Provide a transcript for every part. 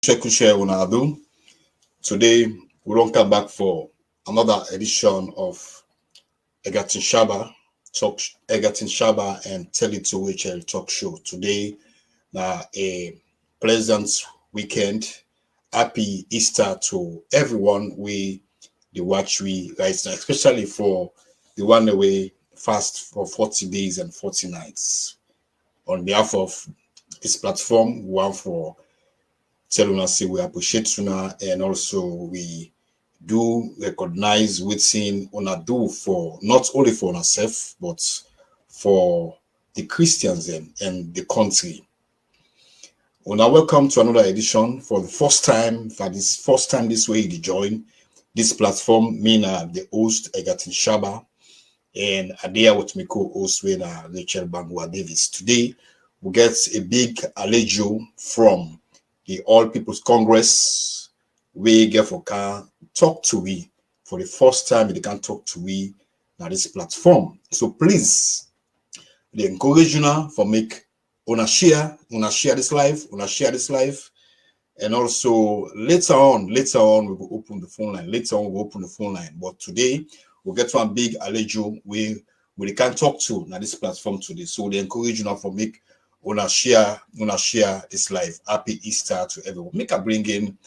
Shekushe Unadu. Today, we don't come back for another edition of Egatin Shaba and Tell It to Rachel talk show. Today, a pleasant weekend. Happy Easter to everyone. The watch right now, especially for the one away fast for 40 days and 40 nights. On behalf of this platform, we want for tell us say we appreciate Suna, and also we do recognize within Una do for not only for ourselves but for the Christians and the country. Una welcome to another edition for the first time this way you join this platform. Me the host Egatin Shaba and Adia with me co-host Rachel Bangwa Davis. Today we get a big alejo from the All People's Congress. We get for can talk to we for the first time they can talk to we now this platform. So please, they encourage you now for make una share this live, and also later on we will open the phone line. But today we'll get one big alejo we can talk to now this platform today. So they encourage you now for make una share this live. Happy Easter to everyone. Make a bring in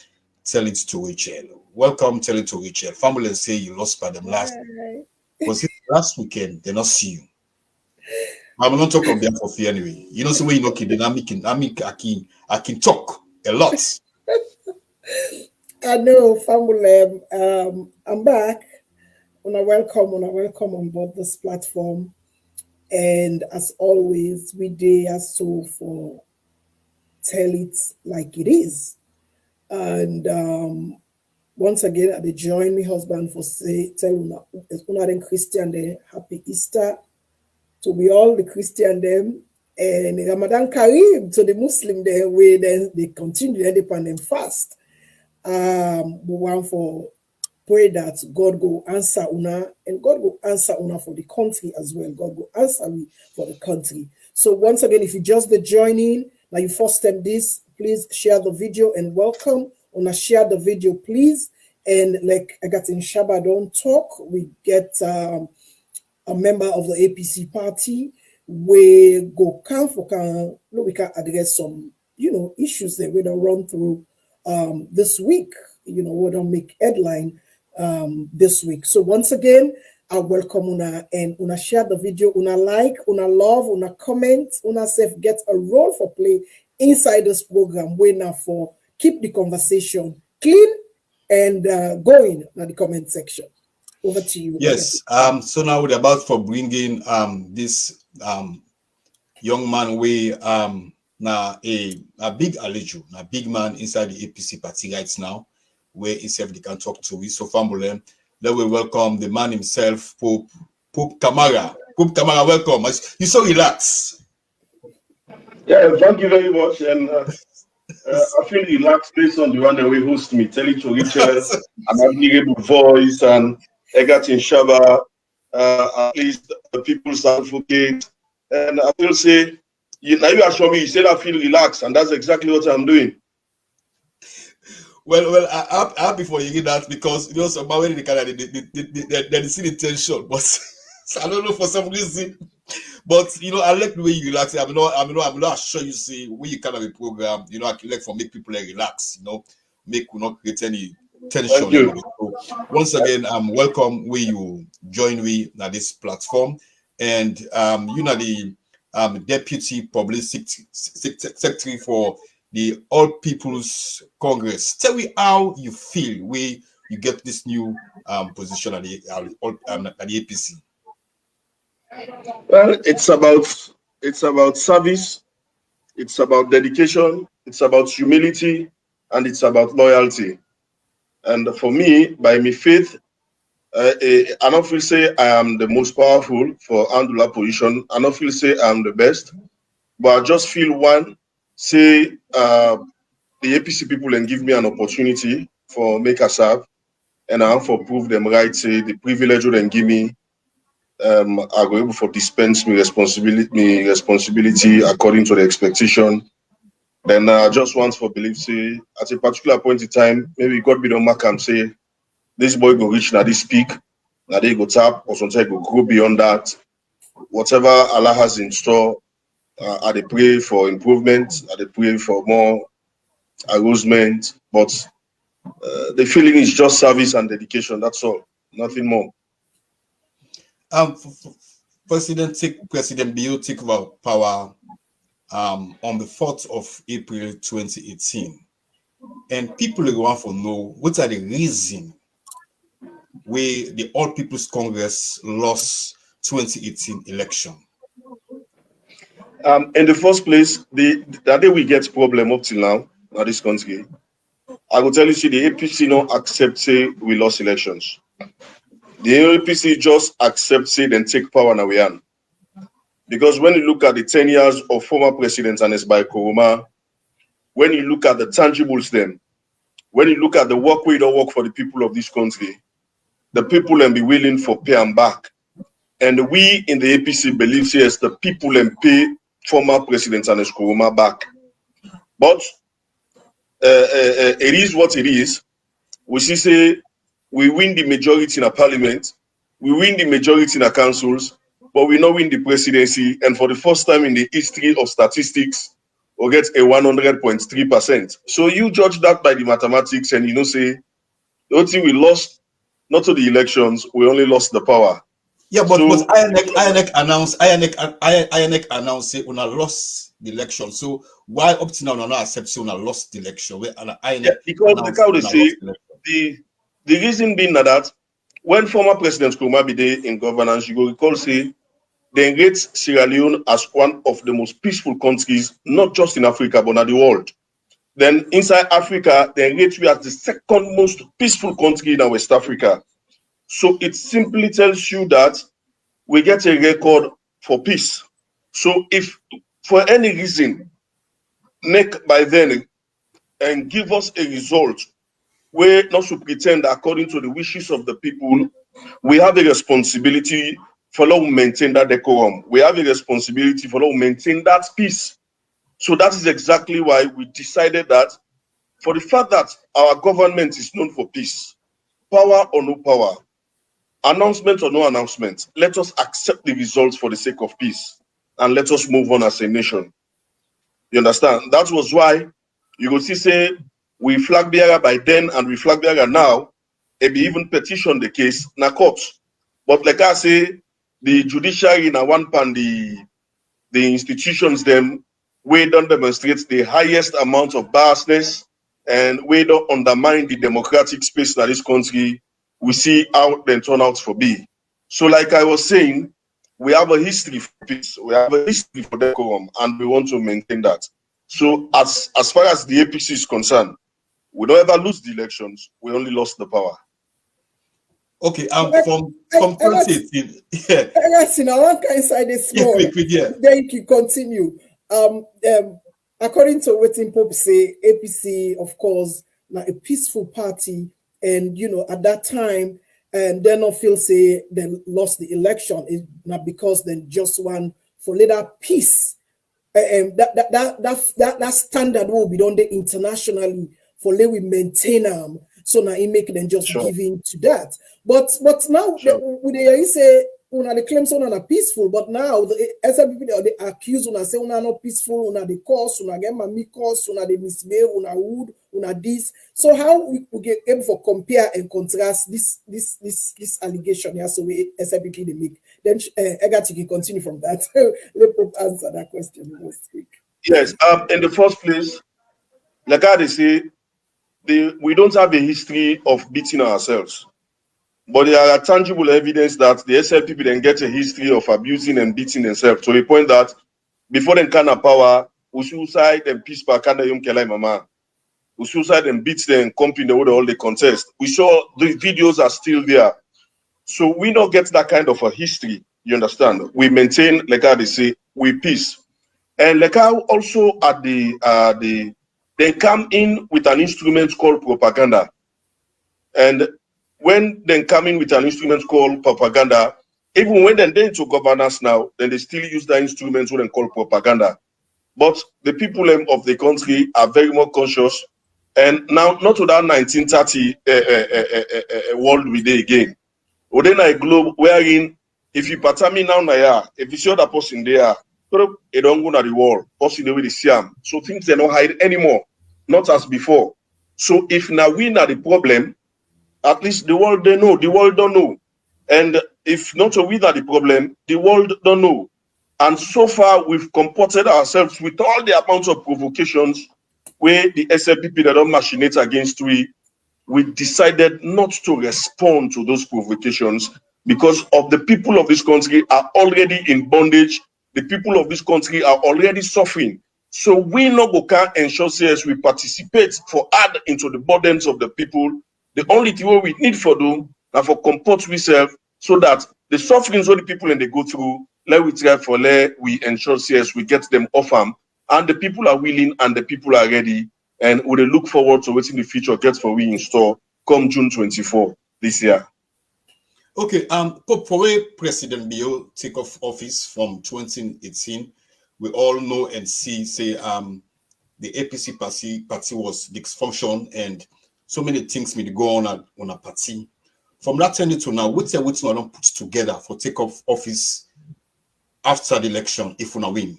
Tell It to Rachel. Welcome, Tell It to Rachel. Family say you lost by them last weekend. They not see you. I'm not talking on behalf of you anyway. You know, so when you know I can talk a lot. I know, family. I'm back. Una welcome on board this platform. And as always, we do so for tell it like it is. And once again, I join my husband for tell una Christian day happy Easter to we all the Christian them and Ramadan Kareem to the Muslim day where then they continue independent fast. We want for pray that God go answer una and God go answer una for the country as well. God go answer me for the country. So once again, if you just the joining, now you first time this, please share the video and welcome. Una share the video, please. And like I got in Shaba don't talk, we get a member of the APC party. We go come for we can address some issues that we don't run through this week. We don't make headline this week. So once again, I welcome una and una share the video, una like, una love, una comment, una self get a role for play inside this program. We now for keep the conversation clean and going in the comment section. Over to you. Yes. So now we're about for bringing this young man now a big alejo, a big man inside the APC party right now, where himself they can talk to. So family, let we welcome the man himself, Pope Kamara. Pope Kamara, welcome. You so relaxed. Yeah, thank you very much. And I feel relaxed based on the one that we host me, Tell It to Rachel, an admirable voice, and Egatin Shaba, at least the people's advocate. And I will say, now you assure me, you said I feel relaxed, and that's exactly what I'm doing. Well, I'm happy for you hear that because about when they see the tension, but I don't know for some reason. But I like the way you relax. I'm not sure you see when you kind of a program. I can like for make people relax. Make you not create any tension. Thank you. So once again, welcome where you join me at this platform, and the Deputy Publicity Secretary for the All People's Congress. Tell me how you feel where you get this new position at the APC. Well, it's about service, it's about dedication, it's about humility, and it's about loyalty. And for me, by my faith, I don't feel say I am the most powerful for Andula position. I don't feel say I'm the best, but I just feel say the APC people and give me an opportunity for make a serve, and I for prove them right. Say the privilege they give me, I go able for dispense me responsibility according to the expectation, Then I just want for belief, say, at a particular point in time, maybe God be don't mark and say, this boy go reach now this peak, now they go tap, or sometimes go grow beyond that. Whatever Allah has in store, I they pray for improvement, I they pray for more arousement, but the feeling is just service and dedication, that's all, nothing more. President Bill took about power on the 4th of April 2018. And people want to know what are the reasons where the All People's Congress lost 2018 election. In the first place, that day we get problem up till now in this country. I will tell you, see, the APC not accept say we lost elections. The APC just accept say then take power now we are. Because when you look at the 10 years of former President Anes by Koroma, when you look at the tangibles then, when you look at the work we don't work for the people of this country, the people and be willing for pay and back. And we in the APC believe yes, the people and pay former President Anes Koroma back. But it is what it is. We see say we win the majority in a parliament, we win the majority in our councils, but we not win the presidency. And for the first time in the history of statistics, we get a 100.3%. So you judge that by the mathematics, and you know say the only thing we lost, not to the elections, we only lost the power. Yeah, but INEC announced say we lost the election. So why up to now we not accept say we lost the election? Because like how they say the reason being that when former President Nkrumah be there in governance, you go recall say they rate Sierra Leone as one of the most peaceful countries, not just in Africa but in the world. Then inside Africa, they rate we as the second most peaceful country in West Africa. So it simply tells you that we get a record for peace. So if for any reason, NEC by then and give us a result, we're not to pretend according to the wishes of the people, we have a responsibility for to maintain that decorum. We have a responsibility for to maintain that peace. So that is exactly why we decided that for the fact that our government is known for peace, power or no power, announcement or no announcement, let us accept the results for the sake of peace and let us move on as a nation. You understand? That was why you will see say we flag bearer by then and we flag bearer now, and even petition the case in a court. But like I say, the judiciary in a one pan, the institutions them, we don't demonstrate the highest amount of biasness and we don't undermine the democratic space in this country. We see how they turn out for be. So like I was saying, we have a history for peace, we have a history for decorum, and we want to maintain that. So as far as the APC is concerned, we don't ever lose the elections, we only lost the power. Okay, from 2018. Yeah. I want to inside this small. Then you continue. According to what Pope say, APC, of course, now a peaceful party, and you know, at that time, and they not feel say they lost the election. It's not because they just want for later peace. That standard will be done internationally for let we maintain them. So now it make them just give in to that. But now you say they claim so are peaceful, but now the SLPP they accuse say not peaceful, the cause, get mami cause, they misbehave, wood, this. So how we get able to compare and contrast this allegation here? So we SLPP they make. Then Egati can continue from that. Let me answer that question most quick. Yes. In the first place, like I say, we don't have a history of beating ourselves. But there are tangible evidence that the SLPP then get a history of abusing and beating themselves to the point that before they can have power, we suicide and peace back and yum kelai mama. We suicide and beat them, company the all the contest. We saw the videos are still there. So we don't get that kind of a history. You understand? We maintain, like how they say, we peace. And like how also at they come in with an instrument called propaganda. And when they come in with an instrument called propaganda, even when they're into governance now, then they still use that instrument what they call propaganda. but the people of the country are very much conscious. And now, not to that 1930 world we day again. Within a globe wherein, if you patami now, if you see other person there, they don't go to the wall, person the way they see them. So things they don't hide anymore, not as before. So if now we are the problem, at least the world they know, the world don't know. And if not we are the problem, the world don't know. And so far we've comported ourselves with all the amounts of provocations where the SLPP that don't machinate against we decided not to respond to those provocations because of the people of this country are already in bondage. The people of this country are already suffering. So we no go can ensure as we participate for add into the burdens of the people. The only thing we need for them and for comport ourselves so that the sufferings of the people and they go through, let we try for we ensure as we get them off them. And the people are willing and the people are ready. And we will look forward to what in the future gets for we in store come June 24 this year. Okay, for where President Bio take off office from 2018, we all know and see, say, the APC party was dysfunction and so many things may go on a party. From that time to now, what's what we don't put together for take off office after the election if we not win?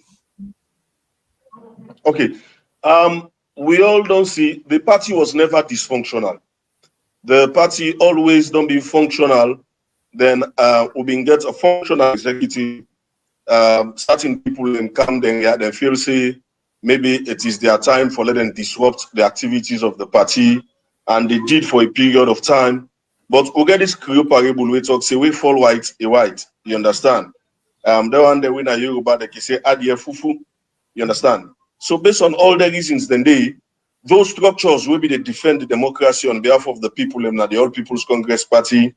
Okay, we all don't see the party was never dysfunctional. The party always don't be functional. Then we been get a functional executive, starting people and come then yeah, they feel say maybe it is their time for letting disrupt the activities of the party, and they did for a period of time. But we get this Creole parable we talk say we fall white a white. You understand? The one that when I hear about they say adie fufu. You understand? So based on all the reasons, then those structures will be they defend the democracy on behalf of the people and the All People's Congress Party.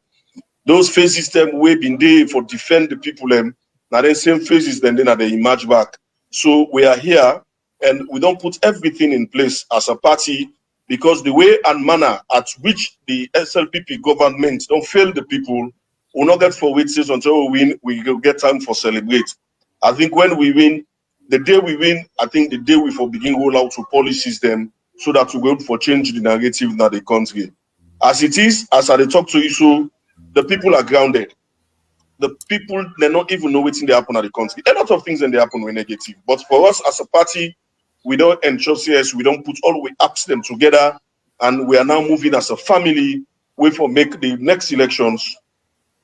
Those phases them way been there for defend the people now the same phases then they emerge back. So we are here and we don't put everything in place as a party because the way and manner at which the SLPP government don't fail the people will not get for waiting until we win, we will get time for celebrate. I think when we win, the day we win, I think the day we for begin roll out to policies them so that we go for change the narrative in the country. As it is, as I talk to you, so the people are grounded. The people, they not even know what's in the happen at the country. A lot of things in the happen were negative. But for us as a party, we don't ensure CS, we don't put all we apps them together, and we are now moving as a family, way for make the next elections,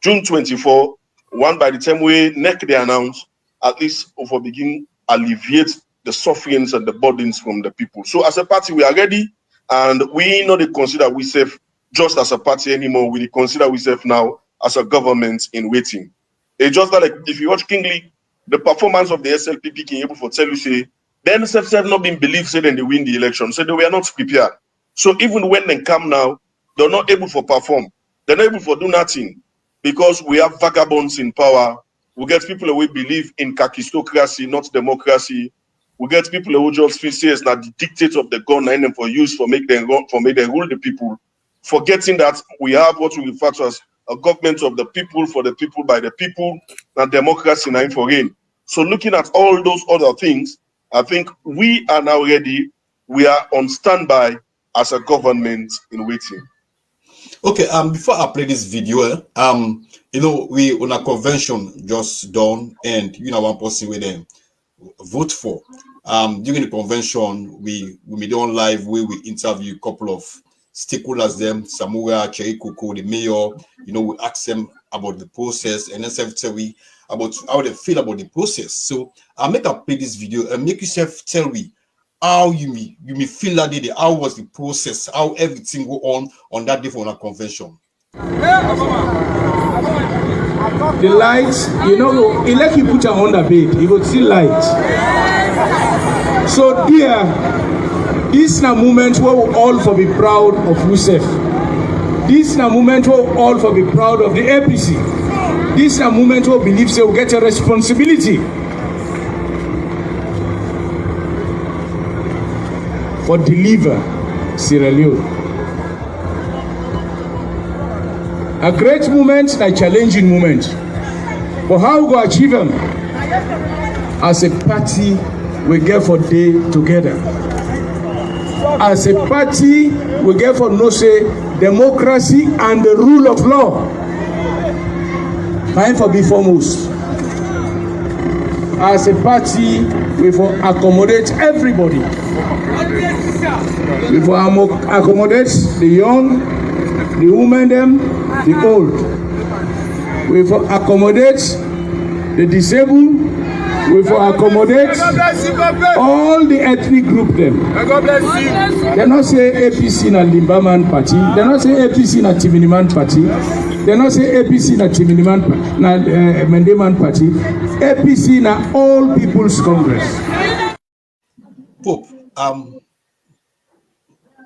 June 24, one by the time we next they announce, at least for begin alleviate the sufferings and the burdens from the people. So as a party, we are ready, and we not consider we safe just as a party anymore. We consider we safe now as a government in waiting. It's just like if you watch Kingly, the performance of the SLPP can able for tell you say, then self not been believed say then they win the election. So they were not prepared. So even when they come now, they're not able to perform. They're not able to do nothing because we have vagabonds in power. We get people who believe in kakistocracy, not democracy. We get people who just feel say that the dictates of the gun and them for use for make them rule the people, forgetting that we have what we refer to as a government of the people, for the people, by the people, and democracy now for reign. So looking at all those other things, I think we are now ready. We are on standby as a government in waiting. Okay, before I play this video, you know, we on a convention just done, and you know one person with them vote for. During the convention, we made on live where we interview a couple of stakeholders, them Samura, Cherikuku, the mayor. You know, we ask them about the process, and then tell we about how they feel about the process. So I'll make a play this video and make yourself tell me how you may feel that day, how was the process, how everything go on that day for a convention. The lights, you know, it like you put your on the bed, you will see light. So dear, this is a moment where we all for be proud of ourselves. This is a moment where we all for be proud of the APC. This is a moment where we believe say we get a responsibility for deliver Sierra Leone. A great moment, a challenging moment. But how we go achieve them? As a party we get for day together. As a party, we get for no say democracy and the rule of law. Time for be foremost. As a party, we for accommodate everybody. We for accommodate the young, the women, them, the old. We for accommodate the disabled. We for accommodate all the ethnic group them. They not say APC na Limbaman party. They not say APC na Timiniman party. They not say APC na Timiniman na Mendeman party. APC na All People's Congress. Pope,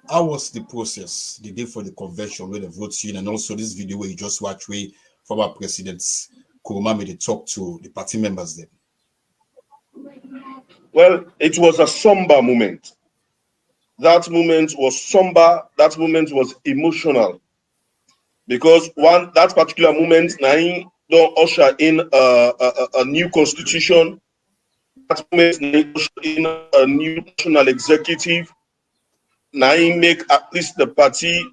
how was the process the day for the convention where the votes in, and also this video where you just watch where former presidents Kuruma made a talk to the party members then? Well, it was a somber moment. That moment was somber. That moment was emotional. Because that particular moment, Naim don't usher in a new constitution. That moment, Naim usher in a new national executive. Naim make at least the party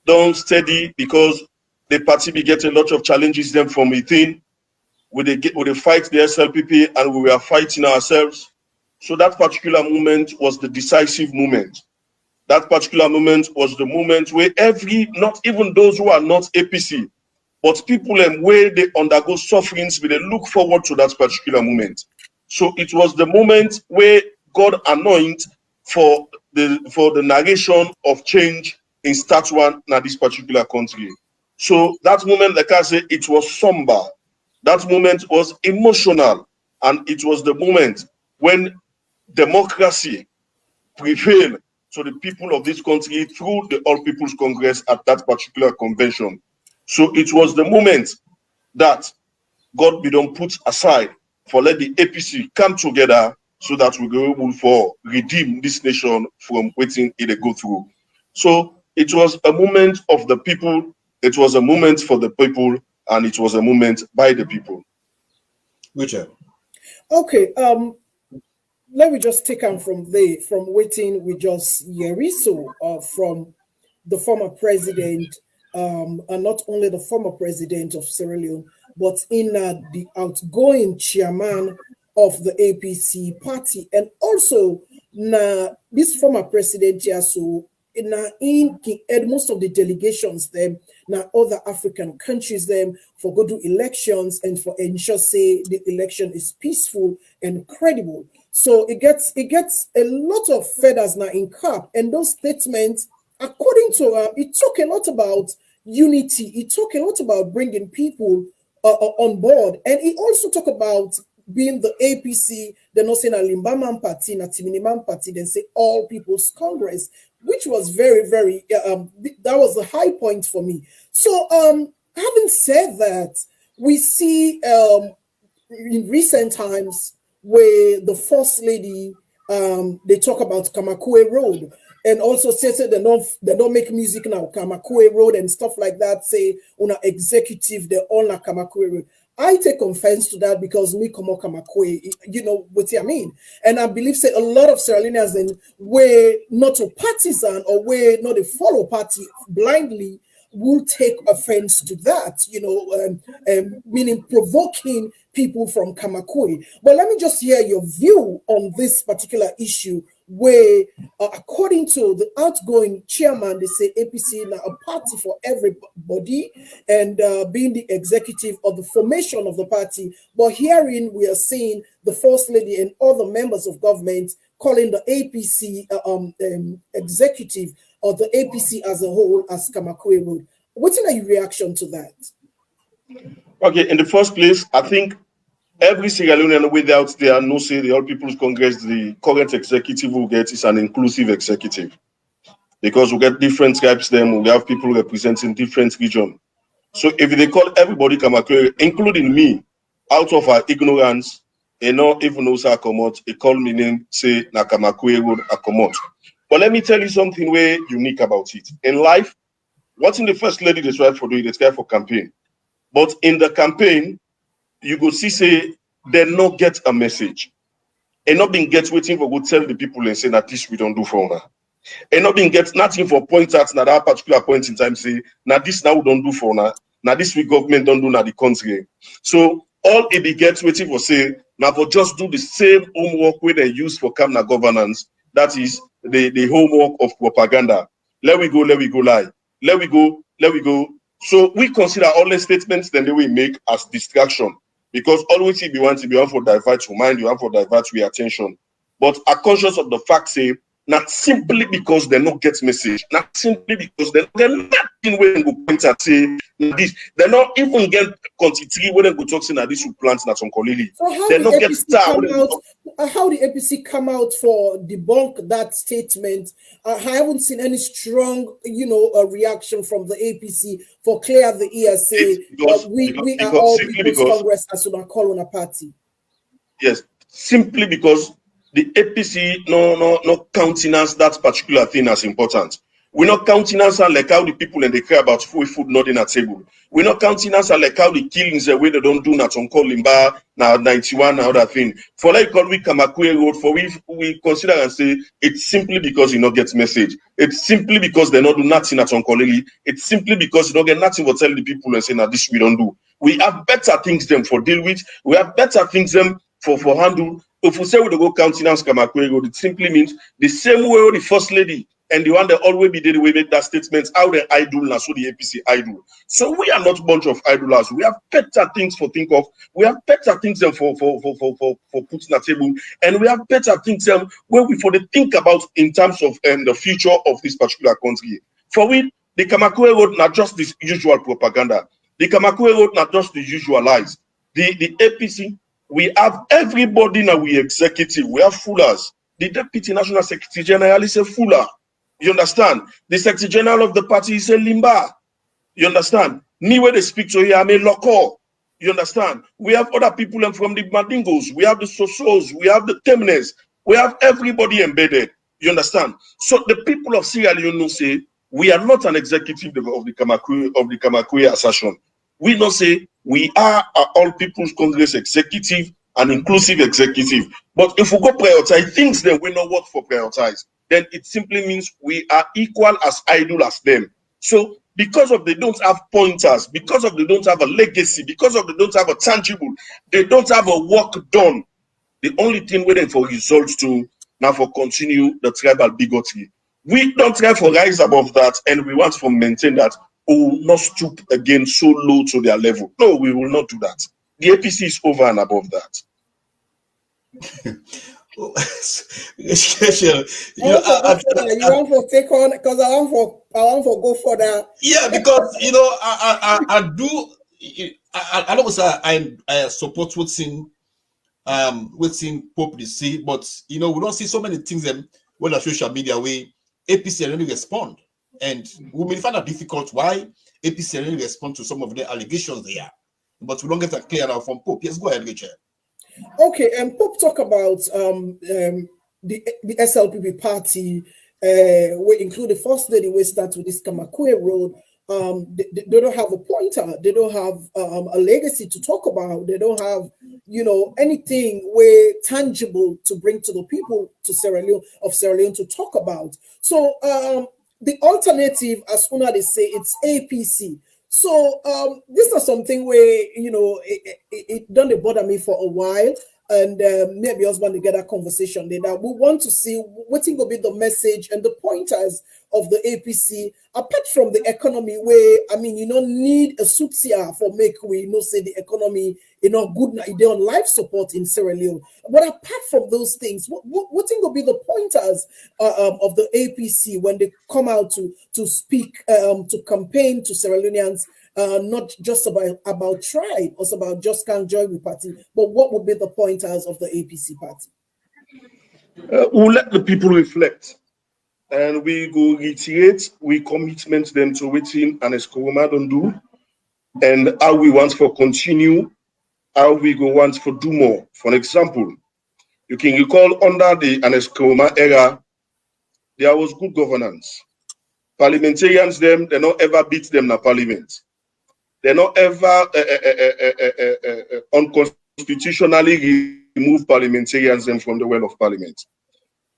don't steady, because the party be getting a lot of challenges them from within. Would they fight the SLPP, and we were fighting ourselves. So that particular moment was the decisive moment. That particular moment was the moment where not even those who are not APC, but people where they undergo sufferings, they look forward to that particular moment. So it was the moment where God anointed for the narration of change in start one in this particular country. So that moment, like I said, it was somber. That moment was emotional, and it was the moment when democracy prevailed to the people of this country through the All People's Congress at that particular convention. So it was the moment that God be done put aside for let the APC come together so that we go able for redeem this nation from waiting it go through. So it was a moment of the people, it was a moment for the people, and it was a moment by the people. Richard. Okay, let me just take on from waiting we just hear so from the former president, and not only the former president of Sierra Leone, but in the outgoing chairman of the APC party, and also this former president here, so in most of the delegations them now other African countries them for go do elections and for ensure say the election is peaceful and credible. So it gets a lot of feathers now in cap, and those statements, according to it talk a lot about unity. It talk a lot about bringing people on board, and it also talk about being the APC, they're not saying a Limbaman party, a Timiniman party, then say All People's Congress, which was very, very, that was a high point for me. So having said that, we see in recent times where the First Lady, they talk about Kamakue Road, and also say they don't make music now, Kamakue Road and stuff like that, say on an executive, they're on a Kamakue Road. I take offense to that because me come Kamakwe, you know what I mean. And I believe say a lot of Sierra Leoneans then were not a partisan or were not a follow party blindly will take offense to that, you know, meaning provoking people from Kamakwe. But let me just hear your view on this particular issue where, according to the outgoing chairman, they say APC now a party for everybody and being the executive of the formation of the party. But herein we are seeing the First Lady and other members of government calling the APC executive or the APC as a whole as Kamakwe Road. What's your reaction to that? Okay, in the first place, I think every Sierra Leonean without there no say the All People's Congress, the current executive will get is an inclusive executive, because we get different tribes. Then we have people representing different regions. So if they call everybody Kamakwe, including me, out of our ignorance, and not even know say Akomot, they call me name say na Kamakwe Road Akomot. But let me tell you something very unique about it. In life, what's in the First Lady they try for doing, they try for campaign. But in the campaign, you go see say they not get a message. and not being get waiting for go tell the people and say that this we don't do for now. And not being get nothing for point at that particular point in time say now this now we don't do for now this we government don't do now the country. So all it be gets waiting for say now for just do the same homework where they use for Kamna governance, that is the homework of propaganda. Let we go lie. Let we go. So we consider all the statements then they will make as distraction, because always if you want to be on for divert your mind, you have for divert your attention. But are conscious of the fact say not simply because they not get message, not simply because they get nothing where they go point and say this, they not even get quantity where they go talk saying that this will plant not some colili. So how they the not get APC star. how the APC come out for debunk that statement? I haven't seen any strong, reaction from the APC for clear the ear say we are all People's Congress as we call on a party. Yes, simply because the APC no countenance that particular thing as important. We're not countenance like how the people and they care about food not in a table. We're not countenance like how the killings the way they don't do that on Kolimba now 91 now other thing. For like we Kamakwe Road, for we consider and say it's simply because you not get message. It's simply because they not do nothing at Onkolili. It's simply because you don't get nothing for telling the people and saying that this we don't do. We have better things them for deal with. We have better things them for handle. If we say we don't go countenance Kamakwe Road, it simply means the same way the first lady and the one that always be there, we make that statement, how the idol now, so the APC idol. So we are not a bunch of idlers. We have better things for think of. We have better things for putting a table, and we have better things where we for the think about in terms of the future of this particular country. For we, the Kamakwe Road not just this usual propaganda. The Kamakwe Road not just the usual lies. The APC, we have everybody now. We executive. We have foolers. The Deputy National Secretary General is a fooler. You understand? The Secretary General of the party is a limba. You understand? Me where they speak to here, I'm a local. You understand? We have other people from the Mandingos, we have the Sosos, we have the Temnes, we have everybody embedded. You understand? So the people of Sierra Leone say we are not an executive of the Kamakwe assertion. We don't say we are all People's Congress executive and inclusive executive. But if we go prioritize things, then we know what for prioritize. Then it simply means we are equal as idle as them. So because of they don't have pointers, because of they don't have a legacy, because of they don't have a tangible, they don't have a work done. The only thing waiting for results to now for continue the tribal bigotry. We don't try for rise above that, and we want to maintain that. We will not stoop again so low to their level. No, we will not do that. The APC is over and above that. You want to take on because I want to go for that. Yeah, because I do. I don't say I support what's in Publicity, but we don't see so many things when on social media where APC really respond, and we may find it difficult why APC really respond to some of the allegations there, but we don't get that clear now from Pope. Yes, go ahead, Richard. Okay, and Pope talk about the SLPP party, we include the first lady we start with this Kamakwe Road. They don't have a pointer, they don't have a legacy to talk about, they don't have anything where tangible to bring to the people to Sierra Leone to talk about. So the alternative, as Una they say, it's APC. So this is something where it don't bother me for a while, and maybe I was going to get a conversation there. That we want to see what will be the message and the pointers of the APC apart from the economy. Where you don't need a subsidy for make we say the economy good now on life support in Sierra Leone. But apart from those things, what will be the pointers of the APC when they come out to speak to campaign to Sierra Leoneans? Not just about tribe, also about just can't join the party, but what would be the pointers of the APC party? We'll let the people reflect, and we go reiterate, we commitment them to waiting and Eskoroma don't do, and how we want for continue, how we go want for do more. For example, you can recall under the Eskoroma era, there was good governance. Parliamentarians they not ever beat them in parliament. They're not ever unconstitutionally remove parliamentarians from the well of parliament.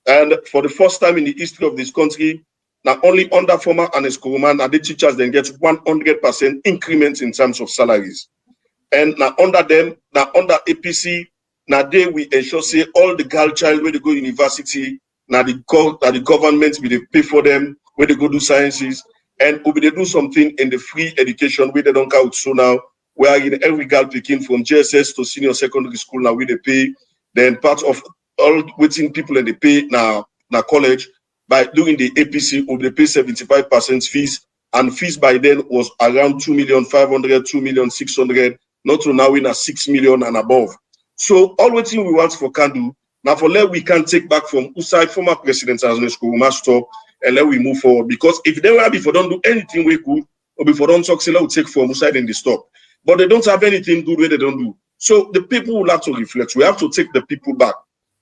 And for the first time in the history of this country, not only under former Ernest Koroma, now the teachers then get 100% increment in terms of salaries. And now under them, now under APC, now they we ensure say all the girl child where they go university, now the government will they pay for them, where they go do sciences, and will they do something in the free education where they don't count. So now where in every girl picking from JSS to senior secondary school now we they pay, then part of all waiting people and they pay now college by doing the APC will they pay 75% fees, and fees by then was around 2,500,000, 2,600,000, not to now in a 6 million and above. So all waiting we want for can do now for let we can take back from Usai former president as Nesco stop and let we move forward, because if they were before don't do anything we could or before don't talk, we take from Usai and they stop, but they don't have anything good where they don't do. So the people will have to reflect. We have to take the people back.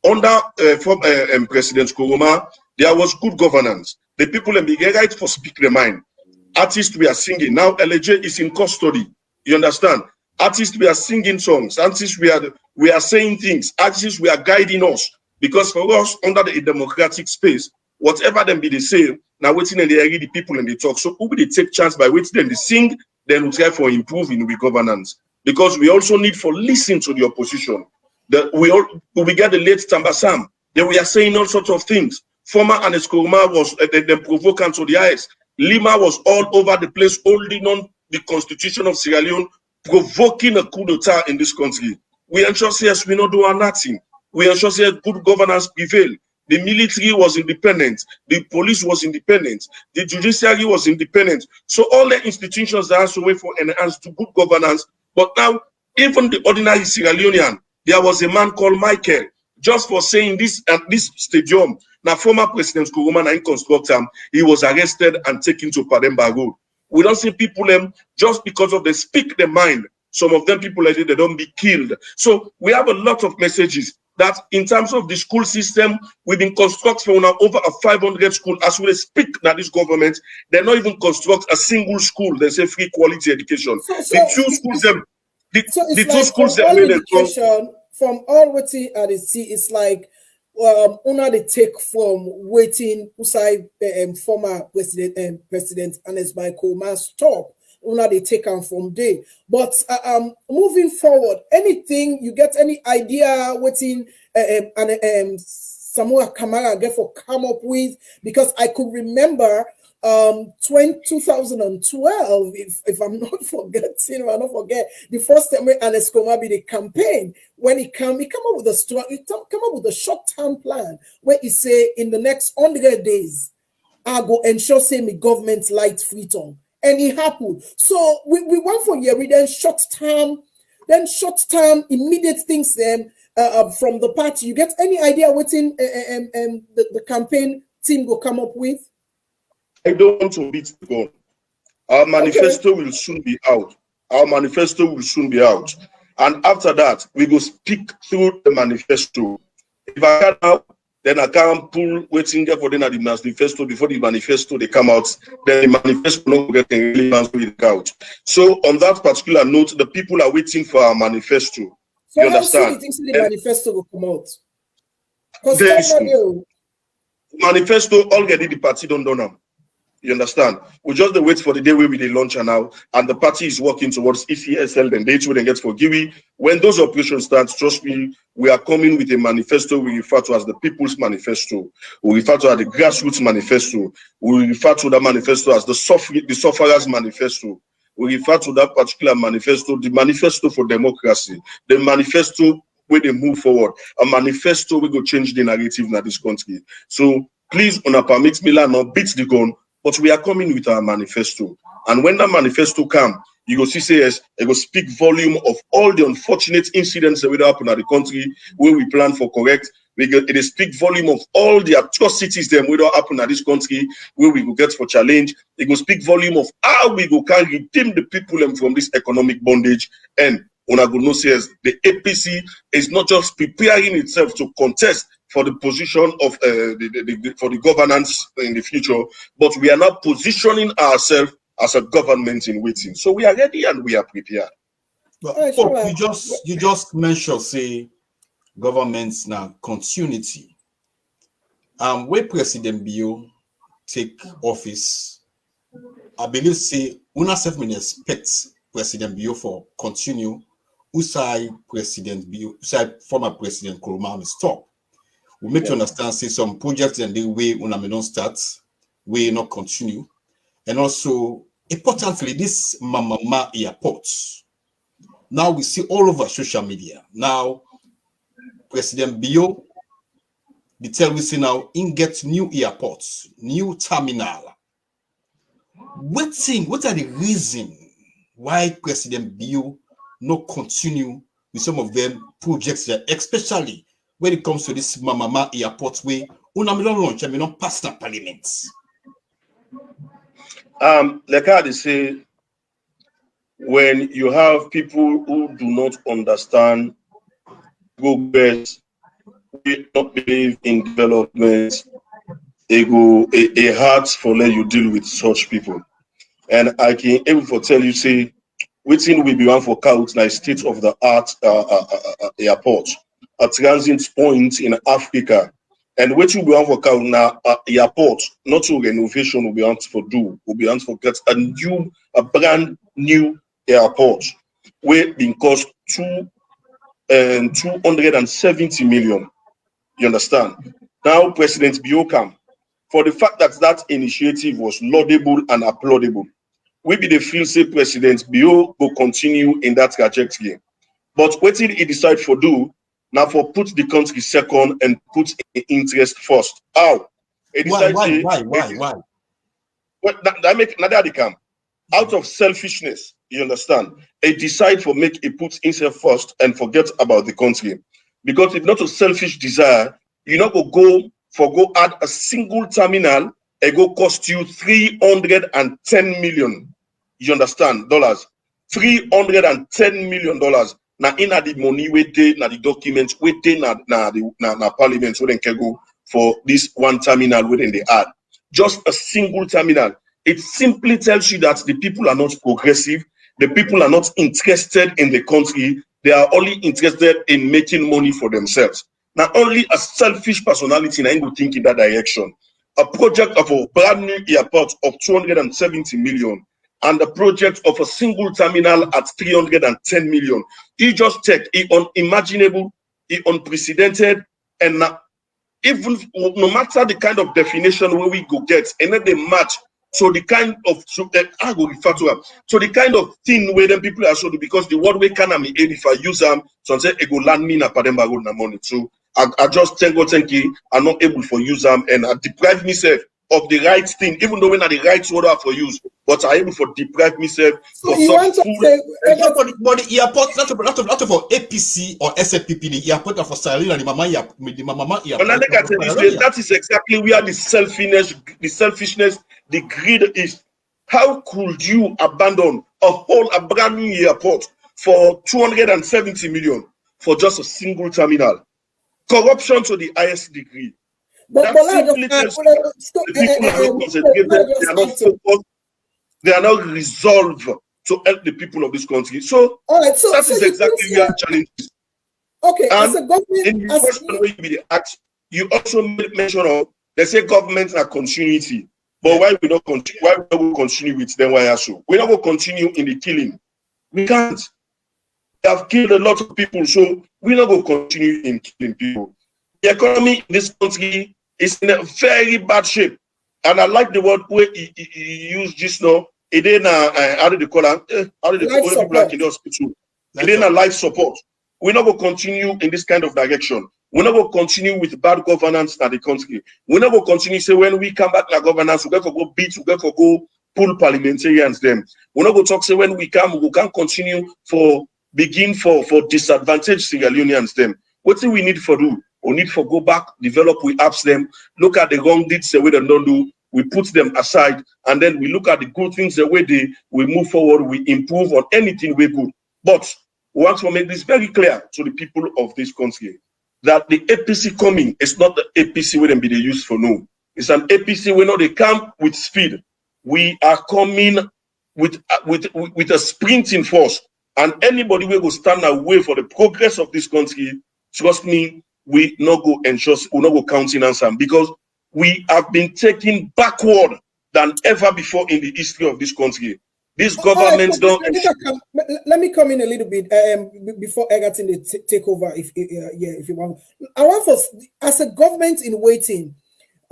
Under President Koroma, there was good governance. The people and the right for speak their mind. Artists we are singing now. LJ is in custody. You understand? Artists we are singing songs. Artists we are saying things. Artists we are guiding us, because for us under the democratic space, whatever them be they say now waiting and they read the people and they talk. So who will they take chance by waiting and they sing? Then we try for improving the governance, because we also need for listen to the opposition. We get the late Tambasam. Then we are saying all sorts of things. Former Ernest Koroma was the provocant to the highest. Lima was all over the place holding on the constitution of Sierra Leone, provoking a coup d'etat in this country. We ensure yes, we not do nothing. We ensure yes, good governance prevail. The military was independent. The police was independent. The judiciary was independent. So all the institutions that has to wait for enhanced to good governance. But now, even the ordinary Sierra Leonean, there was a man called Michael, just for saying this at this stadium. Now, former President Koroma in constructor, he was arrested and taken to Pademba Road. We don't see people just because of they speak their mind. Some of them people they don't be killed. So we have a lot of messages that in terms of the school system, we've been constructing for over 500 schools. As we speak now, this government, they're not even construct a single school. They say free quality education. The two schools education from all waiting at the sea, it's like una they take from waiting Usai former president and it's by Koroma stop. Una they take them from there. But moving forward, anything you get any idea waiting Samuel Kamara get for come up with, because I could remember 2012, if I'm not forgetting, I don't forget the first time when Ernest Koroma be the campaign, when he come up with a short-term plan where he say in the next 100 days I go ensure say me government light freedom, and it happened. So we went for a year, we then short-term immediate things then from the party. You get any idea what in the campaign team will come up with? I don't want to beat the gun. Our manifesto will soon be out. And after that, we will speak through the manifesto. If I can now, then I can pull waiting there for the manifesto before the manifesto they come out. Then the manifesto will not get relevance with it out. So on that particular note, the people are waiting for our manifesto. So you understand? You think the manifesto will come out? Manifesto already the party don't know. You understand? We just wait for the day where we launch now, and the party is working towards ECSL, then they will get for Giwi. When those operations start, trust me, we are coming with a manifesto we refer to as the People's Manifesto. We refer to as the Grassroots Manifesto. We refer to the manifesto as the Sufferers Manifesto. We refer to that particular manifesto, the Manifesto for Democracy, the manifesto where they move forward, a manifesto we go change the narrative in this country. So please, on a permit Milan, not beat the gun. But we are coming with our manifesto. And when that manifesto comes, you go see yes, it will speak volume of all the unfortunate incidents that will happen in the country where we plan for correct. It will speak volume of all the atrocities that will happen in this country where we go get for challenge. It will speak volume of how we go can redeem the people from this economic bondage. And on a good note says the APC is not just preparing itself to contest for the position of for the governance in the future, but we are not positioning ourselves as a government in waiting. So we are ready and we are prepared. But you just mentioned say government's now continuity. When President Bio take office, I believe say una self expect President Bio for continue. Usai President Bio, usai former President Kuruma stop. We make to understand say some projects and the way una may not start, we not continue, and also importantly this Mama airport. Now we see all over social media. Now President Bio, the tell we see now in get new airports, new terminal. What are the reason why President Bio not continue with some of them projects there, especially when it comes to this Mama airport way, una me don't launch, I mean not pass the parliament. Like I say, when you have people who do not understand progress, we don't believe in development, a heart for let you deal with such people. And I can able to tell you, say, waiting will be one for count like state of the art airport, a transit point in Africa. And which will be one for count now airport, not to renovation will be on for do, will be on for get a brand new airport where being cost 270 million. You understand? Now President Biokam, for the fact that that initiative was laudable and applaudable, we be the feel say President Bio will continue in that trajectory. But what did he decide for do? Now for put the country second and put interest first. How? Why? Well, that make that come out of selfishness. You understand? He decide for make it put himself first and forget about the country. Because if not a selfish desire, you not go add a single terminal, it go cost you 310 million. You understand? Dollars. $310 million. Now in the money we did, now the documents we did, now parliament so they can go for this one terminal within the add. Just a single terminal. It simply tells you that the people are not progressive, the people are not interested in the country, they are only interested in making money for themselves. Now only a selfish personality now will think in that direction. A project of a brand new airport of 270 million and the project of a single terminal at 310 million. He just take it unimaginable, it unprecedented, and even no matter the kind of definition where we go get, and then they match. So the kind of I go refer to them. So the kind of thing where them people are so because the word we can if I use them, so say it go land me na pademba go na money. So I just thank you, I'm not able for use them and I deprive myself of the right thing, even though when are the right order for use, but I able for deprive myself So for you want such to food. say But the airport, not for APC or SFPP, the airport for Sierra and the Mama airport. When I look at it, that is exactly where the selfishness, the greed is. How could you abandon a brand new airport for 270 million for just a single terminal? Corruption to the highest degree. That simply tells you the people are not concentrated, they are not focused, they are not resolved to help the people of this country. So, all right, so that is exactly where challenge is. Okay, And as a government, in the question where you be asked, you also made mention of they say government are continuity. But why we not continue? Why we not continue with them? Why so? We not go continue in the killing. We can't. They have killed a lot of people, so we not go continue in killing people. The economy in this country is in a very bad shape, and I like the word where he used just now. It ain't how do they call it? How do they call people like in the hospital? It ain't a life support. We're not going to continue in this kind of direction. We're not going to continue with bad governance in the country. We're not going to continue say when we come back to governance, we're going to go beat, we're going to go pull parliamentarians them. We're not going to talk say when we can't continue for disadvantaged Sierra Leoneans them. What do we need for do? We need for go back, develop, we apps them, look at the wrong deeds the way they don't do, we put them aside, and then we look at the good things the way we move forward, we improve on anything we good. But we want to make this very clear to the people of this country that the APC coming is not the APC where they be used for no. It's an APC where they come with speed. We are coming with a sprinting force, and anybody will go stand away for the progress of this country trust me, we not go ensure, we not go countenance them, because we have been taken backward than ever before in the history of this country. This government so don't. Let me come in a little bit before Egerton they take over. If you want, I want for as a government in waiting,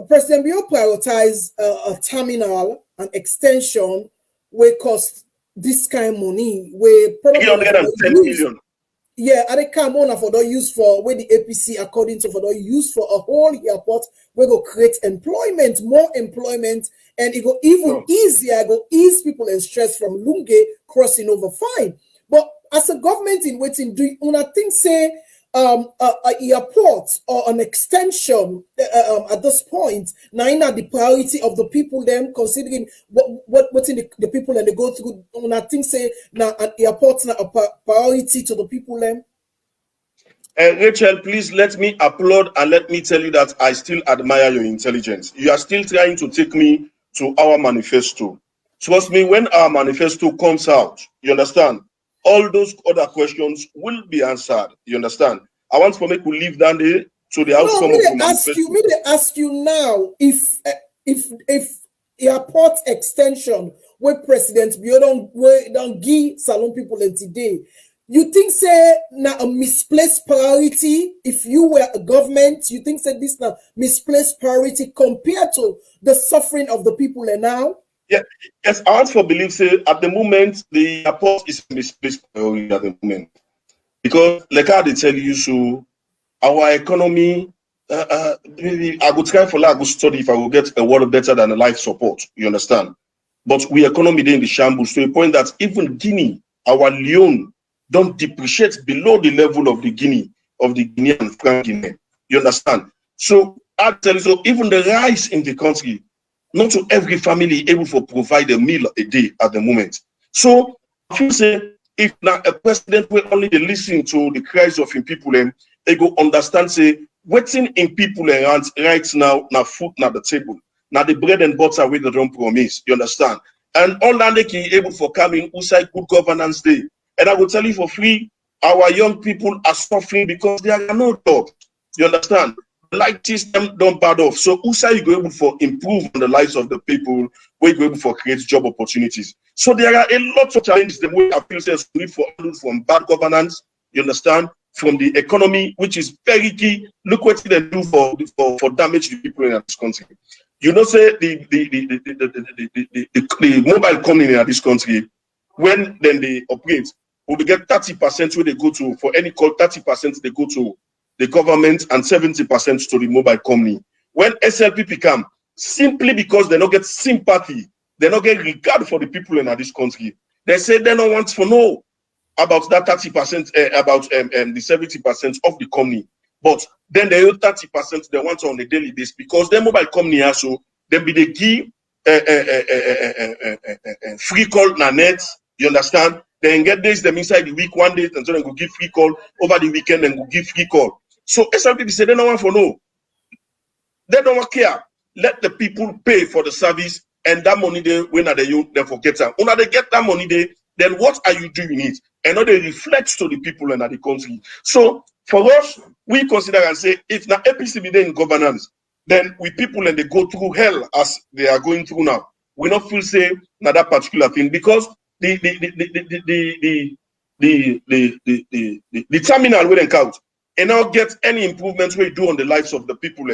President Bio prioritize a terminal and extension where cost this kind of money where probably 310 million. Yeah, and they come on for the use for where the APC according to for the use for a whole airport we go create employment, more employment, and it go even easier, go ease people and stress from Lunge crossing over fine. But as a government in waiting, do you not think say a airport or an extension at this point now the priority of the people them considering what's in the people and they go through I think say now an airport now a priority to the people them. Rachel, please let me applaud and let me tell you that I still admire your intelligence. You are still trying to take me to our manifesto. Trust me, when our manifesto comes out, you understand, all those other questions will be answered. You understand? I want for me to leave down there to the outcome of the manifesto. Me they ask you now if airport extension where President Bio don't give Salon people in today. You think say now a misplaced priority? If you were a government, you think say this now misplaced priority compared to the suffering of the people and now? Yeah, yes, I want for believe say at the moment the airport is misplaced priority at the moment. Because like I tell you, so our economy, maybe I would try for like I would study if I will get a word better than a life support. You understand? But we economy in the shambles to a point that even Guinea, our Leon, don't depreciate below the level of the Guinean franc Guinea. You understand? So I tell you, so even the rice in the country, not to every family able to provide a meal a day at the moment. So I feel say if now a president will only listen to the cries of his people, they go understand say waiting in people around right now food na the table. Now the bread and butter we don't promise. You understand? And all that they can able for coming outside good governance day. And I will tell you for free, our young people are suffering because there are no jobs. You understand? Like system don't bad off. So also you go able for improve on the lives of the people, where you go able for create job opportunities. So there are a lot of challenges the way I feel says need for from bad governance, you understand, from the economy, which is very key. Look what they do for damage to people in this country. You know, say the mobile company in this country, when then they operate, will get 30% where they go to for any call, 30% they go to the government and 70% to the mobile company. When SLPP come, simply because they don't get sympathy, they don't get regard for the people in this country. They say they don't want to know about that 30%, about the 70% of the company. But then the 30% they want on a daily basis because their mobile company also, they be the give free call na net, you understand? Then get this them inside the week, one day, and so they go give free call over the weekend and go give free call. So SLPP say they don't want to know. They don't care. Let the people pay for the service and that money they when are they forget them. When they get that money then what are you doing it? And now they reflect to the people in the country. So for us, we consider and say if now APC be there in governance, then we people and they go through hell as they are going through now. We not feel say now that particular thing because the terminal will count and now get any improvements we do on the lives of the people.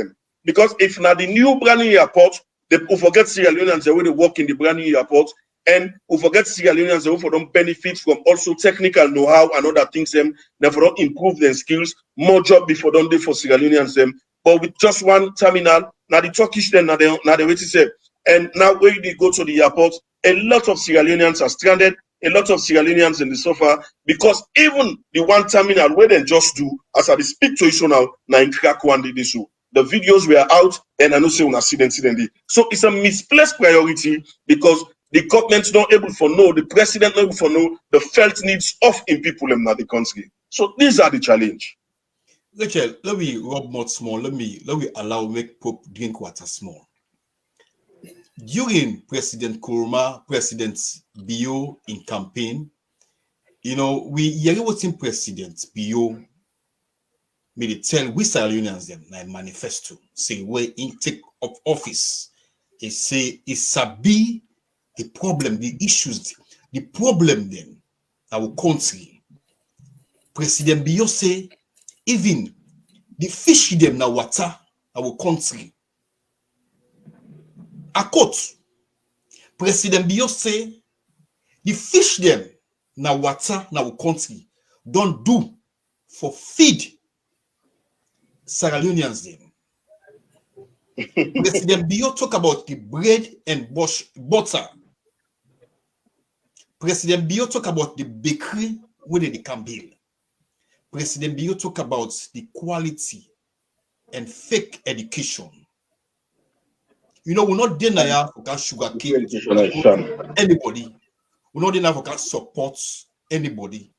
Because if now the new brand new airport, they will forget Sierra Leoneans the way they work in the brand new airport, and we forget Sierra Leoneans the way for them benefit from also technical know-how and other things them, therefore don't improve their skills, more job before don't do for Sierra Leoneans them. But with just one terminal, now the Turkish then now they wait to say, and now when they go to the airport, a lot of Sierra Leoneans are stranded, a lot of Sierra Leoneans in the sofa, because even the one terminal where they just do, as I speak to you now in track one day this. The videos were out, and I know say on accident. So it's a misplaced priority because the government's not able to know, the president not able to know the felt needs of in people in the country. So these are the challenge. Rachel, let me rub more small. Let me allow make Pope drink water small. During President Kuruma, President Bio in campaign, you know, we hear what in President Bio me they tell we Sierra Leoneans them na manifesto say where intake of office is say it's be the problem, the issues, the problem then our country. President Biyo say even the fish them na water our country. A quote, President Biyo say the fish them na water na our country don't do for feed Sierra Leoneans them. President Biyo talk about the bread and butter. President Biyo talk about the bakery where they can build. President Biyo talk about the quality and fake education. You know, we're not deny for sugar cane anybody. We're not deny for support anybody.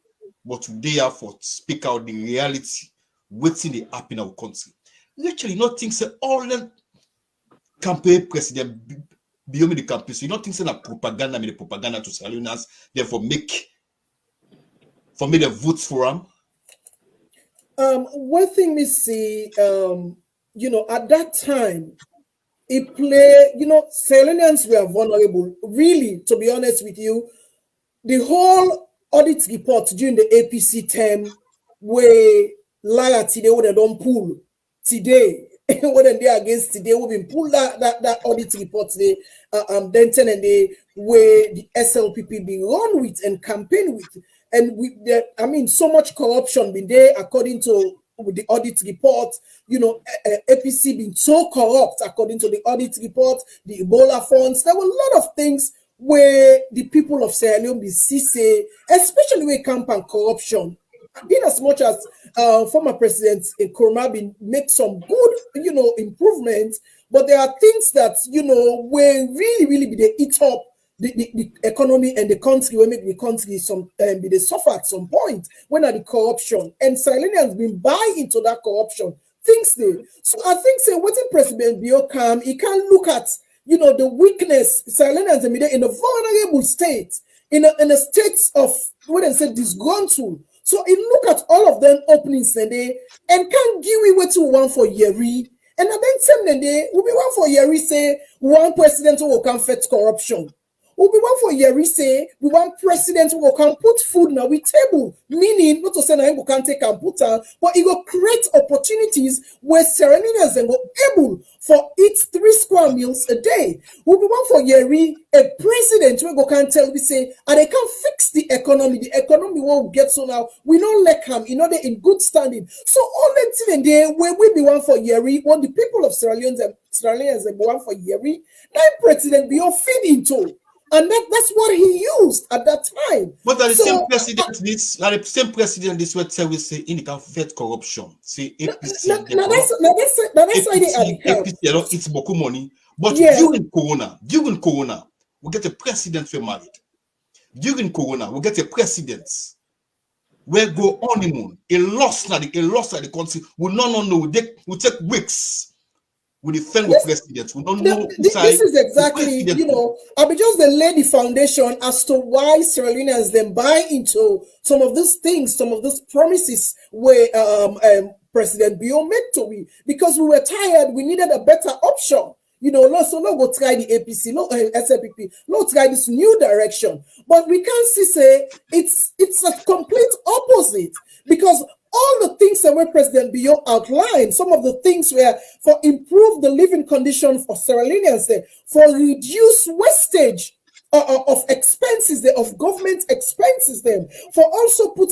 But today are for speak out the reality waiting the happen in our country. Literally, not think say all the campaign President Biyo me the campaign. So you not think say that propaganda me the propaganda to Sierra Leoneans, therefore make the votes for him. One thing we see, you know, at that time, it play, you know, Sierra Leoneans were vulnerable. Really, to be honest with you, the whole audit report during the APC term where liar today what they don't pull today, what they against today will be pull that audit report today, then and they where the SLPP be run with and campaign with. And with the, I mean, so much corruption been there according to the audit report. You know, APC been so corrupt according to the audit report, the Ebola funds. There were a lot of things where the people of Sierra Leone be say, especially where campaign corruption. In as much as former President Nkrumah been make some good, you know, improvements, but there are things that, you know, where really be they eat up the economy and the country will make the country some be they suffer at some point when are the corruption and Sierra Leoneans been buy into that corruption things they. So I think say what in President Biyo come, he can look at, you know, the weakness Sierra Leoneans in a vulnerable state, in a state of what they say disgruntled. So he look at all of them openings and they and can give we what to one for Yeri. And then same day we be one for Yeri say one president who will come fight corruption. We want for Yeri say we want president who can put food now we table, meaning not to say na him can take and put on, but it will create opportunities where Sierra Leoneans then go able for eat 3 square meals a day. We want for Yeri a president who can tell we say and they can fix the economy won't get so now we don't let him, you know, they're in good standing. So all that thing and there where we be one for Yeri, when the people of Sierra Leoneans and one for Yeri, that president be all feed into. And that's what he used at that time. But the same president this what we say in the fight corruption. Say APC. That's why they APC it's beaucoup money. But during Corona, we get a president we married. During Corona, we get a president where go honeymoon. He lost at the country. We don't know. We take weeks. We defend the president. We don't know. This is exactly, you know, I be just the lay the foundation as to why Sierra Leoneans then buy into some of these things, some of these promises where President Biyo made to me, because we were tired. We needed a better option. You know, so no go try the APC, no SLPP, no try this new direction. But we can see say it's a complete opposite, because all the things that were President Biyo outlined, some of the things were for improve the living condition for Sierra Leoneans, for reduce wastage of expenses, of government expenses, for also put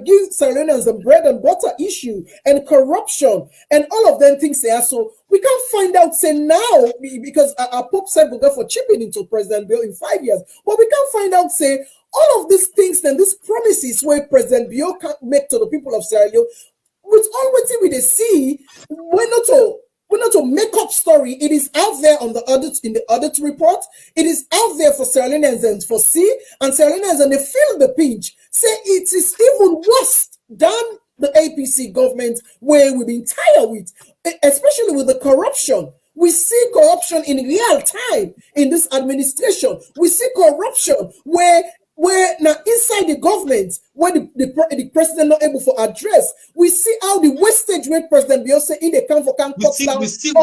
give Sierra Leoneans the bread and butter issue and corruption and all of them things there. So we can't find out say now because our Pope said we'll go for chipping into President Biyo in 5 years, but we can't find out say all of these things and these promises where President Biyo can make to the people of Sierra Leone, with all what we they see, we're not to make up story. It is out there on the audit in the audit report. It is out there for Sierra Leoneans and for see, and Sierra Leoneans and they feel the pinch. Say it is even worse than the APC government where we've been tired with, especially with the corruption. We see corruption in real time in this administration. We see corruption where where now inside the government, where the president not able to address, we see how the wastage where President Beyonce in the camp for camp cut down on wastage. The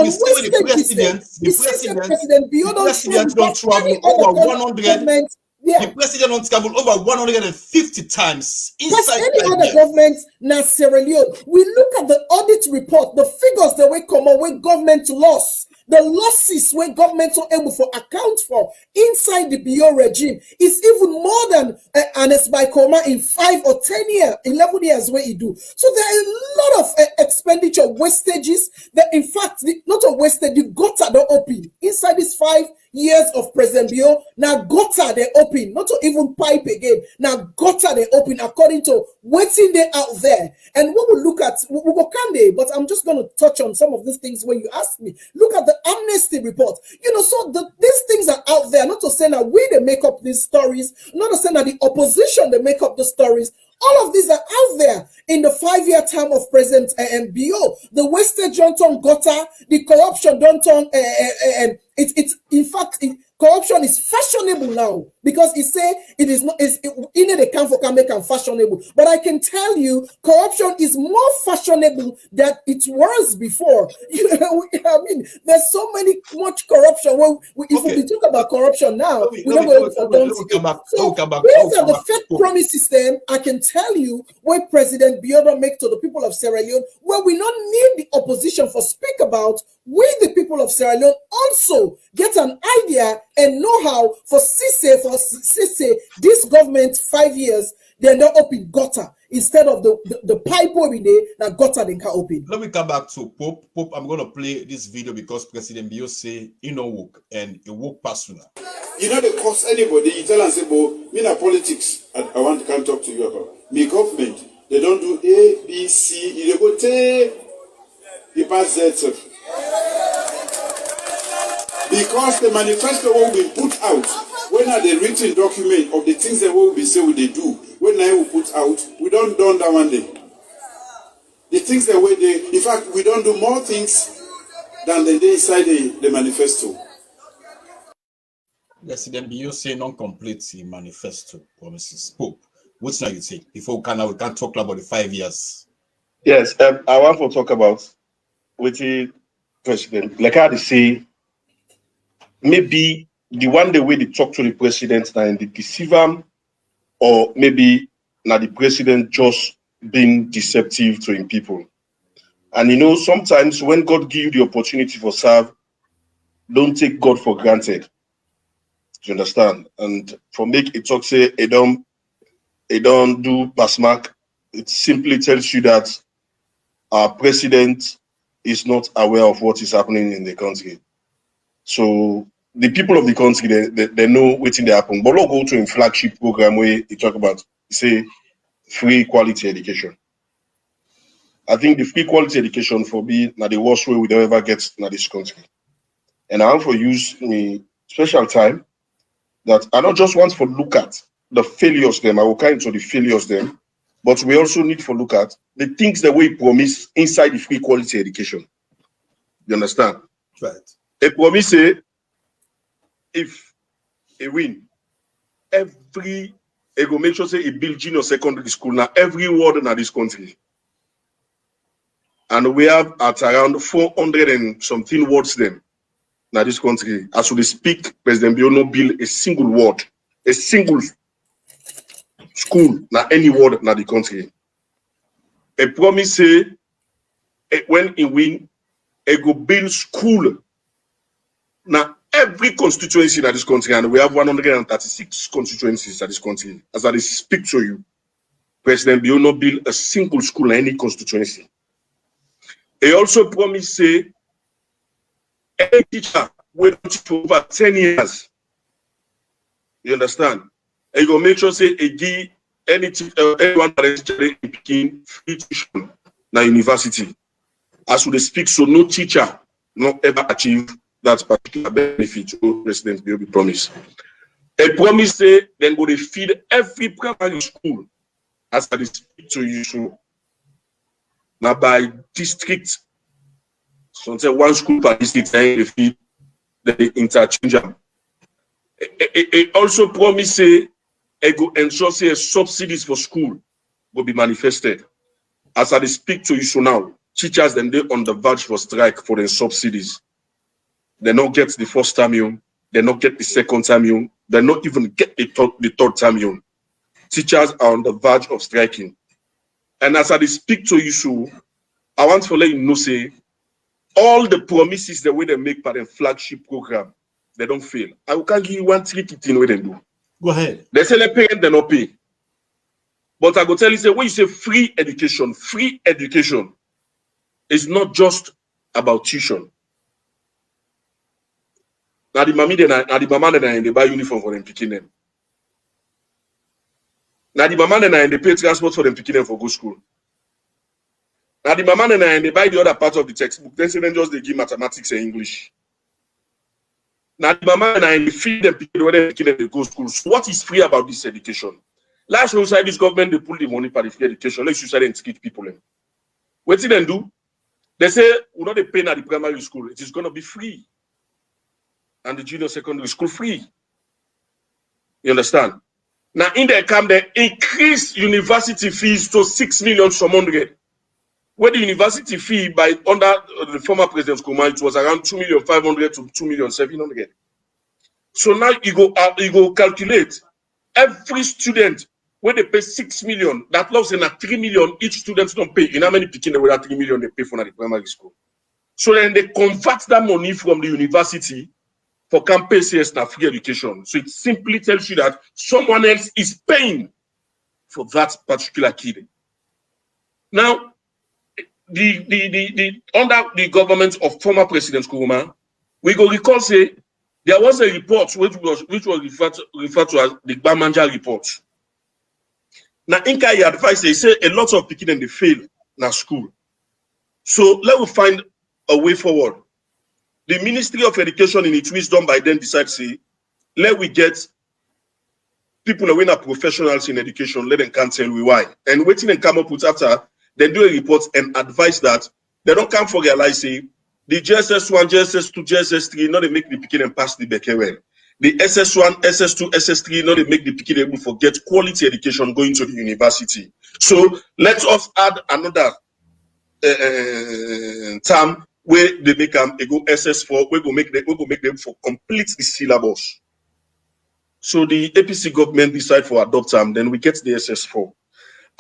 president Beyonce don't travel over 100. Yeah. The president don't travel over 150 times inside any other government na Sierra Leone. We look at the audit report, the figures that we come on when government loss, the losses where government are able to account for inside the BO regime is even more than Ernest Baikoma in 5 or 10 years, 11 years where he do. So there are a lot of expenditure wastages that in fact, not a wastage, the gutter don't open inside these 5 years of President Bio. Now gutter they open, not to even pipe again. Now gutter they open according to what's in there out there. And what we look at, we go Kande, but I'm just going to touch on some of these things when you ask me. Look at the amnesty report. You know, so these things are out there. Not to say that we they make up these stories, not to say that the opposition they make up the stories. All of these are out there in the 5-year term of President BO. The wastage don't turn gutter, the corruption don't turn. It's in fact, corruption is fashionable now because it say it is not. In the camp for can make them fashionable, but I can tell you, corruption is more fashionable than it was before. You know, I mean, there's so much corruption. Well, if we talk about corruption now, we don't go for based on the fake promise system, I can tell you what President Biodo make to the people of Sierra Leone, where we don't need the opposition for speak about. We, the people of Sierra Leone, also get an idea and know-how for Sise, this government 5 years, they're not open gutter instead of the pipe over there, now gutter they can open. Let me come back to Pope. Pope, I'm going to play this video because President Bio say, you know, work and it work personal. You know, they cost anybody. You tell and say, "Bo, me na politics. I want to come talk to you about me government. They don't do A, B, C. You go take the pass Z. Because the manifesto will be put out, when are the written document of the things that will be say we they do, when I will put out, we don't done that one day. The things that we they, in fact, we don't do more things than the day inside the manifesto. President Bio say non-complete the manifesto promises. Pope, what's now you say before we can talk about the 5 years? Yes, I want to talk about with the president. Like I say, maybe the one the way they talk to the president now and they deceive him, or maybe now the president just being deceptive to him people. And you know, sometimes when God give you the opportunity for serve, don't take God for granted. Do you understand? And for make it talk say it don't do pass mark, it simply tells you that our president is not aware of what is happening in the country. So the people of the country, they know what's in the happen. But we'll go to a flagship program where they talk about, say, free quality education. I think the free quality education for me, now the worst way we don't ever get in this country. And I want to use me special time that I don't just want to look at the failures them. I will come into the failures them, but we also need to look at the things that we promise inside the free quality education. You understand? Right. A promise say, if a win, it go make sure say a build junior secondary school now every ward in this country. And we have at around 400 and something wards them in this country. As we speak, President Biono build a single ward, a single school na any ward in the country. A promise say when he win, it go build school now every constituency in this country, and we have 136 constituencies in this country. As I speak to you, President Biono build a single school in any constituency. He also promised say any teacher will teach for over 10 years. You understand? And you go make sure say give any teacher, anyone that is teaching in Peking free tuition na university. As we speak, so no teacher not ever achieve that particular benefit to President Biobi promise. A promise say then go to feed every primary school as I speak to you. So now by district, so say one school per district, they feed, they interchange them. It also promise say I go ensure say subsidies for school will be manifested. As I speak to you so now, teachers then they on the verge for strike for the subsidies. They not get the first term, they not get the second term, they not even get the third term. Teachers are on the verge of striking. And as I speak to you so, I want to let you know, say, all the promises the way they make by the flagship program, they don't fail. I can give you one tricky thing where they do. Go ahead. They say the parents they not pay. But I go tell you, say, when you say free education is not just about tuition. Now the mama then they buy uniform for them picking them. Now the mama then they pay transport for them picking them for go school. Now the mama then they buy the other part of the textbook. Then say then just they give mathematics and English. Now the mama then they feed them picking them they go school. So what is free about this education? Last year, this government they pull the money for the free education. Let's use and teach people. What did they do? They say we're not paying at the primary school. It is going to be free. And the junior secondary school free. You understand? Now in their camp, they increase university fees to 6 million from 100. Where the university fee by under the former president's command, it was around 2,500,000 to 2,700,000. So now you go calculate every student when they pay 6 million, that loves in at 3 million, each student don't pay. In how many picking with that 3 million they pay for the primary school? So then they convert that money from the university for campus and free education. So it simply tells you that someone else is paying for that particular kid. Now, under the government of former President Nkrumah, we go recall say there was a report which was referred to as the Bamanja report. Now, Inca advice they say a lot of people they fail in school. So let us find a way forward. The Ministry of Education, in its wisdom, by then decide say, let we get people who are professionals in education, let them can tell we why. And waiting and come up with after, they do a report and advise that they don't come for realize say the JSS1, JSS2, JSS3, not they make the picking and pass the Beke well. The SS1, SS2, SS3, not they make the picking able to get quality education going to the university. So let us add another term where they make them go SS4, we go make them for complete the syllabus. So the APC government decide for adopt them, then we get the SS4.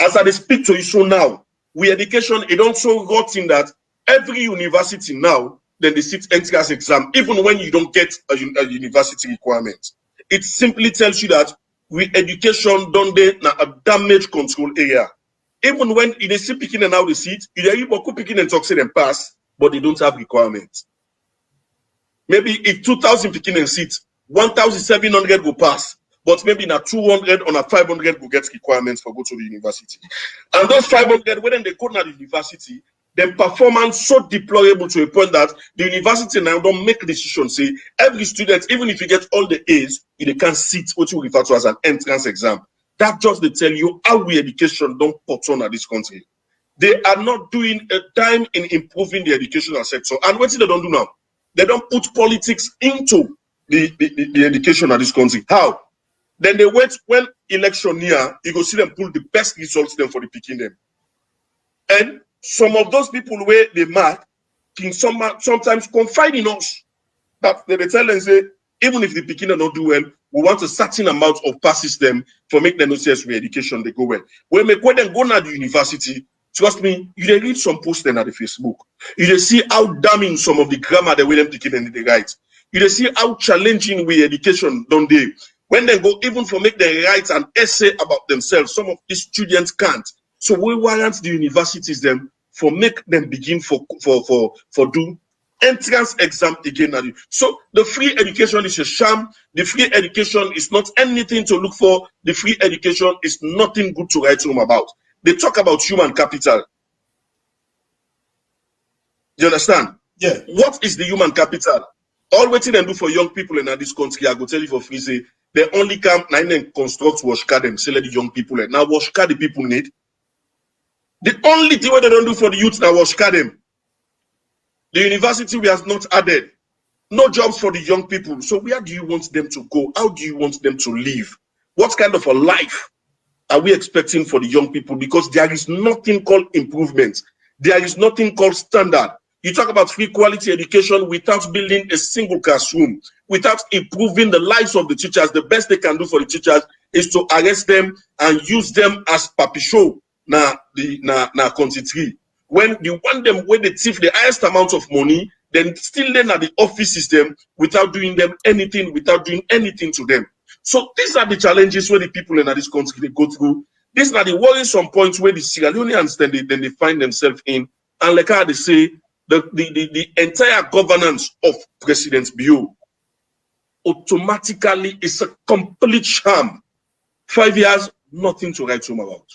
As I speak to you so now, we education it also got in that every university now, then they sit entrance exam, even when you don't get a university requirement. It simply tells you that we education don't they na a damage control area. Even when they see picking and out the seat, they are picking and toxic and pass, but they don't have requirements. Maybe if 2,000 picking and seats, 1,700 will pass, but maybe na 200 or na 500 will get requirements for go to the university. And those 500, when they go to the university, then performance so deplorable to a point that the university now don't make decisions. Say every student, even if you get all the A's, they can't sit what you refer to as an entrance exam. That just they tell you how we education don't put on at this country. They are not doing a dime in improving the educational sector. And what they don't do now? They don't put politics into the education of this country. How? Then they wait when election near, you go see them pull the best results them for the picking them. And some of those people where they mark can sometimes confide in us. That they tell them, say, even if the picking not do well, we want a certain amount of passes them for make them notice where education they go well. When them go to the university, trust me, you read some posts then at the Facebook. You see how damning some of the grammar the way them picking and they write. You see how challenging we education don't they. When they go even for make them write an essay about themselves, some of these students can't. So we warrant the universities them for make them begin for do entrance exam again. So the free education is a sham. The free education is not anything to look for. The free education is nothing good to write home about. They talk about human capital. Do you understand? Yeah. What is the human capital? All waiting and do for young people in this country, I go tell you for free, say they only come and construct wash card them, sell the young people. Now wash card the people need. The only thing what they don't do for the youth now wash card them. The university we have not added. No jobs for the young people. So where do you want them to go? How do you want them to live? What kind of a life are we expecting for the young people? Because there is nothing called improvement. There is nothing called standard. You talk about free quality education without building a single classroom, without improving the lives of the teachers. The best they can do for the teachers is to arrest them and use them as papi show na country tree. When you want them, when they thief the highest amount of money, then still then at the office system without doing them anything, without doing anything to them. So these are the challenges where the people in this country they go through. These are the worrisome points where the Sierra Leoneans then they find themselves in. And like how they say, the entire governance of President Bio automatically is a complete sham. 5 years, nothing to write home about.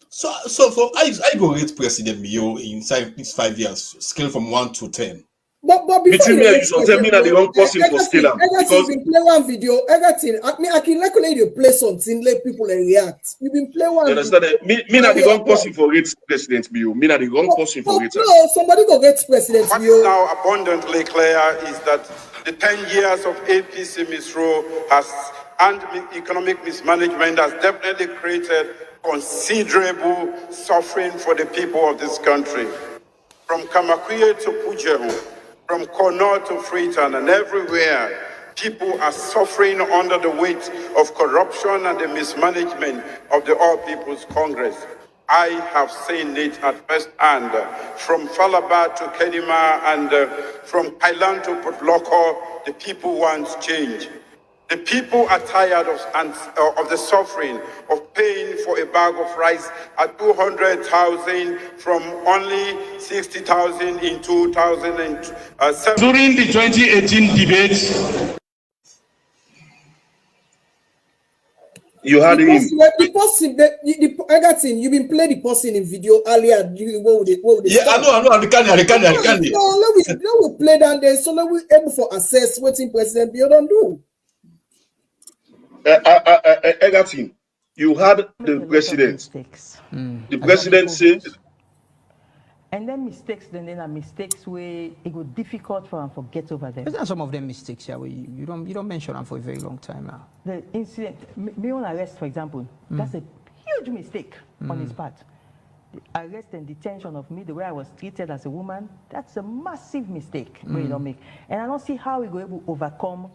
So I go rate President Bio inside these 5 years, scale from 1 to 10. But before between me and you, tell me that the wrong person for scale. Because you've been play one video, everything. I can let you play something, let people react. You've been play one. You understand that? Me not the wrong person for rate President Bio. Me not the wrong person for rate. No, somebody go get President Bio. What's now abundantly clear is that the 10 years of APC misrule and economic mismanagement has definitely created considerable suffering for the people of this country. From Kamakwie to Pujehu, from Kono to Freetown, and everywhere, people are suffering under the weight of corruption and the mismanagement of the All People's Congress. I have seen it at first hand, from Falaba to Kenima and from Kailan to Putloko. The people want change. The people are tired of the suffering of paying for a bag of rice at 200,000 from only 60,000 in 2007. During the 2018 debates, you had him. I got him. You've been playing the person in video earlier. Yeah, I know. I can. No, let we play down there so that we able for assess what President Bio don't do. I got him. You had the president. The president said, and then mistakes, then are mistakes where it was difficult for them to get over them. Isn't some of them mistakes? Yeah, you don't mention them for a very long time now. The incident, Mion arrest, for example, that's a huge mistake on his part. The arrest and detention of me, the way I was treated as a woman, that's a massive mistake where you don't make. And I don't see how we go able to overcome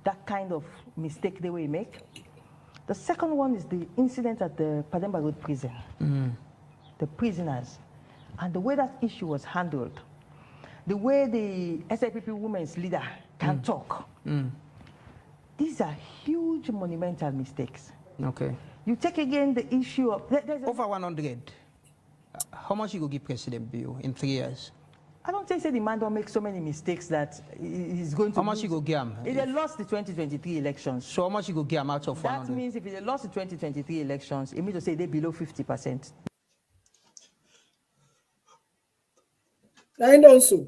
that kind of mistake the way we make. The second one is the incident at the Pademba Road prison. The prisoners. And the way that issue was handled. The way the SIPP women's leader can talk. These are huge monumental mistakes. Okay. You take again the issue of... Over 100. How much you go give President Bio in 3 years? I don't think the man don't make so many mistakes that he's going to. How much you go give him? If they lost the 2023 elections. So how much you go give him out of 100? That means if they lost the 2023 elections, it means to say they're below 50%. I know so.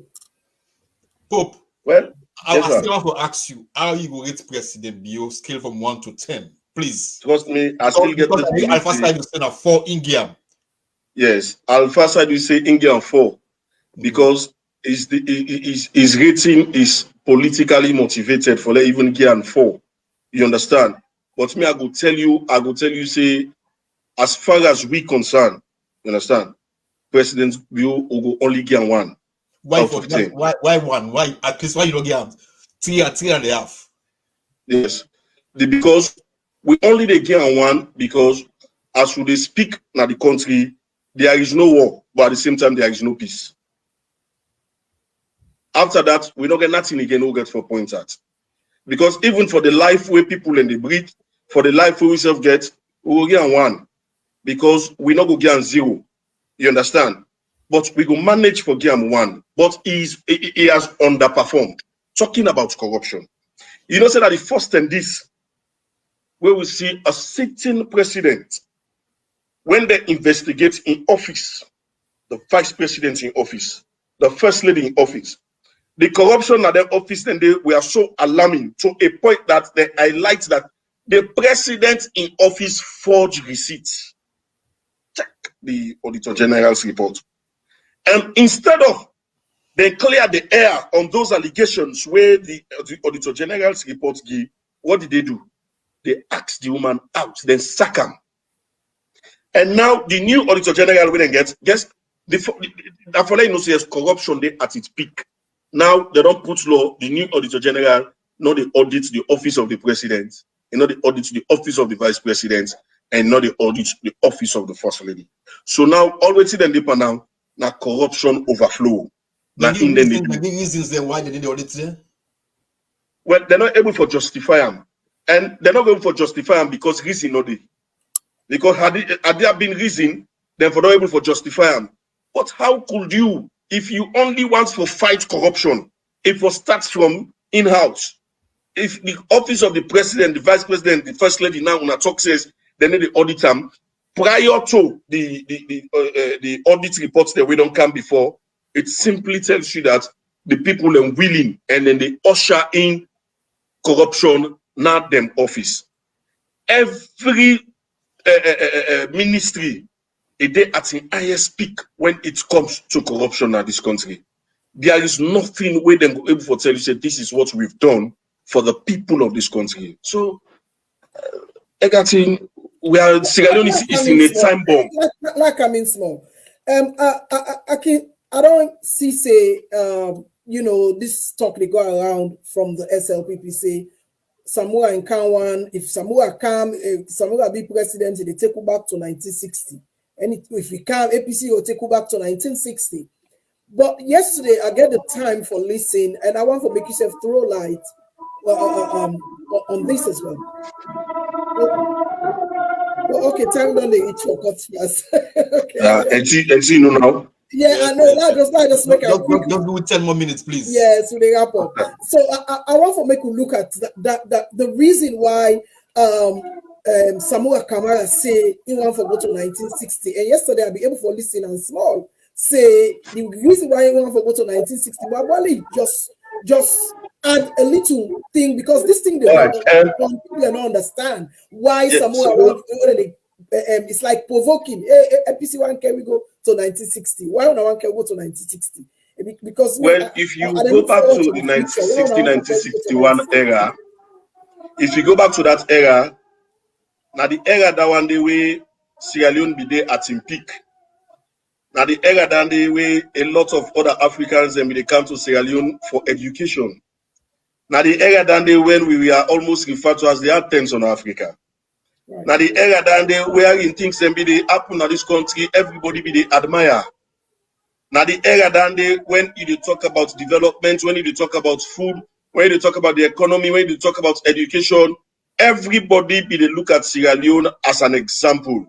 Pope. well, I yes, still want to ask you how you go rate President Bio scale from 1 to 10, please. trust me, I still get this. Alpha side you said a 4 in game. Yes, Alpha side we say India 4 because his rating is politically motivated for even Gian 4. You understand? But me, I go tell you, say, as far as we concerned, you understand? President Bio will go only Gian 1. Why 1? Why at least why you don't get 3.5? Yes, because we only they Gian 1 because as we speak now the country, there is no war, but at the same time there is no peace. After that, we don't get nothing again. We'll get 4 points at, because even for the life where people in the breed, for the life we self get, we will get 1 because we not go get 0. You understand? But we go manage for game 1. But he has underperformed. Talking about corruption, you know, say that the first and this, where we see a sitting president. When they investigate in office, the vice president in office, the first lady in office, the corruption at their office, and they were so alarming to a point that they highlight that the president in office forged receipts. Check the Auditor General's report. And instead of they clear the air on those allegations where the Auditor General's report give, what did they do? they ask the woman out, then sack him. And now the new Auditor General will then get, guess, for you know, says corruption they at its peak. Now they don't put law, the new Auditor General, not the audit the office of the president, and not the audit the office of the vice president, and not the audit the office of the first lady. So now, always then deeper now corruption overflow. The reasons then why they did the audit there? Well, they're not able to justify them. And they're not able to justify them because reason no they. Because had there been reason, then for not able to justify them. But how could you, if you only want to fight corruption, if it starts from in-house, if the office of the president, the vice president, the first lady now on a talk says, then they audit them, prior to the audit reports that we don't come before, it simply tells you that the people are willing and then they usher in corruption, not them office. Every ministry is at the highest peak when it comes to corruption in this country. There is nothing where them able to tell you say this is what we've done for the people of this country. So, we are Sierra Leone is in a time bomb. Like I mean small. I don't see say you know this talk they go around from the SLPP say Samoa and Kanwan, if Samoa come, Samoa be president, they take you back to 1960. And if we come, APC will take you back to 1960. But yesterday, I get the time for listening, and I want to make yourself throw light on this as well. Well, okay, time done the each for cuts first. Okay. And see now. Yeah, I know. Just make Don't do 10 more minutes, please. Yeah, so they wrap up. So I want to make you look at that the reason why Samoa Kamara say he want to go to 1960. And yesterday I'll be able to listen and small say the reason why he want to go to 1960. But really just add a little thing because this thing they people don't understand why Samoa want it's like provoking. APC one can we go to 1960? Why don't one can go to 1960? Because if you go back to the 1960, 1961 era, if you go back to that era, now the era that one day way Sierra Leone be there at its peak. Now the era that day way a lot of other Africans and they come to Sierra Leone for education. Now the era that day when we are almost referred to as the Athens on Africa. Right. Now the era that day where in things and be they happen in this country, everybody be they admire. Now the era that day when you talk about development, when you talk about food, when you talk about the economy, when you talk about education, everybody be they look at Sierra Leone as an example.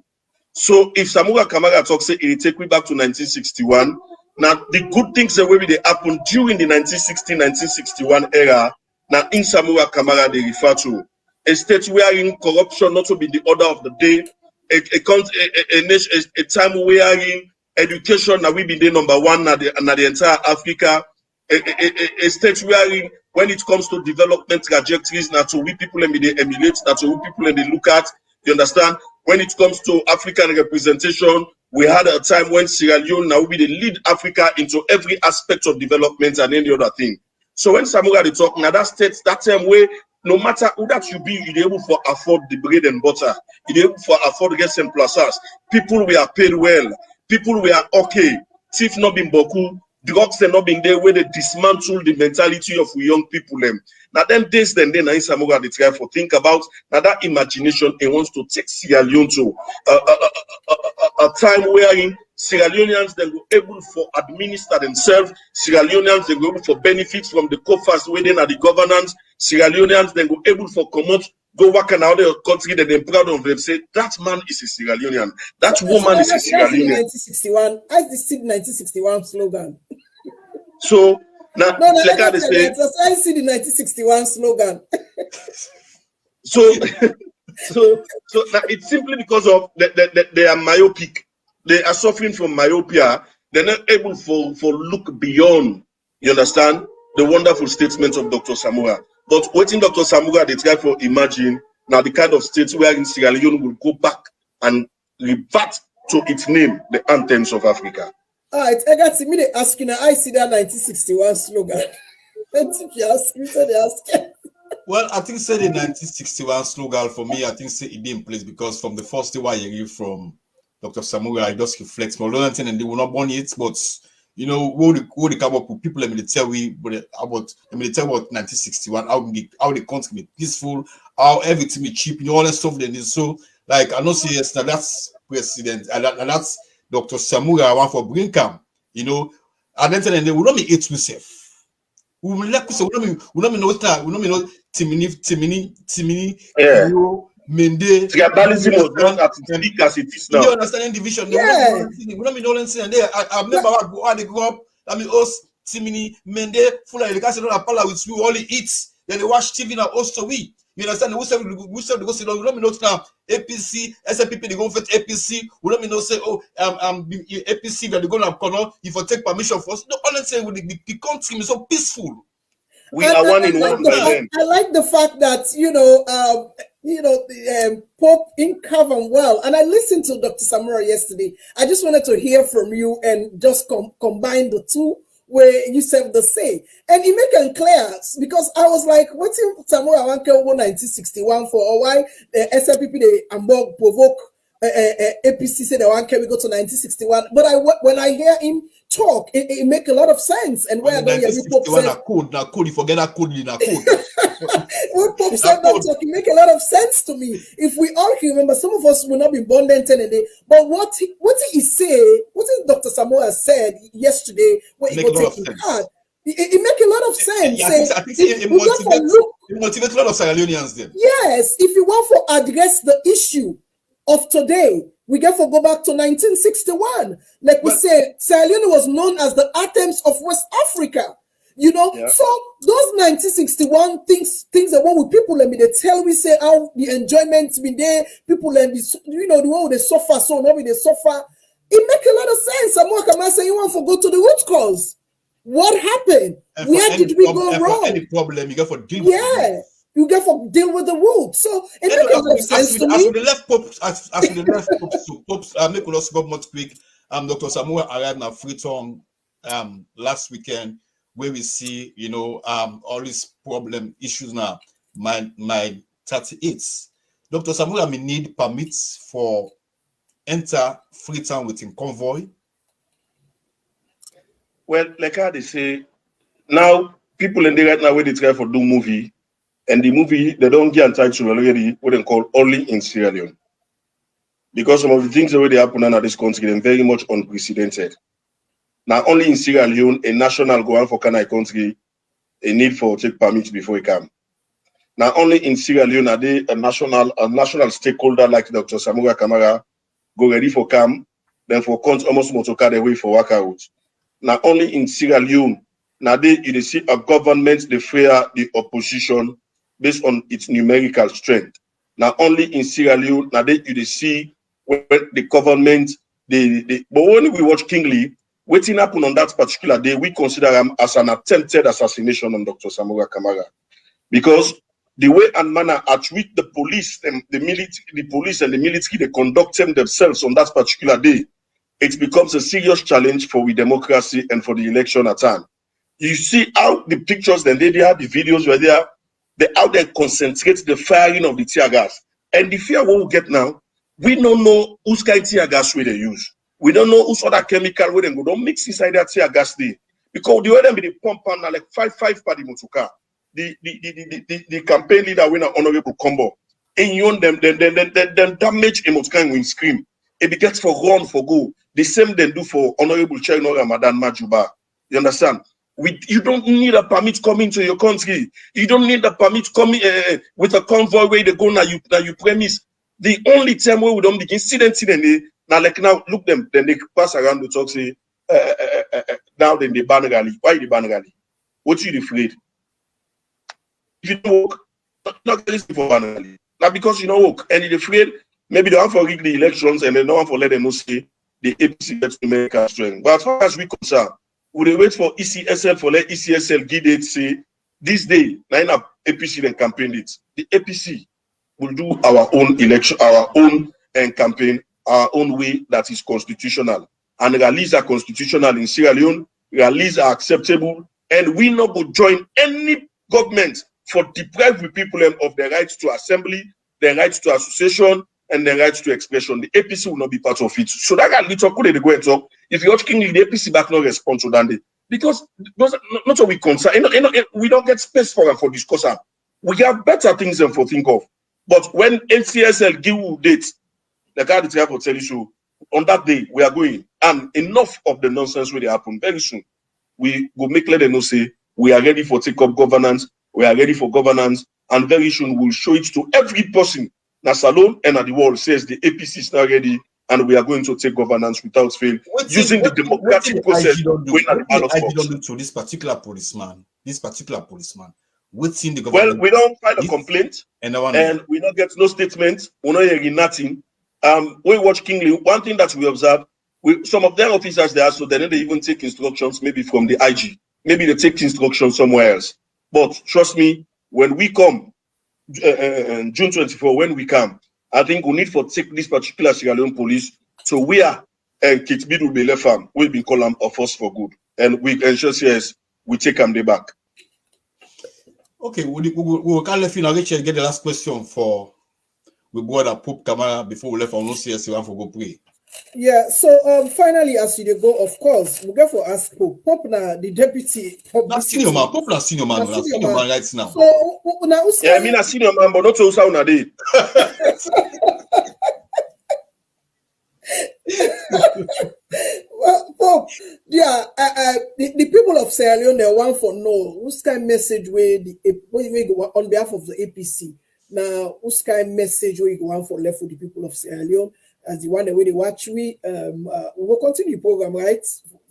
So if Samoa Kamara talks, say it take me back to 1961. Now the good things that will be they happen during the 1960-1961 era. Now in Samoa Kamara they refer to a state wherein corruption not to be the order of the day. A time wherein education now we be the number one na the entire Africa. A state wherein when it comes to development trajectories, now to we people and they emulate, now to we people and they look at. You understand? When it comes to African representation, we had a time when Sierra Leone now will be the lead Africa into every aspect of development and any other thing. So when Samoa they talk now, that states that time where no matter who that you be, you're able to afford the bread and butter. You're able to afford to get some plazas. People we are paid well. People we are okay. Thief not being boku. Drugs are not being there where they dismantle the mentality of we young people. Now then days then in Samoa they try to think about now that imagination and wants to take Sierra Leone to a time wherein Sierra Leoneans then go able to administer themselves. Sierra Leoneans they go able to benefit from the coffers within the governance. Sierra Leoneans then go able to come out, go work in another country that they're proud of them. Say that man is a Sierra Leonean. That woman is a Sierra Leonean. 1961. I see the 1961 slogan. So now, like I say, I see the 1961 slogan. so now it's simply because of they are myopic. They are suffering from myopia. They're not able for look beyond. You understand the wonderful statements of Dr. Samoa. But waiting Dr. Samoa, they try to imagine now the kind of states where in Sierra Leone will go back and revert to its name, the anthems of Africa. All right, I got to me they ask you now. I see that 1961 slogan. If you ask me, so they ask. Well, I think say the 1961 slogan for me, I think say it didn't place because from the first day why you hear from Dr. Samuel, I just reflect more learning and they will not born it, but you know, what they come up with people let me tell we about let me tell about 1961, how the country be peaceful, how everything be cheap, you know, all that stuff then is so like I know say yes, now that's president and that's Dr. Samuel I want for Brinkam, you know, and then they will not be it safe. We will let us we don't know Timini, Yeah. Kyo, Mende. Tribalism was not as big as it is You now. understand division? Yeah. We don't know and there. I remember how they grew up. I mean, us Timini, Mende, full of education on a pala with we only eat. Then they watch TV now also we. You understand? We say they go sit down. We don't know now APC, SNPP they go for APC. We don't know say APC that they go now corner. If you take permission for us, no honestly the country is so peaceful. We are one in one by then. I like the fact that the Pope in Cavan well, and I listened to Dr. Samura yesterday. I just wanted to hear from you and just combine the two where you said the say, and it make it clear because I was like, what's in Samura 1961 for, or why the SLPP they Ambog provoke APC said they want we go to 1961, but when I hear him talk, it make a lot of sense. And where I don't hear you Pope say code, you forget that code in a code. what Pope said that talk, it make a lot of sense to me. If we all can remember, some of us will not be born then 10 a day, but what he say, what Dr. Samoa said yesterday when he go take his card, it make a lot of sense. I think it motivates a lot of Sierra Leoneans then. Yes, if you want to address the issue of today, we get to go back to 1961. Like we said, Sierra Leone was known as the Athens of West Africa. You know, so those 1961 things that what with people let me they tell we say how the enjoyment's been there, people let me the way they suffer, so now they suffer. It make a lot of sense. Someone come and say you want to go to the root cause. What happened? Where did we go wrong? Any problem you get for deal. Yeah. You get to deal with the root. So it makes a lot of sense to me. As we left Popes, make us go much quick. Dr. Samuel arrived at Freetown last weekend, where we see, all these problem issues now. My 38. Dr. Samuel may need permits for enter Freetown within convoy. Well, like how they say, now people in there right now where they try for do movie. And the movie, they don't get entitled already what they call only in Sierra Leone. Because some of the things that already happen in this country, they're very much unprecedented. Now, only in Sierra Leone, a national go on for Canada country, a need for take permit before it come. Now, only in Sierra Leone, are they a national stakeholder like Dr. Samura Kamara go ready for come, then for count almost motorcar the way for work out. Now, only in Sierra Leone, now you see a government, they fear the opposition based on its numerical strength. Now, only in Sierra Leone, now you see when the government, but when we watch Kingley, waiting happen on that particular day, we consider him as an attempted assassination on Dr. Samura Kamara. Because the way and manner at which the police and the military, they conduct themselves on that particular day, it becomes a serious challenge for the democracy and for the election at hand. You see how the pictures, then they have the videos where they out there concentrate the firing of the tear gas. And the fear what we get now, we don't know whose kind of tear gas they use. We don't know whose other chemical where they go. Don't mix inside that tear gas there. Because the way them be the pump on like 5 per the motoka. The campaign leader when honorable combo. And you own them, then damage a motoka and win scream. It begins for run for go. The same they do for honorable Chair Ramadan Majuba. You understand? You don't need a permit coming to your country. You don't need a permit coming with a convoy where they go now you premise. The only time where we don't begin now like now look them then they pass around the talk say now then they ban rally. Why the ban rally? What you afraid? If you don't work, not listen for ban rally. Now because you don't work and you're afraid, maybe they want for rig the elections and then no one for let them know say the APC gets to make a strength. But as far as we concerned, we wait for ECSL for let ECSL give it say this day, line up APC then campaign it. The APC will do our own election, our own campaign, our own way that is constitutional. And rallies are constitutional in Sierra Leone, rallies are acceptable, and we not go join any government for deprive the people of their rights to assembly, their rights to association, and their rights to expression. The APC will not be part of it. So that can talk, they go and talk. If you watch Kingly, the APC back no respond to that day. Because those not what we concern. We don't get space for discussion. We have better things than for think of. But when NCSL give you dates, the card is for tell you on that day we are going. And enough of the nonsense will happen very soon. We will make let them know say we are ready for take up governance, we are ready for governance, and very soon we'll show it to every person. Now Salone and at the world says the APC is now ready and we are going to take governance without fail, using the democratic process. To this particular policeman, within the government. Well, we don't file a complaint and we don't get no statement, we not hearing nothing. We watch Kingly. One thing that we observe, some of their officers there, so they don't even take instructions maybe from the IG. Maybe they take instructions somewhere else. But trust me, when we come, June 24, when we come, I think we need to take this particular Sierra Leone police to where Kitbid will be left farm. We'll be called them a force for good. And we ensure yes, we take them back. Okay, we can't let you now get the last question for we go to Pope Kamara before we left on OCS one for go pray. Yeah, so finally, as you go, of course, we go for ask Pope. Pope now the deputy. That's senior man. Pope na senior man. That's senior man right now. So now, yeah, I mean a senior man, but not so sound a day. Well, Pope, yeah, the people of Sierra Leone they want for know whose kind of message where we go on behalf of the APC. Now, whose kind of message where you go on for left for the people of Sierra Leone as the one that way they watch we will continue the program, right?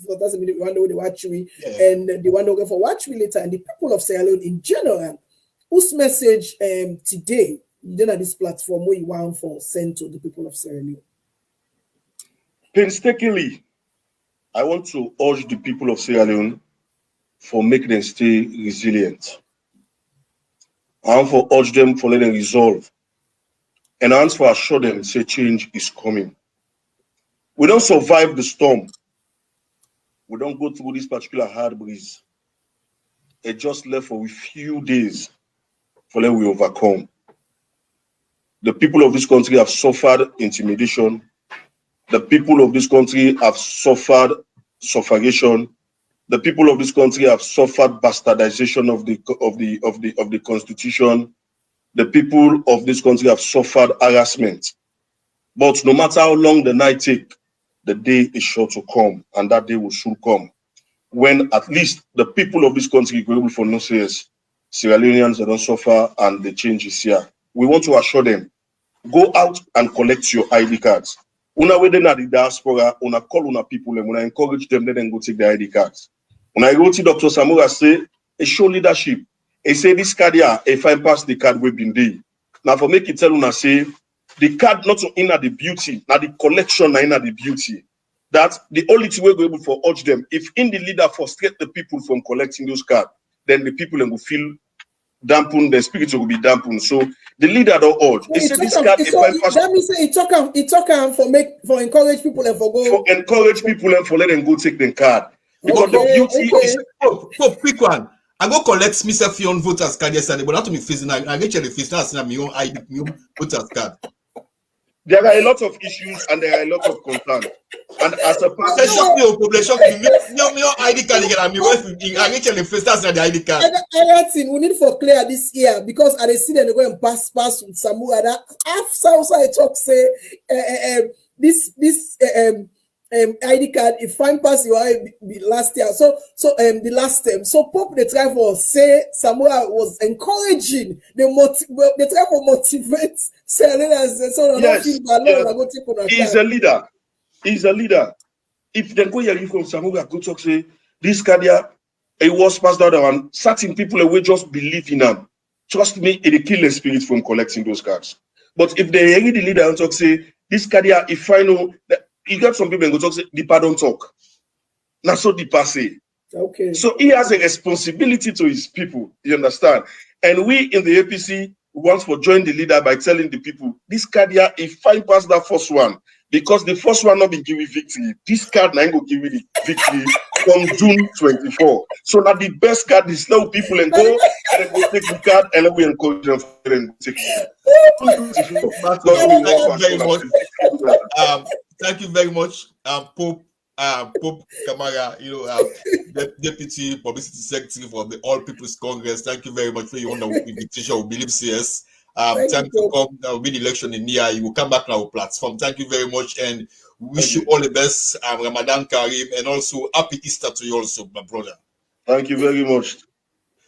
For doesn't mean the one that way they watch we and the one that go for watch me later and the people of Sierra Leone in general. Whose message today then at this platform where you want for send to the people of Sierra Leone? Painstakingly, I want to urge the people of Sierra Leone for make them stay resilient. I want to urge them for let them resolve. And I want to assure them say change is coming. We don't survive the storm. We don't go through this particular hard breeze. It just left for a few days for let we overcome. The people of this country have suffered intimidation. The people of this country have suffered suffragation. The people of this country have suffered bastardization of the constitution. The people of this country have suffered harassment. But no matter how long the night take, the day is sure to come, and that day will soon come. When at least the people of this country will be able for no serious Sierra Leoneans that don't suffer and the change is here. We want to assure them, go out and collect your ID cards. Una we then at the diaspora, una call una people and when I encourage them, let them go take their ID cards. When I go to Dr. Samura say, it show leadership. He say this card here, if I pass the card we've been there. Now for make it tell una say, the card not in the beauty, now the collection in the beauty. That the only thing we're able to urge them, if in the leader frustrate the people from collecting those cards, then the people will feel dampened, the spirit will be dampened. So the leader don't urge. He said this card, if I pass. That means it talk for encourage people and for go. For encourage people and for let them go take the card. Because the beauty is quick one. I go collect myself your own voters card yesterday, but not to me facing. I get your face now. I my own ID, my own voters card. There are a lot of issues and there are a lot of concerns. And as a person, shock me. Your ID card again. I get your face. That's not the ID card. Other thing we need for clear this year because I see them go and pass with Samura. That after I talk say this ID card if fine pass your last year. So the last term. So Pope the try for say Samura was encouraging they try for motivate Serena so yes, he's a leader. He's a leader. If they go here from Samura go talk say this card here it was passed out and certain people will just believe in them. Trust me, it kill the spirit from collecting those cards. But if they hear the leader and talk say this card here, if I know that you got some people and go talk say Deepa don't talk. Now so Deepa say. Okay. So he has a responsibility to his people. You understand? And we in the APC want to join the leader by telling the people this card here, if I pass that first one, because the first one not be give you victory. This card now go give you the victory from June 24. So now the best card is now people and go take the card and then we encourage them and take it. Thank you very much, Pope Kamara, Deputy Publicity Secretary for the All People's Congress. Thank you very much for your invitation. We believe CS. Time to come. There will be the election in near. You will come back on our platform. Thank you very much, and we wish you all the best. Ramadan Kareem, and also happy Easter to you also, my brother. Thank you very much.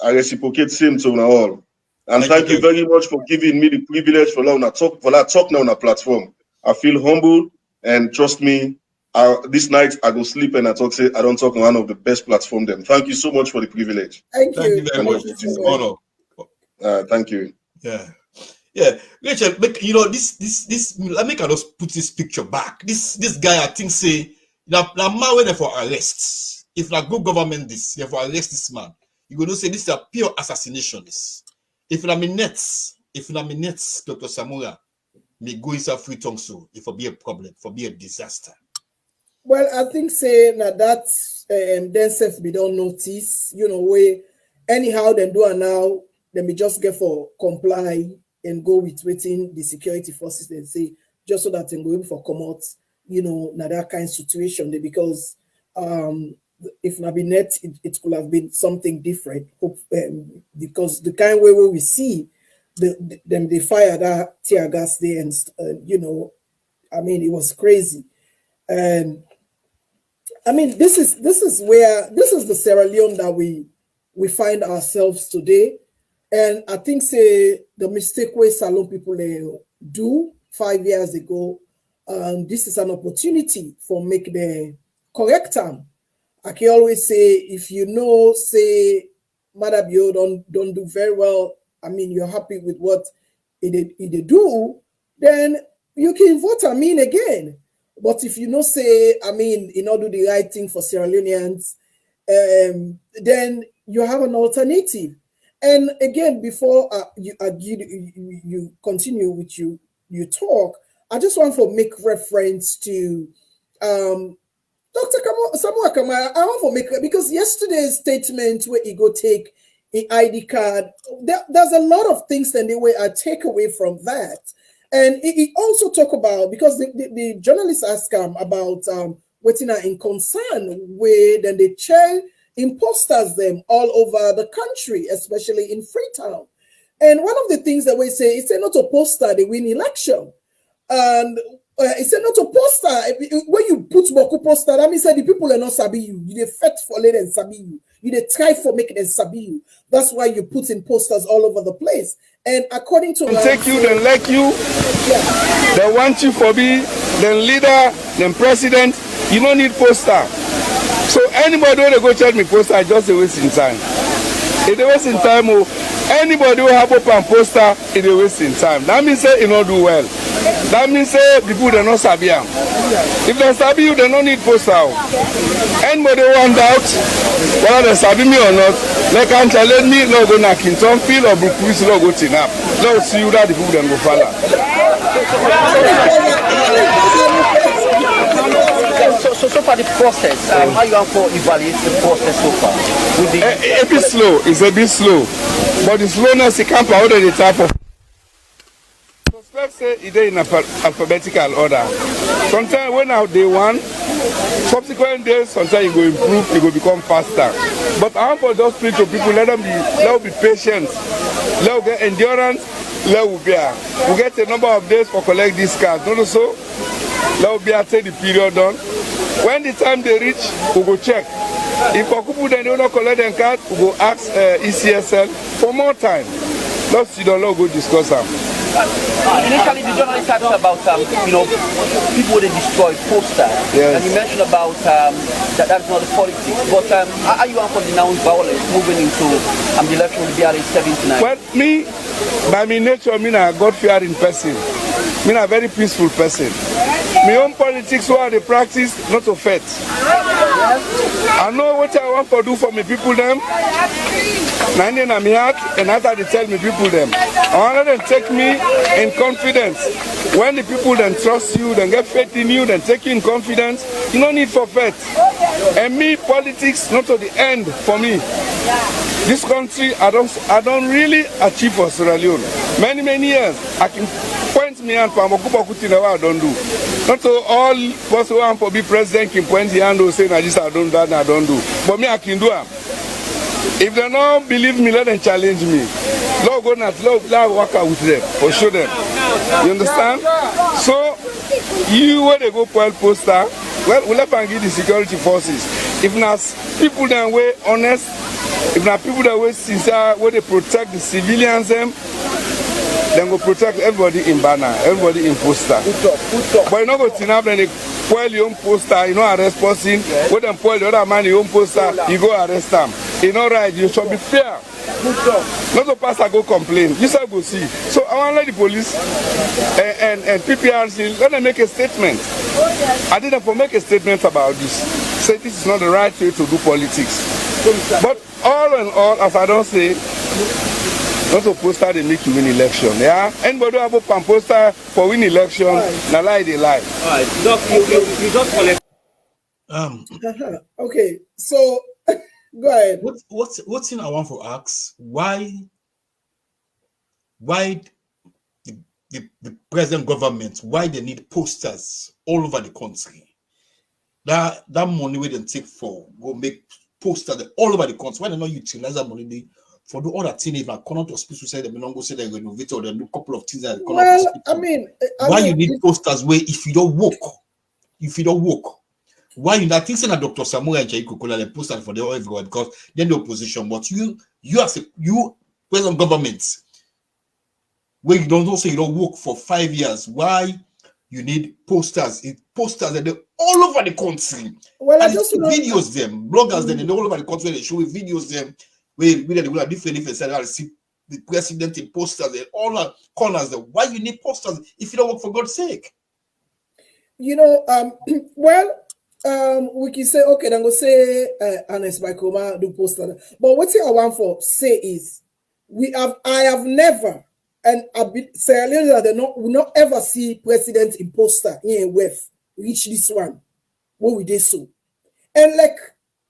I reciprocate same to all. And thank you very much for giving me the privilege for talk now on a platform. I feel humble, and trust me, this night I go sleep and I don't talk on one of the best platforms. Then thank you so much for the privilege. Thank you very much. It is an honor. Thank you. Yeah, Rachel, this. Let me just put this picture back. This guy, I think, say now man went for arrests. If like good government, you have to arrest this man. You gonna say this is a pure assassination. If I'm in nets, Dr. Samura, me go inside free tongue so it will be a problem, for be a disaster. Well, I think say now that themselves we don't notice, way anyhow they do it now, then we just get for comply and go with waiting the security forces and say just so that they go in for come out, now that kind of situation because if not been net, it could have been something different. Because the kind of way we see them they fire that tear gas there and I mean it was crazy. And I mean this is the Sierra Leone that we find ourselves today. And I think say the mistake where Salon people do 5 years ago, this is an opportunity for make the correct time. I can always say if say Madabio don't do very well, I mean you're happy with what it do, then you can vote again. But if you say, I mean, do the right thing for Sierra Leoneans, then you have an alternative. And again, before you continue with you talk, I just want to make reference to Dr. Samuel Kamara. I want to make because yesterday's statement where he go take an ID card, there's a lot of things that the way I take away from that. And he also talk about because the journalist asked him about waiting in concern where then they chair imposters them all over the country, especially in Freetown. And one of the things that we say is not a poster they win election. And it's not a poster. When you put Boku poster, that means that the people are not sabi you. You they fight for it and sabi you. You they try for making them sabi you. That's why you put in posters all over the place. And according to take you, then like you, they want you for be, then leader, then president. You don't need poster. So anybody who go check me poster, just a wasting time. It's a wasting time. Anybody who have open poster, it's a wasting time. That means say you don't do well. That means say people they not sabi. If they sabi you, they don't need poster. Anybody who want out, whether they sabi me or not, they can challenge me. No go na Kinton Field or Brooklyn, no go Tinap. No see you that the people then go follow. So far the process, how you want to evaluate the process so far? A bit slow. It's a bit slow, but the slowness it can't out of the type of. So let's say it's in alphabetical order. Sometimes when out day one, subsequent days, sometimes it will improve, it will become faster. But I want to just speak to people, let them be patient, let them get endurance, let them be. We get a number of days for collect these cards. Not so. Let them be take the period done. When the time they reach, we go check. If Okupu then don't collect the card, we go ask ECSL for more time. Let's see the law go discuss them. Initially, the journalist asked about people they destroy posters, and you mentioned about that's not the politics. But how you want to denounce violence moving into the election with BRA 79? Well, me, by my nature, I'm a God-fearing person. I'm a very peaceful person. My own politics were the practice, not to fight. I know what I want to do for me people them. And I'm here, and after they tell me people them. I want them to take me in confidence. When the people then trust you, then get faith in you, then take you in confidence, you no need for faith. And me, politics not to the end for me. This country, I don't really achieve for Sierra Leone. Many years, I can point me and for I don't do. Not to all people who want to be president can point the hand and say, I just I don't do that, I don't do. But me, I can do it. If they don't believe me, let them challenge me. Lord, go not, Lord, work out with them or show them. You understand? So, you where they go point poster, well, we'll let them give the security forces. If not people that way honest, if not people that way sincere, where they protect the civilians, then go protect everybody in banner, everybody in poster. But you know go to now then they spoil your own poster, you know arrest person, when them spoil the other man your own poster, you go arrest them. You know right, you should be fair. Not the pastor go complain. You shall go see. So I want to let the police and PPRC let them make a statement. I didn't for make a statement about this. Say this is not the right way to do politics. But all in all, as I don't say, not to poster they make you win election. Yeah? Anybody who have a poster for win election, na lie they lie. Alright, Doc, you just collect. Okay, so go ahead. What's in I want to ask? Why the present government, why they need posters all over the country? That money we didn't take for go make posters all over the country. Why they not utilize that money for the other thing? If I come out to hospital, say they don't go say they renovate or they do a couple of things that well, I mean, why you need posters where if you don't work, why you not think that Dr. Samuel and Jaiko Kola the poster for the everyone because then the opposition, but you as you present government where you don't also you don't work for 5 years, why you need posters? Posters that they're all over the country. Well, and I just videos them, bloggers then all over the country they show videos them where they will have different see the president in posters and all the corners. Why you need posters if you don't work for God's sake? You know, we can say okay, then go say Ernest Bakoma do poster. But what I want for say is I have never and Sierra Leone will not ever see president in poster in WEF reach this one. What would they so? And like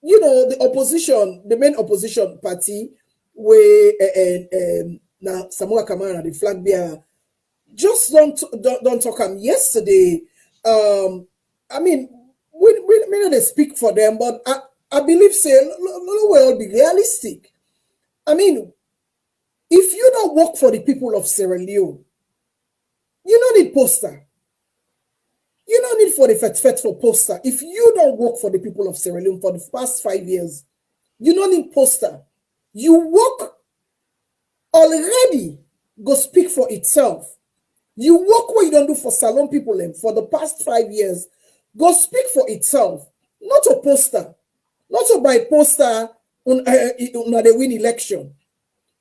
you know, the main opposition party, where now Samuel Kamara, the flag bearer, just don't talk. Yesterday, I mean, we may not speak for them, but I believe say we'll be realistic. I mean, if you don't work for the people of Sierra Leone, you don't need poster. You don't need for the fet for poster. If you don't work for the people of Sierra Leone for the past 5 years, you don't need poster. You work already, go speak for itself. You work what you don't do for Salon people for the past 5 years, go speak for itself. Not a poster. Not to buy poster on the win election.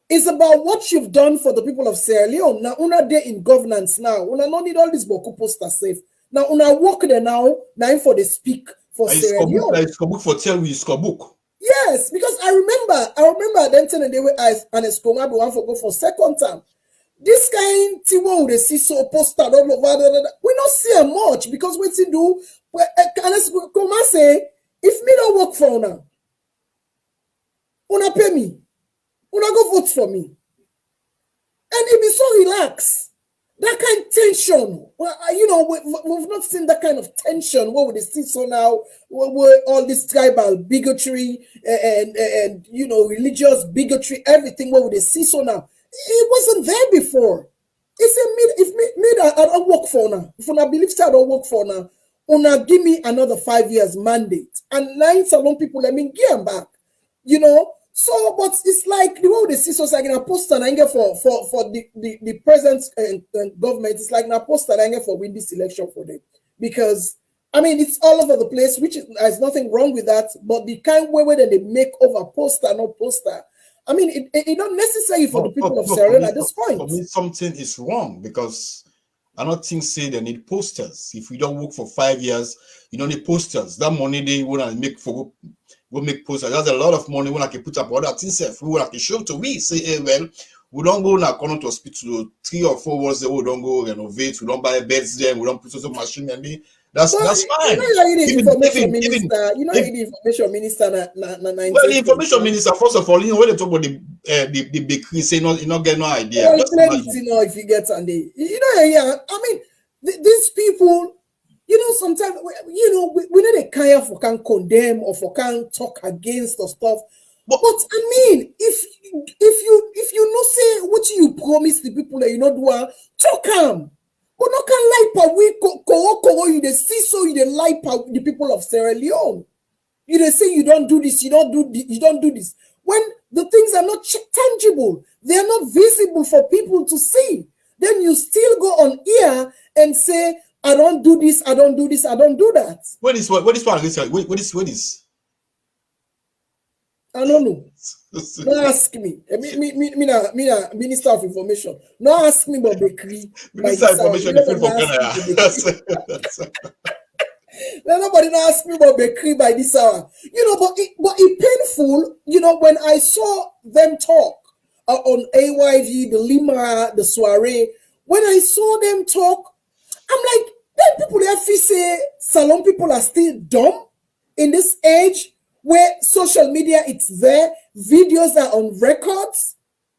It's about what you've done for the people of Sierra Leone. Now, una day in governance now. Una no need all this boku poster safe. Now, una work there now for the speak for Sierra Leone. It's for tell me it's book. Yes, because I remember then telling the way and Escoma be one for go for second time. This kind Timo they see so poster all over. We not see much because what to do. And Escoma say, if me don't work for una pay me. Una go vote for me. And it be so relaxed. That kind of tension. Well, you know, we've not seen that kind of tension. What would they see so now? Where all this tribal bigotry and you know, religious bigotry, everything, what would they see so now? It wasn't there before. It's a I don't work for now. If una believe I don't work for now, una give me another 5 years mandate. And 9 Salon people, let me give them back. You know? So, but it's like the way they see so like in a poster and for the present government, it's like in a poster and for win this election for them. Because I mean it's all over the place, which there's nothing wrong with that, but the kind of way that they make over poster, not poster. I mean, it not necessary for the people of Sierra Leone at this point. For me, something is wrong because I don't think say they need posters. If you don't work for 5 years, you don't need posters. That money they want to make for go make posters. There's a lot of money when I can put up other things. If we want to show to we say, hey, well, we don't go now come to hospital 3 or 4 years ago, we don't go renovate, we don't buy beds there, we don't put some machine and that's fine. You know, the information minister. Well, the information minister, first of all, you know, when they talk about the bakery, say no, you not get no idea. Well, if you get and they, you know, yeah. I mean, these people, you know, sometimes you know we know they kind of can condemn or for can talk against or stuff. But I mean, if you know say what you promise the people that you not do, talk them. But no can lie pa we you they see so you they lie pa the people of Sierra Leone. You they say you don't do this, you don't do this. When the things are not tangible, they are not visible for people to see. Then you still go on here and say, I don't do this, I don't do this, I don't do that. What is? I don't know. Don't ask me. Me, Minister of Information. Don't ask me about bakery. Minister of Information, nobody don't ask me about bakery by this hour. You know, but it painful, you know, when I saw them talk on AYV, the Lima, the soiree, when I saw them talk, I'm like, then people have to say salon people are still dumb in this age where social media it's there, videos are on records.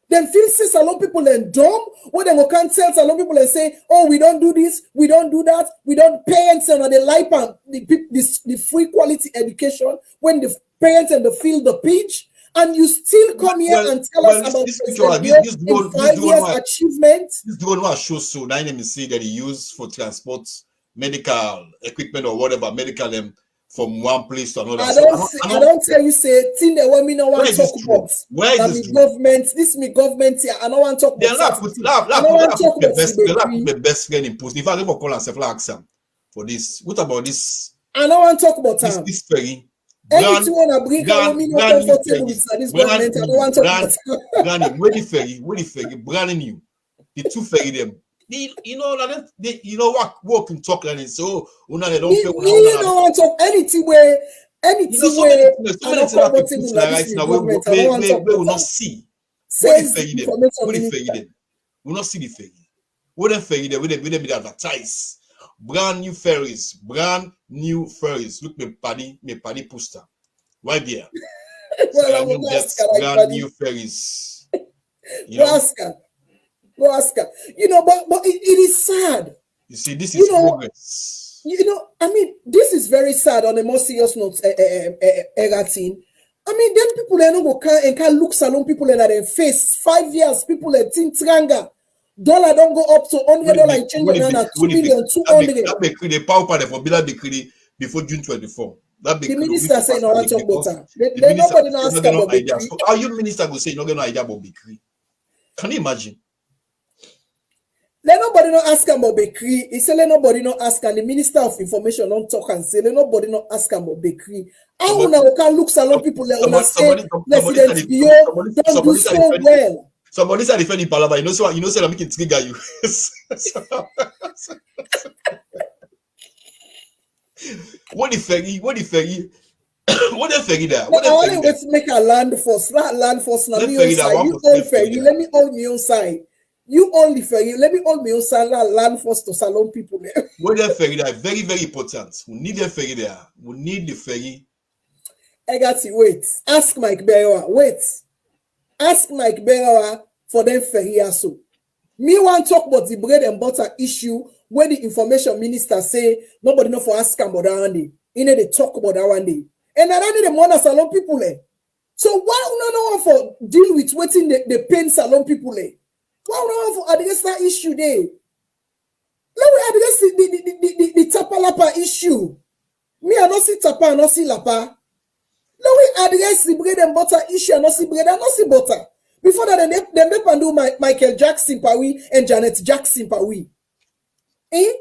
Then feel say salon people and dumb, when they can't tell salon people and say, oh, we don't do this, we don't do that, we don't parents and the life and the free quality education when the parents and the field the pitch, and you still come here and tell us about this 5 years achievement. This is the one who shows so now let me see that he used for transport medical equipment or whatever medical from one place to another. I don't tell you say thing that when me no want to talk about. Where is this government? This me government here. I don't want to talk about. The best friend in post. If I ever call and say ask him for this, what about this? I don't want to talk about time. This ferry. Anything wanna bring me no comfortable with this government. I don't want to talk about. Where the ferry, brand new. The two ferry them. You know what work and talk and so they don't feel you don't want to talk anything where so many things right now we will not see. What the ferry them? We will not see the ferry. What the ferry them? We them be advertise brand new ferries. Look me paddy poster right there. Brand new ferries. You know? Go ask her. You know, but it is sad. You see, this is progress. You know, I mean, this is very sad on a more serious note, Eratin. I mean, then people they no go and can look salon people in their face. 5 years, people at Tintranga. Dollar don't go up to $100 change another 2 million, 200. That bakery, the power part for Bila bakery before June 24. That bakery, the minister say no one talk about that. Nobody not ask about bakery. So how you minister go say no get no idea about bakery? Can you imagine? Let nobody not ask about bakery. He said let nobody not ask, and the Minister of Information don't talk and say let nobody not ask about bakery. How una can look salon people let una say President Bio don't do so well. Somebody said defend the palava. You know so say I'm making trigger you. What the ferry? What the ferry there? I want to make a land force. Not land force now. Me on side. You own ferry. Let me hold me on side. You only ferry. Let me hold me on side. Land force to salon people there. What the ferry there? Very, very important. We need the ferry there. We need the ferry. I got to wait. Ask Mike Beroa. Wait. Ask Mike Beroa for them ferry also. Me want to talk about the bread and butter issue where the information minister say nobody know for ask about that one day. You know they talk about that one day. And I don't need the money salon people there. So why do no one for deal with waiting the pain salon people there? Why do no one for address that issue there? Let me address the Tapalapa issue. Me I don't see Tapa, I don't see Lapa. Let me address the bread and butter issue, I don't see bread, I don't see butter. Before that, they can do Michael Jackson Pawi and Janet Jackson Pawi. Eh?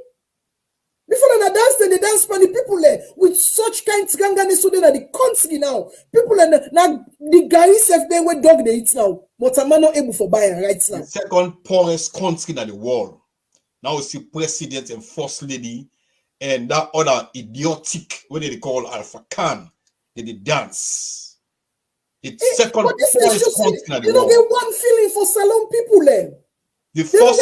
Before that, they dance for the people there with such kind of gangane so that the country now. People now the guys have they were dog they eat now. But I'm not able for buying right now. The second poorest country in the world. Now we see president and first lady and that other idiotic, what they call Alpha Khan, they dance. It's second poorest country in the world. They one feeling for salon people there. The first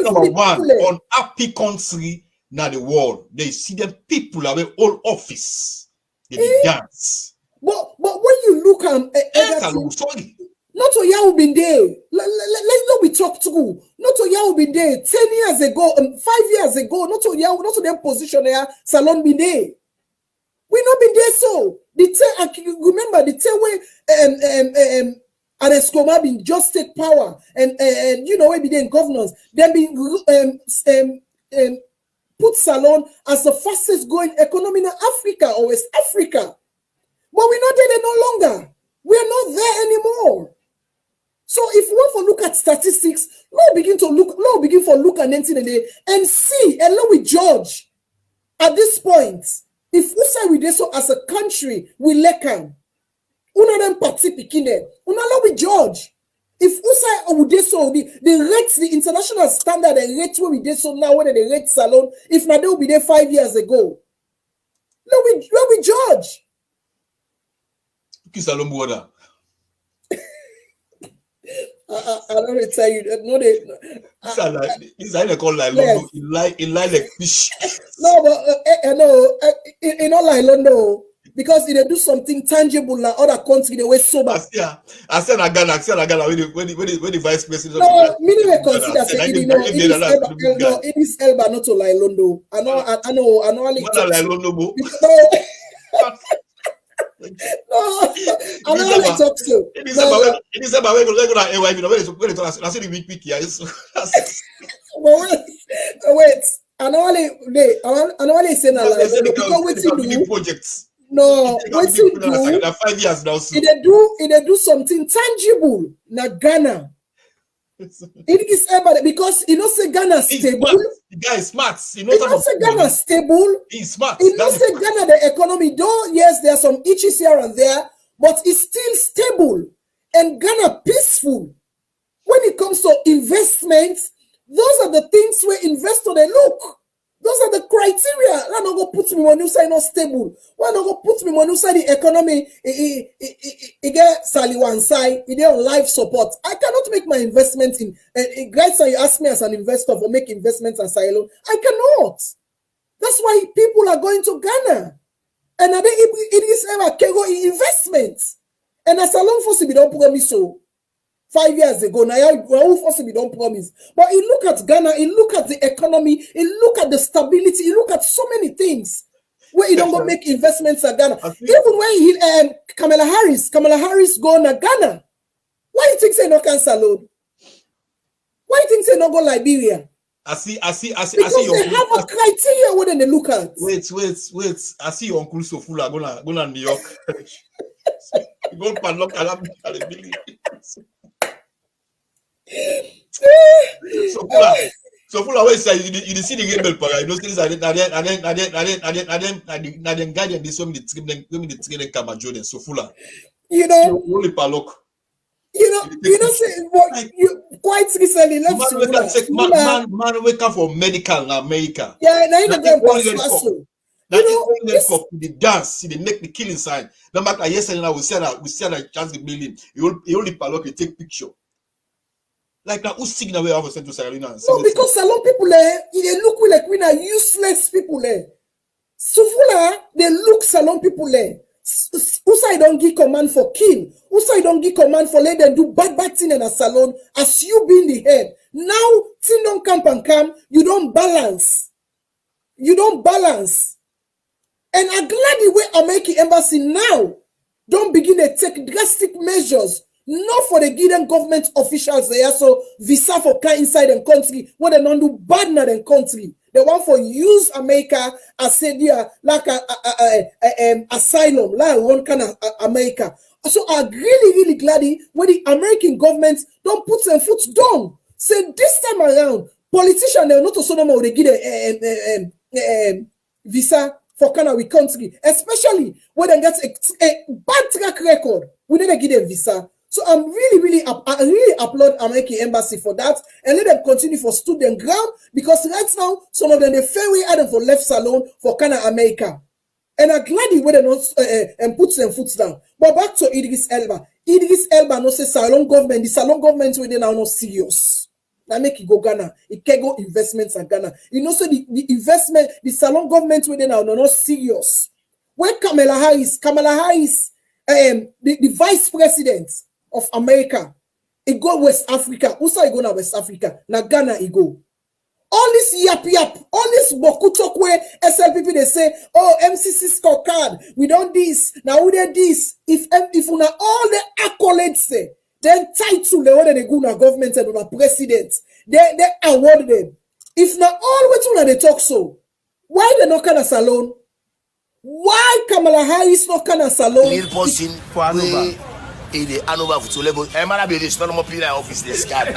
number one unhappy country in the world. They see them people have an old office. They dance. But when you look at sorry. Not to Yahoo been there. Let's not be talk to. Not to Yahoo been there 10 years ago, 5 years ago. Not to Yahoo, not to them position there. Salon been there. We not been there. So remember the time when Arescoma been just take power and you know we be there in governance. Then be put Salon as the fastest growing economy in Africa or West Africa. But we're not there no longer. We are not there anymore. So if we want to look at statistics, let's begin to look at anything and see, and let we judge at this point. If we say we do so as a country, we lekan. Una them party picking there. Una let we judge. If we say we do so, the rates, the international standard, the rates where we did so now, whether the rate Salon, if not they will be there 5 years ago. Let we judge. Salon border. I don't tell you that. No, it's like called like London. It like fish. No, but no, in all like London because they do something tangible like other country they were sober. I said Ghana. When the vice president. No, minimum consider saying it is Elba not to like London. I know. Like London, no, I don't want to talk to. It is about when you go to I see the week here. Wait. I know only say na like because wetin do projects. No, wetin do 5 years now. It do something tangible na Ghana. It is about because you know say Ghana stable. The guy is smart. You know say Ghana stable. He's smart. You know say Ghana the economy. Though yes, there are some issues here and there, but it's still stable and Ghana peaceful. When it comes to investments, those are the things where investors they look. Those are the criteria. Why not go put me when you say not stable? Why not go put me when you say the economy it get sally one side, it on life support. I cannot make my investment in guys. You ask me as an investor for make investments as silo. I cannot. That's why people are going to Ghana. And I think it is ever go in investments. And as a long for we don't promise so. 5 years ago, now we don't promise. But you look at Ghana, you look at the economy, you look at the stability, you look at so many things where you don't go make investments at Ghana. Even when Kamala Harris go to Ghana, why you think say no cancer load? Why you think say no go Liberia? I see. Because they have a criteria what they look at. Wait. I see your uncle Sofula go to New York. You go padlock So full away say you see the game para you know things and then guardian this one the train camera Jordan so full you know only padlock you know say what you quite recently left man wake up for medical in America now you know for the dance they make the killing sign no matter yesterday now we said that chance the building you only padlock you take picture. Like now, who's singing away over Central Carolina? No, because Salon people they look like we are useless people Sufula, they look Salon people Usa don't give command for kill. Usa don't give command for let them do bad thing in a salon as you be in the head. Now, thing don't come, you don't balance. And I'm glad the way American embassy now don't begin to take drastic measures. Not for the given government officials there, so visa for car inside the country, what they don't do bad in the country. They want for use America as said here, like a asylum, like one kind of America. So I'm really glad when the American government don't put their foot down. Say this time around, politicians they not also know they give a visa for Canada country, especially when they get a bad track record. We didn't give a visa. So I really applaud American Embassy for that, and let them continue for student ground, because right now some of them they fair way out for left salon for Canada America. And I'm glad the way they not and put them foot down. But back to Idris Elba. Idris Elba no say salon government. The salon government where they now not serious. Now make it go Ghana. It can go investments in Ghana. You know, so the investment, the salon government where they now not serious. When Kamala Harris, the vice president of America, it go West Africa. Who say go now West Africa? Now Ghana it go. All this yap, all this boku talk where SLPP they say, oh, MCC scorecard, we don't this, now we did this. If una all the accolades say, then title the one they go na government and na president, they award them. If not all what una they talk so, why they not kind of salon? Why Kamala Harris not kind of salon? Neil Postin for Hanover. Il est Hanover for level. Et madame il est not plus dans office des scars.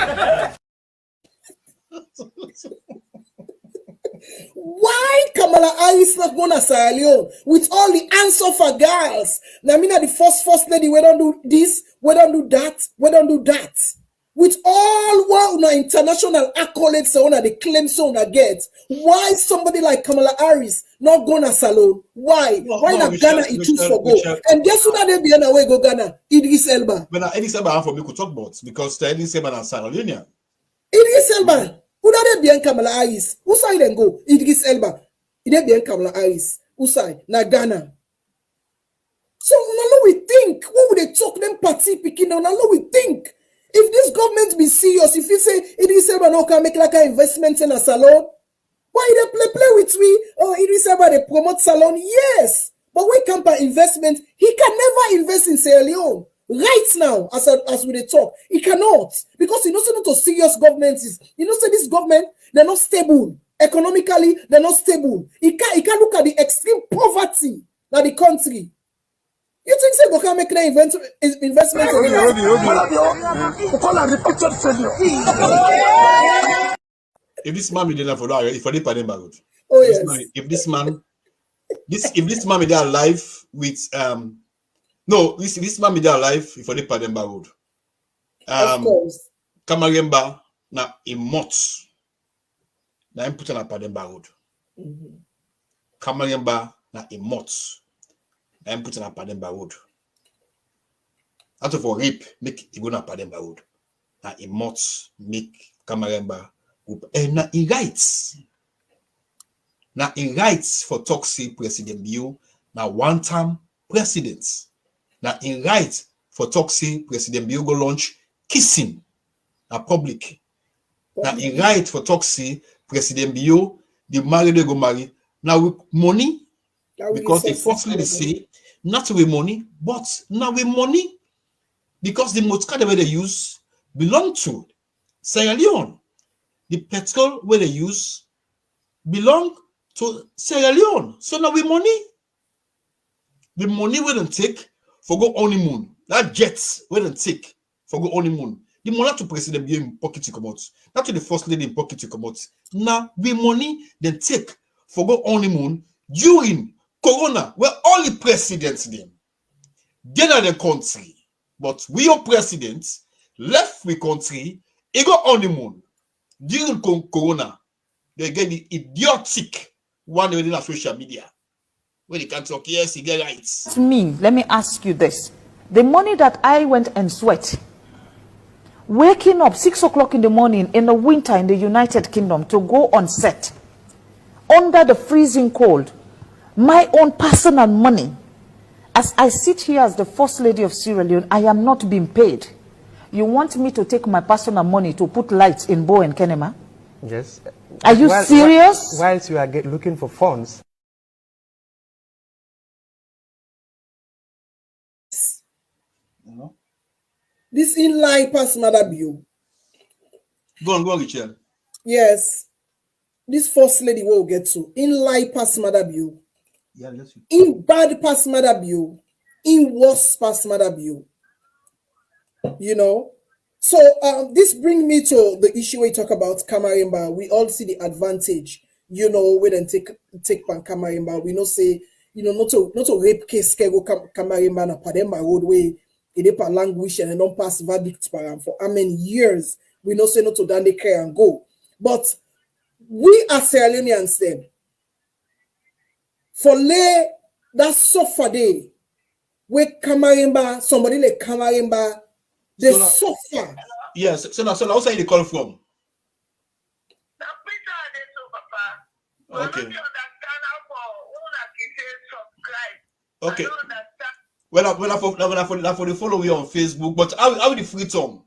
Why Kamala Harris not going to Sierra Leone with all the answer for girls? Now, I mean, the first lady, we don't do this, we don't do that, we don't do that. With all what international accolades, so the claims so get. Why somebody like Kamala Harris not going to Salon? Why? Why not Ghana? It choose for go. And guess who that they be on the way go Ghana? Idris Elba. But now Idris Elba for me could talk about because the Idris Elba and Sierra Leone. Idris Elba. Who that be Kamala Harris? Who side then go? Idris Elba. It be Kamala Harris. Who side? Na Ghana. So now we think. What would they talk them party picking now? Now we think. If this government be serious, if you say Idris Elba no can make like an investment in a salon, why they play with me? Oh, Idris Elba they promote salon? Yes. But when come by investment, he can never invest in Sierra Leone. Right now, as we talk, he cannot, because he knows not a serious government is. You know, say this government, they're not stable economically. They're not stable. He can look at the extreme poverty in the country. You think say go can make an investment? If this man be there for that, if I did pardon barrel. Oh yes. If this man be there alive with No, this man be there alive if I did Pademba Road. Of course. Kamaremba na imot. Na im put na Pademba Road. Kamaremba na imot. Na im put na Pademba Road. Out of a rape, make it go na Pademba Road. Na imot make Kamaremba group. And na in rights. Na in rights for toxic President Bio na one-time president. Now, in right for toxic President Biogo launch kissing a public. Now, in right for toxic President Bio, the married they go marry. Now with money, because they firstly they say not with money, but now with money, because the motor car where they use belong to Sierra Leone. The petrol where they use belong to Sierra Leone. So now with money, the money we don't take for go honeymoon. That jets we don't take for go honeymoon. The money to President be in pocket to come out. Not to the first lady in pocket to come out. Now the money then take for go honeymoon during Corona, where all the presidents then are the country. But we are presidents left the country, he go honeymoon during Corona. They get the idiotic one within the social media. When you can talk, yes, you get rights. To me, let me ask you this. The money that I went and sweat, waking up 6 o'clock in the morning in the winter in the United Kingdom to go on set, under the freezing cold, my own personal money, as I sit here as the First Lady of Sierra Leone, I am not being paid. You want me to take my personal money to put lights in Bo and Kenema? Yes. Are you serious? Whilst you are looking for funds. This inline pass Mother Bio. Go on, Richard. Yes. This First Lady will get to. Inline pass Mother Bio. Yeah, let's see. In bad pass Mother Bio. In worse pass Mother Bio. You know? So this brings me to the issue we talk about Kamaremba. We all see the advantage. You know, we then take pan Kamaremba. We know say, you know, not a rape case go Kamaremba na Pademba Road way. It per language and don't pass verdict for how many years we know say no to dan they care and go. But we as Sierra Leoneans then for lay that suffer day we Kamarimba, somebody like Kamarimba, they suffer. Yes, so now outside they call from. Okay. Okay. Well, I for the follow you on Facebook, but how the freedom?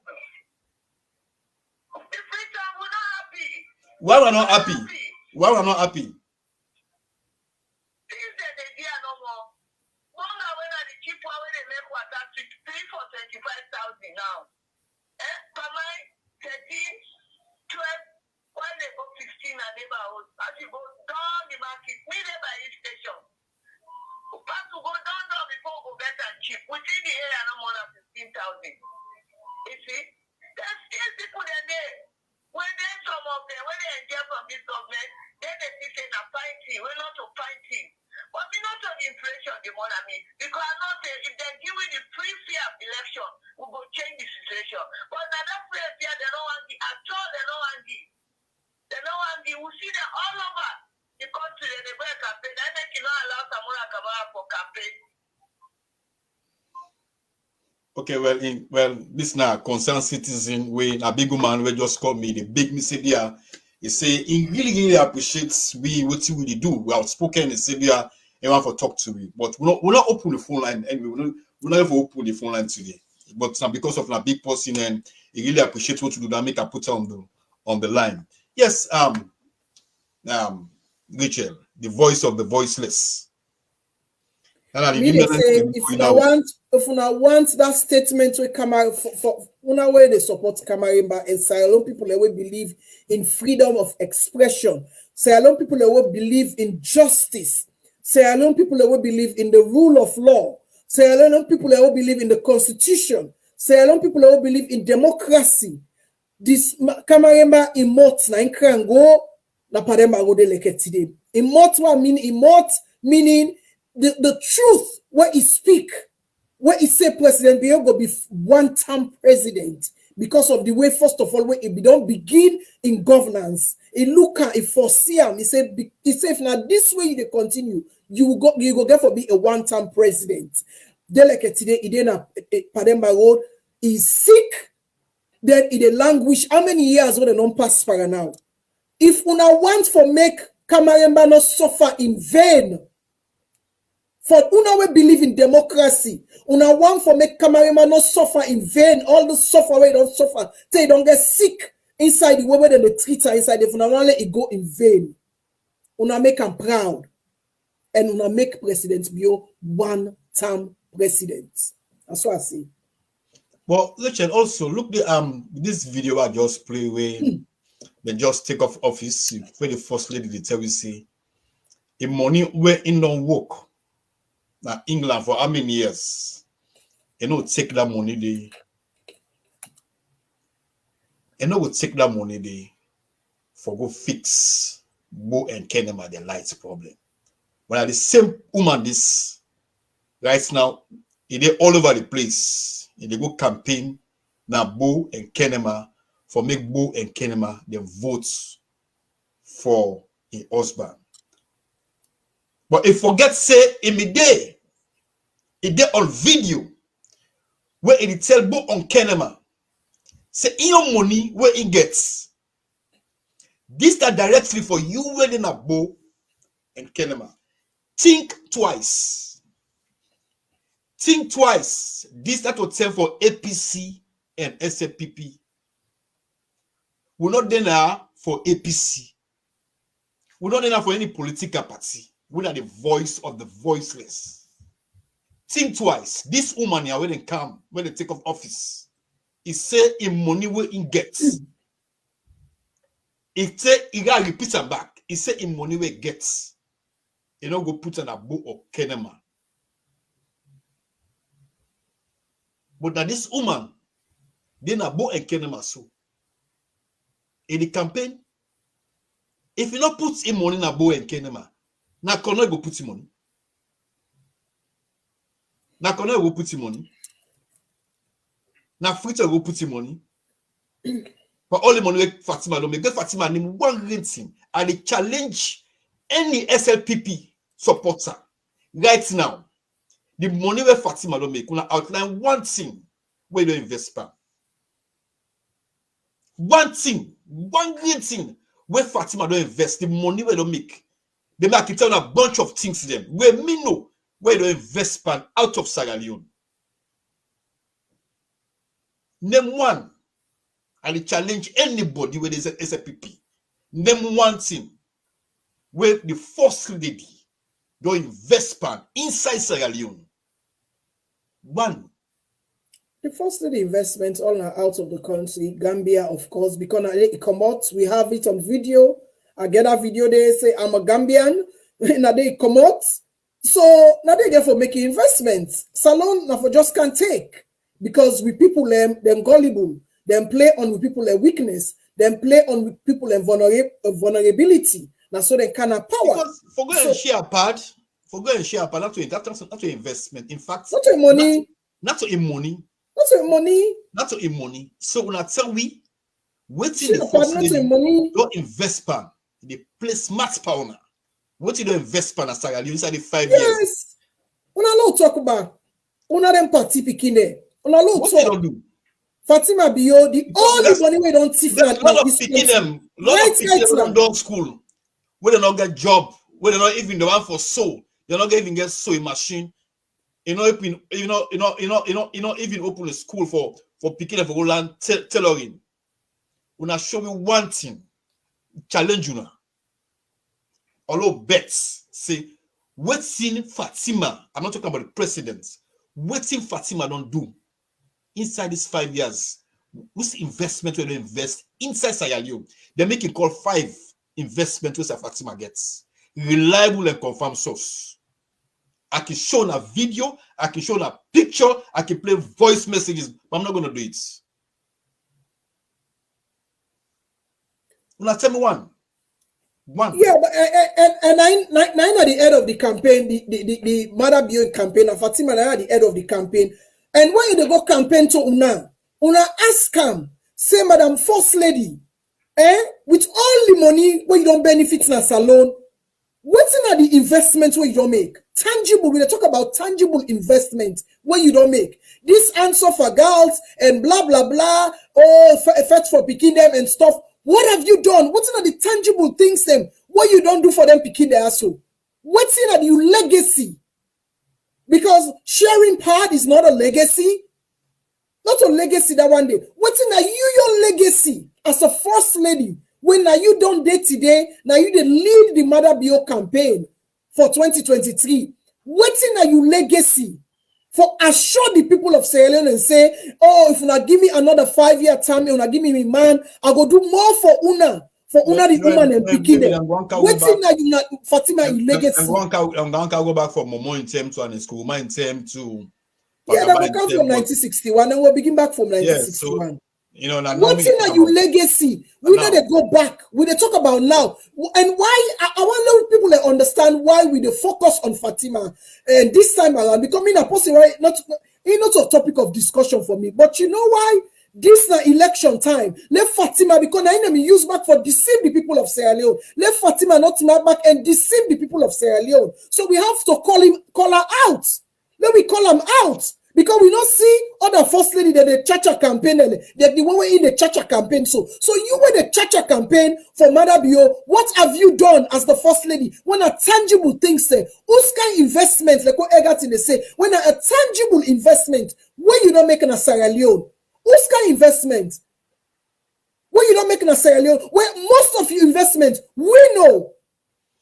Why we're not happy? Why we're not happy? Now, per mile 13, 12, while they go 15 and neighborhood, as you go down the market, near by each station. Pass to go down before we go get and cheap. Within the area, no more than 15,000. You see, there's still people there. When there's some of them, when they enjoy from this government, then they say na fighting. We're not to fighting. But we not on inflation, the money, I mean, because not if they give me the free fair election, we will change the situation. But now that free fair, they don't want the at all, they don't want the. They don't want the. We see them all over the country, they go a campaign. I make you not allow Samura Kamara for campaign. Okay, well, this now concerned citizen way a big woman will just call me the big Mississippi. He say he really appreciates what we do. We outspoken in Serbia. He want to talk to me, but we're not open the phone line anyway. We're not ever open the phone line today. But because of a big person, and he really appreciates what you do. That make a put on the line. Yes, Rachel, the voice of the voiceless. If I want that statement to come out for una way they support Kamarimba and Sierra people that will believe in freedom of expression, Sierra people that will believe in justice, Sierra people that will believe in the rule of law, Sierra people that will believe in the constitution, Sierra people that will believe in democracy. This Kamarimba imot na inkrango na pademba go de leke today. Imot meaning the truth, what he speak, what he say President Biyo go be one-term president because of the way, first of all, when he don't begin in governance, he look at, he foresee him, he say if now this way they continue, you go get for be a one-term president. Then like today, he did a Pademba Road, he's sick, then he languish. How many years will they not pass for now? If una want for make Kamarimba not suffer in vain, for una we believe in democracy, una want for make Kamarimba not suffer in vain. All the suffer we don't suffer, they don't get sick inside the way where they treat her inside. If una let it go in vain, una make them proud, and una make President Biyo one-term president. That's what I say. Well, Rachel, also look the this video I just play where they just take off office where the first lady they tell you say the money where in don't work. Now England for how many years? You know, take that money they. You know, take that money they for go fix Bo and Kenema the lights problem. But the same woman this right now, they all over the place. They go campaign now Bo and Kenema for make Bo and Kenema them votes for a husband. But if forget say in the day. It did on video where it tell Bo on Kenema say in your money where it gets this that directly for you wedding a Bo and Kenema. Think twice. Think twice. This that will tell for APC and SFPP. We're not there for APC. We're not there for any political party. We are the voice of the voiceless. Think twice. This woman here when they come, when they take off office, he say in money where he gets. He say he got repeat her back. He say in money where he gets. You know go put on a Bo or Kenema. But now this woman, then a Bo and Kenema so. In the campaign, if you not put in money in a Bo and Kenema, now can go put him money. Now can I go put him money? Now free to go put in money. For all the money Fatima don't make, get Fatima name one rating and they challenge any SLPP supporter right now. The money where Fatima don't make, gonna outline one thing where you invest pan. One thing, one great thing where Fatima don't invest, the money where don't make. They make it tell a bunch of things to them. Where me know where you invest pan out of Sierra Leone. Name one. And they challenge anybody where there's a SLPP. Name one thing where the first lady don't invest pan inside Sierra Leone. One. The first lady investment all are out of the country, Gambia, of course, because it come out, we have it on video. I get a video, they say I'm a Gambian, now they come out. So now they get for making investments. Salon now for just can't take because we people them gullible, them play on with people their weakness, them play on with people their vulnerability. Now so they can have power. Because for going and share a part, not to investment. In fact, not to money. Not to money. Not to money. Not to money. So when I tell we, waiting the first lady, money. Don't invest pan. They play smart power now. What you don't invest pan as Sierra Leone inside the 5 years? Yes. Una lo talk about. Una them party picking there. Una lo what talk. They don't do? Fatima Bio, the only money we don't see. There's a lot of picking them. Lot of picking them don't school. Where they don't get job. Where they not even the one for sew. They not even get sewing machine. You know, even open a school for picking up for land tailoring. Una show me one thing. Challenge you now. Although bets say, waiting Fatima, I'm not talking about the president, waiting Fatima don't do inside these 5 years. Which investment will they invest inside Sierra Leone? They make it call 5 investment which Fatima gets. Reliable and confirmed source. I can show a video, I can show a picture, I can play voice messages, but I'm not going to do it. Now tell me one. Yeah, but and nine at the head of the campaign, the Mother Bio campaign, and Fatima at the head of the campaign. And when they go campaign to Una ask him, say, Madam First Lady, with all the money where you don't benefit in a salon, what's in the investments where you don't make? Tangible, we talk about tangible investment where you don't make. This answer for girls and blah, blah, blah, effects for picking them and stuff. What have you done? What's in the tangible things them? What you don't do for them picking their asshole? What's in the your legacy? Because sharing part is not a legacy. Not a legacy that one day. What's in your legacy as a first lady? When now you don't date today, now you the lead the Mother Bio campaign for 2023. What's in your legacy? For assure the people of Sierra Leone and say, oh, if you not give me another 5-year time, you not give me man, I go do more for Una. For Una the woman and picking them. What's in that you not Fatima in legacy? And one can go back for Momo in term to and school, in term to. Yeah, that will come from 1961 and we'll begin back from 1961. So, you know, what's in your legacy? We know they go back. We they talk about now. And why I want people to understand why we they focus on Fatima and this time around because me not possible right not a topic of discussion for me. But you know why? This na election time. Let Fatima because na enemy use back for deceive the people of Sierra Leone. Let Fatima not back and deceive the people of Sierra Leone. So we have to call her out. Let me call them out. Because we don't see other first lady that the Chacha campaign, that the one way in the Chacha campaign. So you were the Chacha campaign for Mother Bio. What have you done as the first lady? When a tangible thing say, whose kind investment, like what Egerton they say, when a tangible investment, where you don't make in a Sierra Leone, whose kind investment? Where you don't make in a Sierra Leone, where most of your investment, we know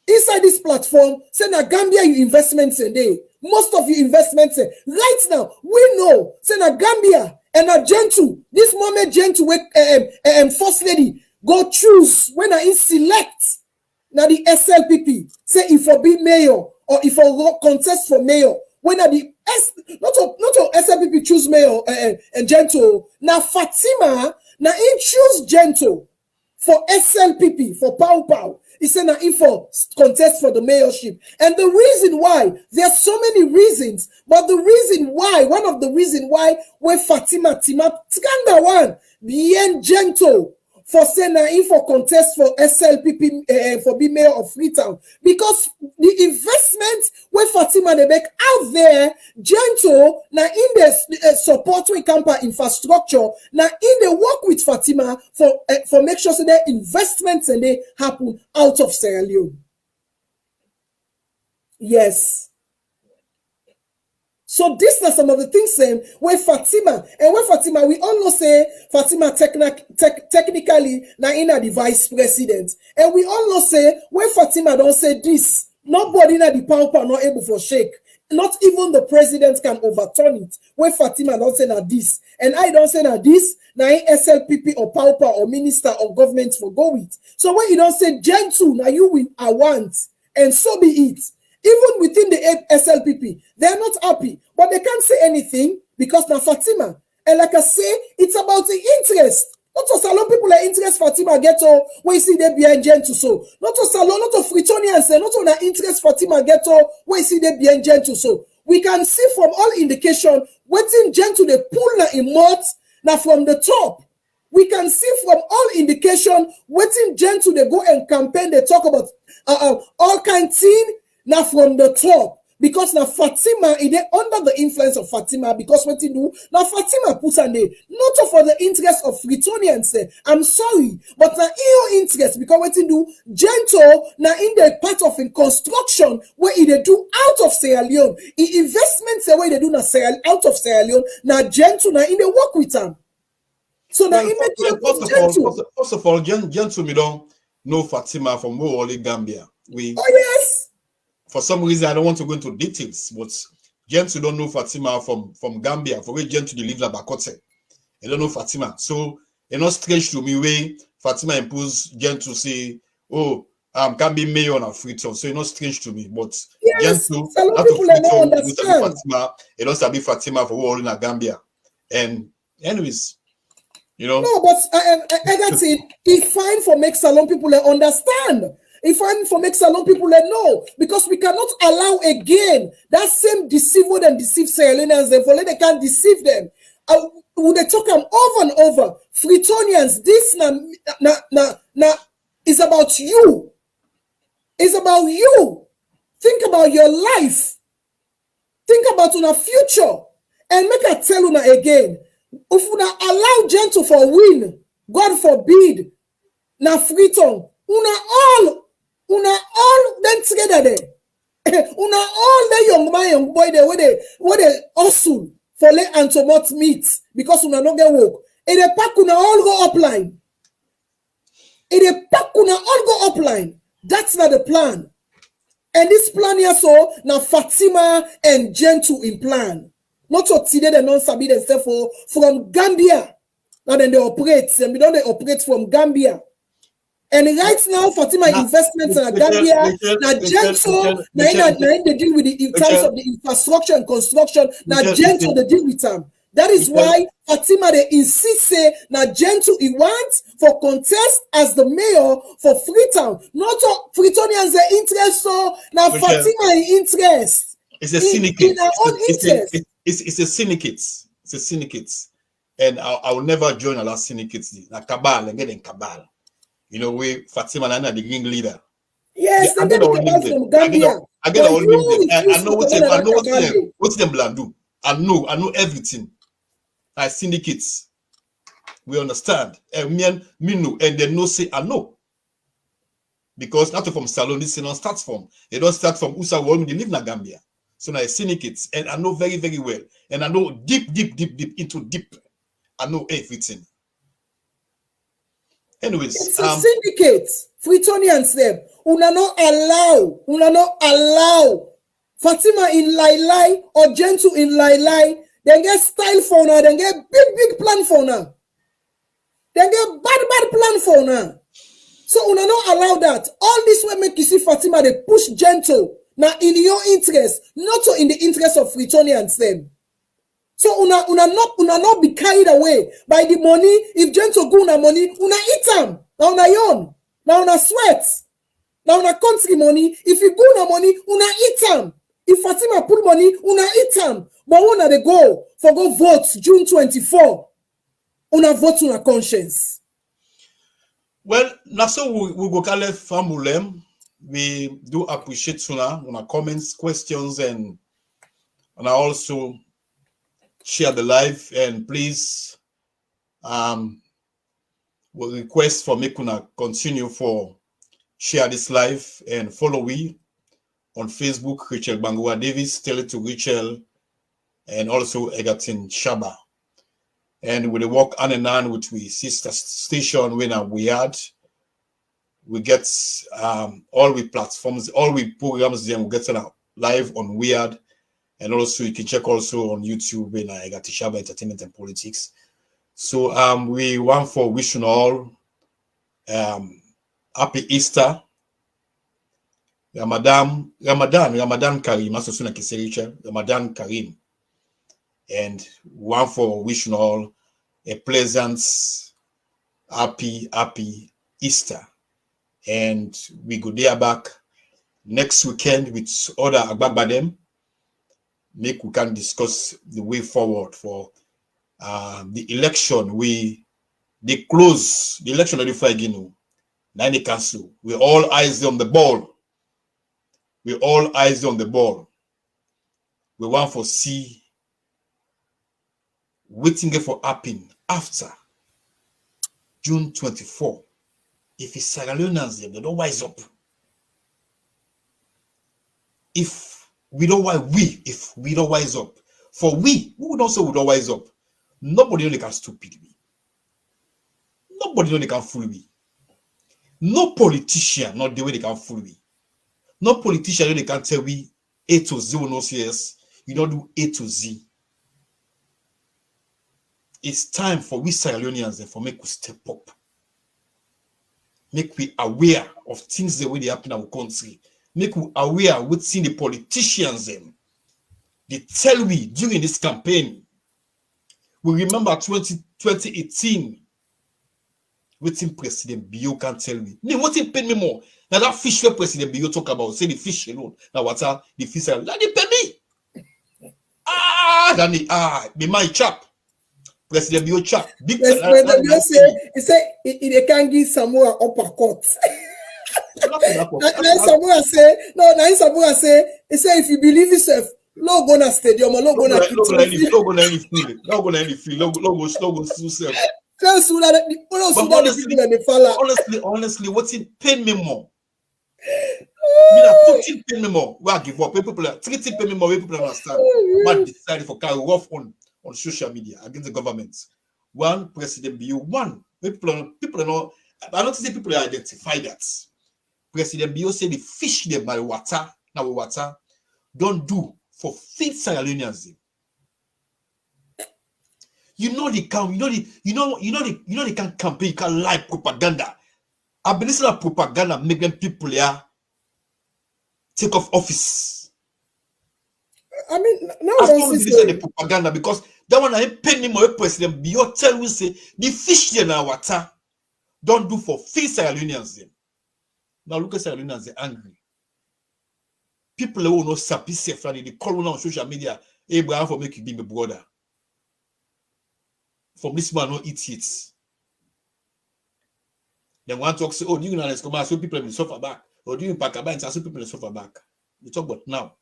inside this platform, say na Gambia you investments a day. Most of your investments right now, we know, say na Gambia and a gentle, this moment gentle first lady go choose when I select now the SLPP, say if I be mayor or if I contest for mayor, when are the not SLPP choose mayor and gentle, now Fatima, now he choose gentle for SLPP, for Pow Pow. he said na info contest for the mayorship. And the reason why, there's so many reasons, but the reason why, one of the reasons why, when Fatima Tiganda one, bien gentle, for saying na info contest for SLPP for being mayor of Freetown, because the investment when Fatima they make out there, gentle, na in the support we camper infrastructure, na in the work with Fatima for make sure so that investments and they happen out of Sierra Leone. Yes. So these are some of the things where Fatima, and when Fatima, we all know say Fatima technically now in the vice president. And we all know say when Fatima don't say this, nobody in the power not able for shake. Not even the president can overturn it. When Fatima don't say that this, and I don't say that this, now SLPP or Pauper or minister or government for go with. So when you don't say gentle, now you will I want, and so be it. Even within the SLPP, they're not happy, but they can't say anything because now Fatima. And like I say, it's about the interest. Not to salon people are interest Fatima get to where you see they behind gentle so. Not to salon, not to Fritonians, not to the interest Fatima get to where you see they behind gentle so. We can see from all indication, waiting gentle they pull na in mouth now from the top. We can see from all indication, waiting gentle they go and campaign, they talk about all kind of thing. Now from the top, because now Fatima is under the influence of Fatima, because what you do now Fatima puts on there not for the interest of Fritonians. I'm sorry, but now your interest because what you do gentle now in the part of in construction where they do out of Sierra Leone, in investments where they do now out of Sierra Leone, now gentle now in the work with them. So now first of all, gentle me don't know Fatima from Wole Gambia. Oh yes. For some reason, I don't want to go into details, but gents who don't know Fatima from Gambia, for which gents who live in Bakote, they don't know Fatima. So, it's not strange to me where Fatima imposed gents to say, oh, can be mayor on a Freetown. So, it's not strange to me, but yes, gents who have to Freetown, Fatima, it also be Fatima for all in Gambia. And anyways, you know. No, but I got it. It's fine for make salon people understand. If I'm for make salon people know, because we cannot allow again that same deceiver and deceive Sierra Leoneans, therefore they can't deceive them. Would they talk them over and over? Fritonians, this na is about you. It's about you. Think about your life. Think about your future. And make I tell you again, if you allow gentle for win, God forbid, na Freetown, una all then together there. Una all the young man, young boy there where they hustle for let and tomot meat because una not get work. And the pack una all go upline. And the pack una all go upline. That's not the plan. And this plan here so now Fatima and Gentle in plan. Not so today they don't sabi themselves from Gambia. Now then they operate. And we don't they operate from Gambia. And right now, Fatima investments in Gambia, now Gentle, now they deal with in terms of the infrastructure and construction. Now Gentle they deal with them. That is why Fatima they insist say now Gentle he wants for contest as the mayor for Freetown. Not Freetonians their interest, so now Fatima interest. It's a syndicate. In our own interest. It's a syndicate. It's a syndicate, and I will never join a last syndicate. Like cabal and getting cabal. You know, we Fatima Nana, the ring leader. Yes, I get all from Gambia. I get all them. I know what them plan do. I know everything. I syndicates. We understand. And me know, and they know say I know. Because not from Salon, this don't start from. They don't start from Usa Wolm, they live in Gambia. So now syndicates, and I know very, very well. And I know deep into deep. I know everything. Anyways, it's a syndicate. Freetonians them. Una not allow Fatima in Lai or Gentle in Lai. Then get style for now. Then get big plan for now. Then get bad plan for now. So una not allow that. All this will make you see Fatima they push Gentle. Now in your interest, not so in the interest of Freetonians them. So una not be carried away by the money. If Gentle go una money, una eat them. Now una yawn. Now una sweat. Now una country money. If you go na money, una eat them. If Fatima put money, una eat them. But una they go for go vote June 24. Una vote una conscience. Well, now so we go call it famulem. We do appreciate Suna on our comments, questions, and I also share the live. And please, we'll request for me to continue for share this live and follow we on Facebook, Rachel Bangua Davis, tell it to Rachel, and also Egerton Shaba. And with the work on and on with we sister station when we had, we get all we platforms, all we programs, then we get live on Weird, and also you can check also on YouTube when I got Shaba Entertainment and Politics. So we want for wishing all happy Easter, Ramadan Karim, also soon Ramadan Karim, and one for wishing all a pleasant, happy Easter. And we go there back next weekend with other Agbabadem. Make we can discuss the way forward for the election. They close the election of the Fagino. Now they cancel. We all eyes on the ball. We all eyes on the ball. We want for see waiting for happen after June 24. If it's Sierra Leoneans, they don't wise up. If we don't wise up, for we would also would not wise up. Nobody only can stupid me. Nobody only can fool me. No politician, not the way they can fool me. No politician they can tell me A to Z no CS. You don't do A to Z. It's time for we Sierra Leoneans and for make we step up. Make we aware of things the way they happen in our country. Make we aware of what's in the politicians them. They tell me during this campaign. We remember 2018. Waiting President Bio can tell me. What it pay me more? Now that fish where President Bio talk about, say the fish alone. Now what's the fish? That they pay me. Be my chap. President Bio chap. President Bio say he can't give Samoa uppercut. Samoa say he say if you believe yourself, no go na stadium, no go na any field, no go yourself. Honestly, what's it pain me more? Pain me more. Where I give up. People are treating pain me more. People understand. What decided for carry off on social media against the government. One President Bio. One people are not. I don't say people identify that. President Bio said the fish them by water. Now water don't do for feed Sierra Leoneans. You know they can, they can campaign, you can lie propaganda. I believe that propaganda make them people take off office. I mean, now I don't listen to the propaganda because that one I ain't paying more President Bio tell we say the fish there now water don't do for feed Sierra Leoneans them. Now look at Sierra Leoneans, they're angry. People who know sappy safe and they call on social media, Abraham for make you be my brother. From this man, no eat it. Then one talk say, oh, do you know let's come out so people will suffer back? Or do you pack a bunch so people will suffer back? We talk about now.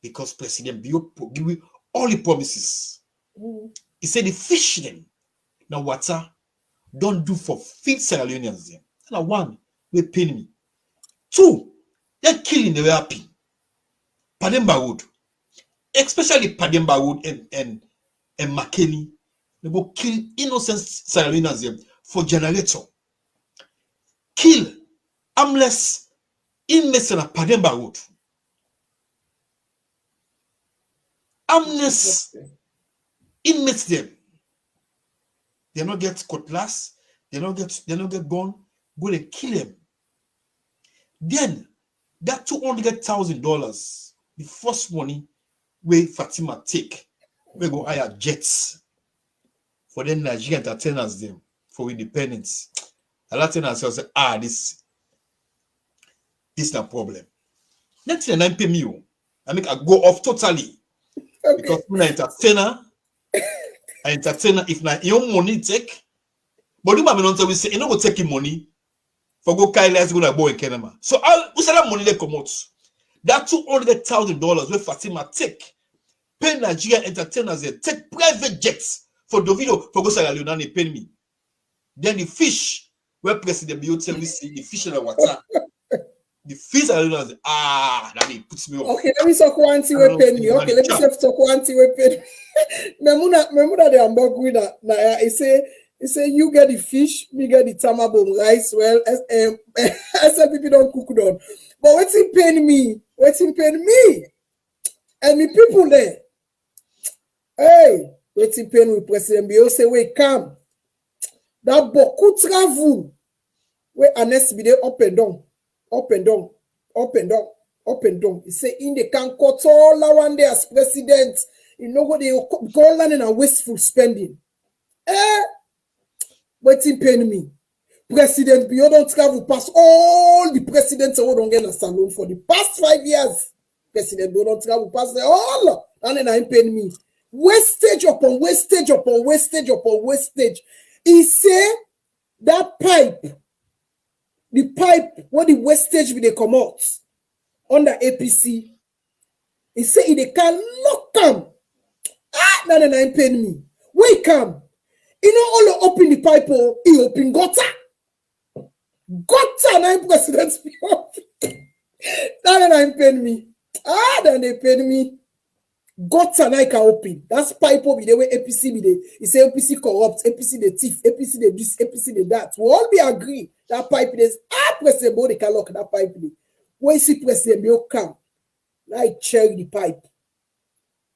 Because President Bio give you all the promises. He said the fish them. Now water don't do for feed Sierra Leoneans them. Now one, they pay me. Two, they're killing the way happy. Pademba Road. Especially Pademba Road and Makeni. They go kill innocent Sierra Leoneans for generator. Kill armless inmates in a Pademba Road. Armless inmates them. They don't get cutlass. They don't get gun. Go and kill them. Then that $200,000, the first money where Fatima take, we go hire jets. For the Nigerian entertainers them for independence. A lot of us say, this This is a problem. Next thing I pay me, I make I go off totally. Okay. Because when I entertainer, if na your money take, but you might not say you know go take money for go Kyle let's go to boy in Kenema. So who said that money they come out? That $200,000 where Fatima take, pay Nigeria entertainers they take private jets for the video for go Sierra Leone and they pay me. Then the fish where President Bio tell me see the fish in the water. The fish are that mean puts me off. Okay, let me talk one thing we pay me. Okay, let me talk one thing we pay me. Memuna the hamburger winner. Now he say you get the fish, me get the tamabom rice. Well, some people don't cook down. But what's in paying me? What's in paying me? And the people there. Hey, what's in paying with President Bio say wait come. That beaucoup travel. Where Anes be there up and down. Up and down, up and down, up and down. He say in the can cut all around there as president. You know what they call learning and wasteful spending. Waiting paying me. President Bio don't travel past all the presidents who don't get a salon for the past 5 years. President Bio don't travel past them all. And then I'm paying me. Wastage upon wastage upon wastage upon wastage. He say that pipe. The pipe, what the wastage will they come out under APC. He say they can lock them. Now they paying me. Wait come. You know all open the pipe, he open gutter. Gutter, now president. Now they paying me. Then they paying me. Gutter now can open. That's pipe be the way APC be there. He say APC corrupt, APC the thief, APC the this, APC the that. We all be agree that pipe is President Bo they can lock that pipe. When you see President Bo come, now he check the pipe.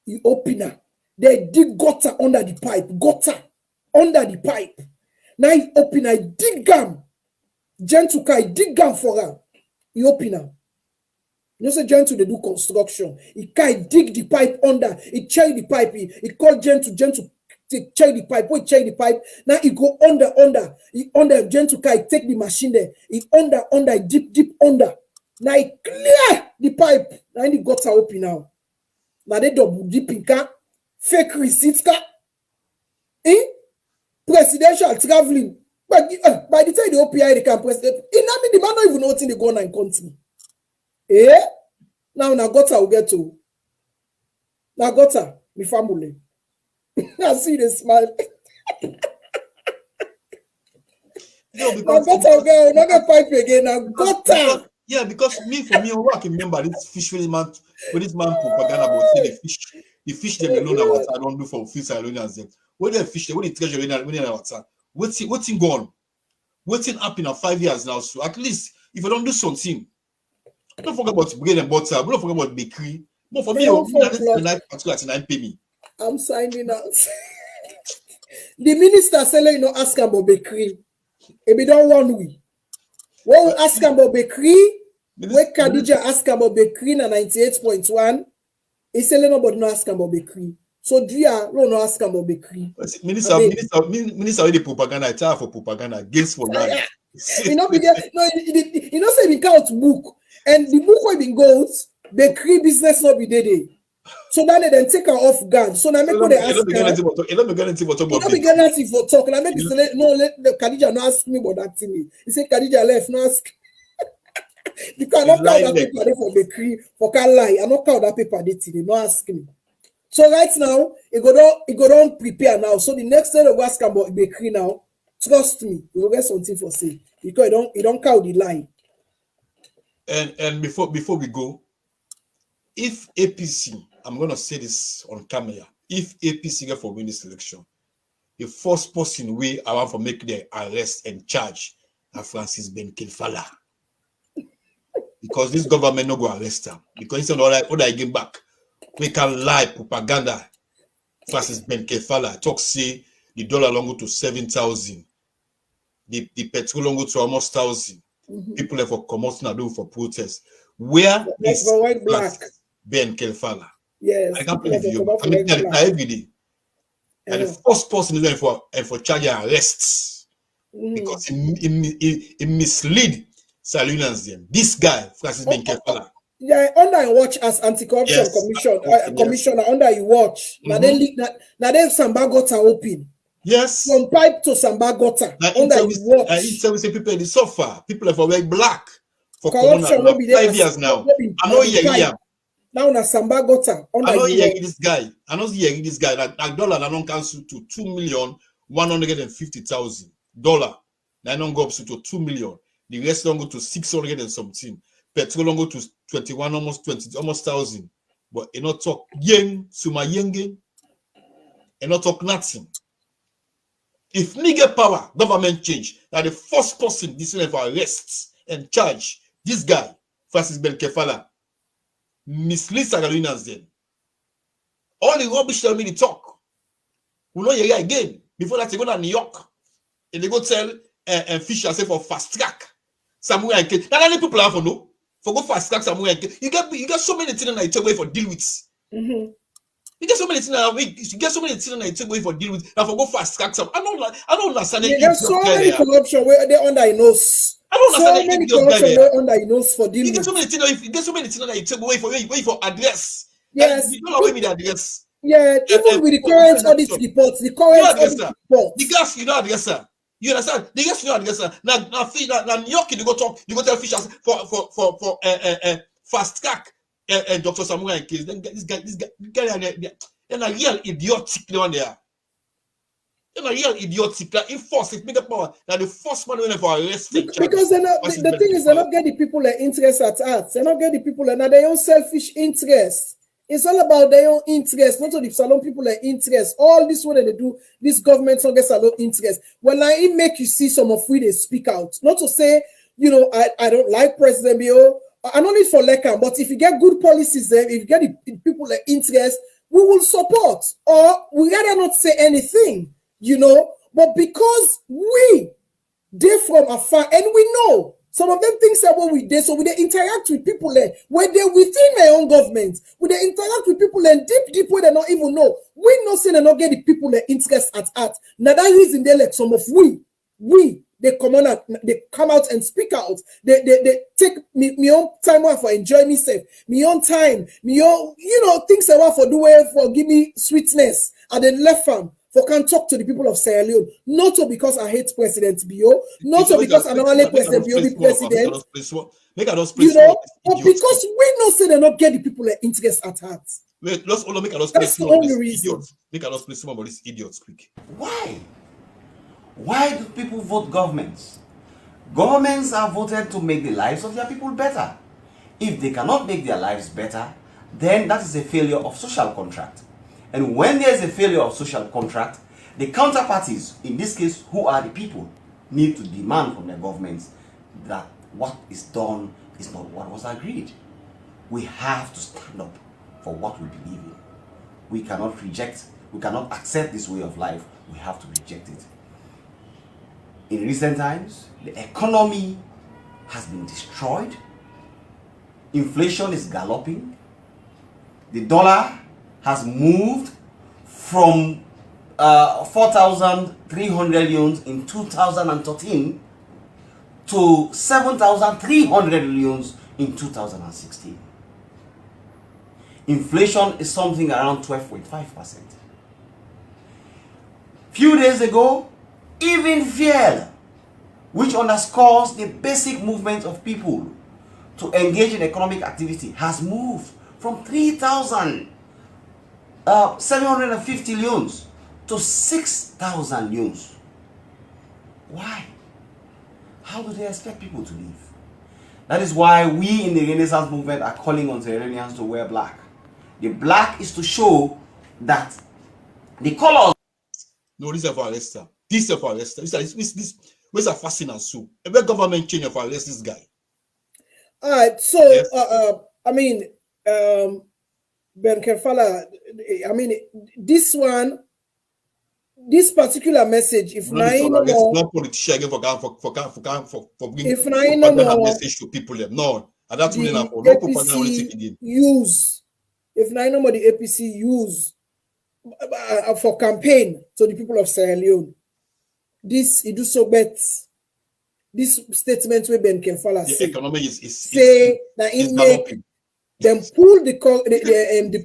He open her. They dig gutter under the pipe. Gutter under the pipe. Now he open her, dig gam. Gentle guy dig gam for her. He open her. You know, say Gentle they do construction. He can dig the pipe under. He check the pipe. He call Gentle check the pipe. Wait, check the pipe. Now he go under. He under Gentle guy take the machine there. He under, deep under. Now he clear the pipe. Now he got open now. Now they double deep in car. Fake receipts car. Presidential traveling. But by the time the OPI they can president, the man don't even know what they go on in country. Now gutter will get to. Now gutter, me family. I see the smile. No, because not get pipe again. Now gutter. Yeah, because for me, I can remember this fish man with this man propaganda about say the fish them alone are what I don't do for fish alone as them. When they fish, when they treasure when they water, what's gone? What's happened in 5 years now? So at least if I don't do something. Don't forget about bread and butter. Don't forget about bakery. But for me, I pay me. I'm signing out. The minister said, ask about bakery. If we don't want we. What we ask about bakery? Where Khadija ask about bakery na 98.1? He said, nobody no ask about bakery. So Dria no ask about bakery. Minister, the propaganda. It's for propaganda. Against for life. Say we count book. And the book will be goes, bakery business not be there. So now they then take her off guard. So now make what they ask her. Let me get anything for talk. Now make you say, no, let Khadija not ask me about that thing. He said Khadija left, no ask. You cannot count that paper there for bakery, for can lie. I not count that paper there today, no ask me. So right now, it go down prepare now. So the next time we ask about bakery now, trust me, you will get something for say. Because it don't count the lie. And before we go, if APC, I'm gonna say this on camera, if APC get for win this election, the first person we I want to make the arrest and charge are Francis Ben Kelfala. Because this government no go arrest him. Because instead of all I give back, we can lie propaganda. Francis Ben Kelfala talk say the dollar long go to 7,000, the petrol long go to almost 1,000. People have for commotion now do for protest. Where is Ben Kelfala? Yes, I can't believe you. I mean, every day. And the first person is there for charging arrests because it mislead Salinas them. This guy, Francis Ben Kefala. Yeah, under I watch as anti-corruption commissioner, under you watch. Now then Samba Gota open. Yes. From pipe to Samba Gota. Under you watch. I say people they suffer. People are for wear black for corruption will be there 5 years now. I know here. Now na Samba Gota. I know hearing this guy. I know hearing this guy. That dollar na non cancel to $2,150,000. Now don't go up to 2 million. The rest don't go to 600 and something. Petrol don't go to 21, almost 1,000. But you not talk yen, suma yenge, and not talk nothing. If me get power, government change. That the first person this for arrests and charge this guy, Francis Ben Kefala, mislead Sagalinas then. All the rubbish tell me the talk. We know here again. Before that, they go to New York. And they go tell Fisher say for fast track. Samuel and Kate. Now people have for no. For go fast track Samuel and Kate. You get so many things that you take away for deal with. You get so many things that you take away for deal with. Now for go fast track some. I don't understand. There's so many corruption where they under your nose. I don't understand. So many corruption where under your nose for deal with. You get so many things that you take away for address. Yes. You don't allow me the address. Yeah, even with the current audit reports, the current audit reports. The gas, you know address, sir. You understand? The gas, you know address, sir. Now New York, you go tell Fishers for fast track Dr. Samuel and case. Then this guy, they're a real idiotic one there. They're a real idiotic. That enforce it, make a power. That the first man went for arrest. Because the thing is, they not get the people their interest at heart. They not get the people that their own selfish interest. It's all about their own interest, not to the salon people their interest. All this what they do, this government don't get salon interest. When I make you see some of we they speak out, not to say, you know, I don't like President Bio. I don't need for Lekam, but if you get good policies there, if you get the people their interest, we will support. Or we rather not say anything, you know. But because we they from afar and we know. Some of them things that what we did, so we they interact with people there, where they within their own government, we they interact with people and deep where they not even know. We not say they not get the people their interest at heart. Now that reason they like some of we they come out and speak out. They take me own time for enjoy myself, me own time, me own things I want for do well for give me sweetness and then left farm. For can talk to the people of Sierra Leone, not so because I hate President Bio, not so because I don't want President Bio be president, but because we know say they not get the people their interest at heart. Wait, let's all make a That's the only reason. Make a play some about these idiots quick. Why? Why do people vote governments? Governments are voted to make the lives of their people better. If they cannot make their lives better, then that is a failure of social contract. And when there is a failure of social contract, the counterparties, in this case, who are the people, need to demand from the governments that what is done is not what was agreed. We have to stand up for what we believe in. We cannot accept this way of life. We have to reject it. In recent times, the economy has been destroyed. Inflation is galloping. The dollar has moved from 4,300 yuans in 2013 to 7,300 yuans in 2016. Inflation is something around 12.5%. Few days ago, even fuel, which underscores the basic movement of people to engage in economic activity, has moved from 3,750 yuans to 6,000 yuans. Why? How do they expect people to live? That is why we in the Renaissance movement are calling on Sierra Leoneans to wear black. The black is to show that the colors. No, this is for arrestor. This is for arrestor. This is a fascinating so. Every government change for arrest this guy. All right. So, yes. Ben Kefala, this particular message, if no politician again for if no message to people, no, and that's really not for APC use. If no the APC use for campaign to the people of Sierra Leone, this it do so bet this statement where Ben Kefala The say. economy is Say that is in make galloping. them pull the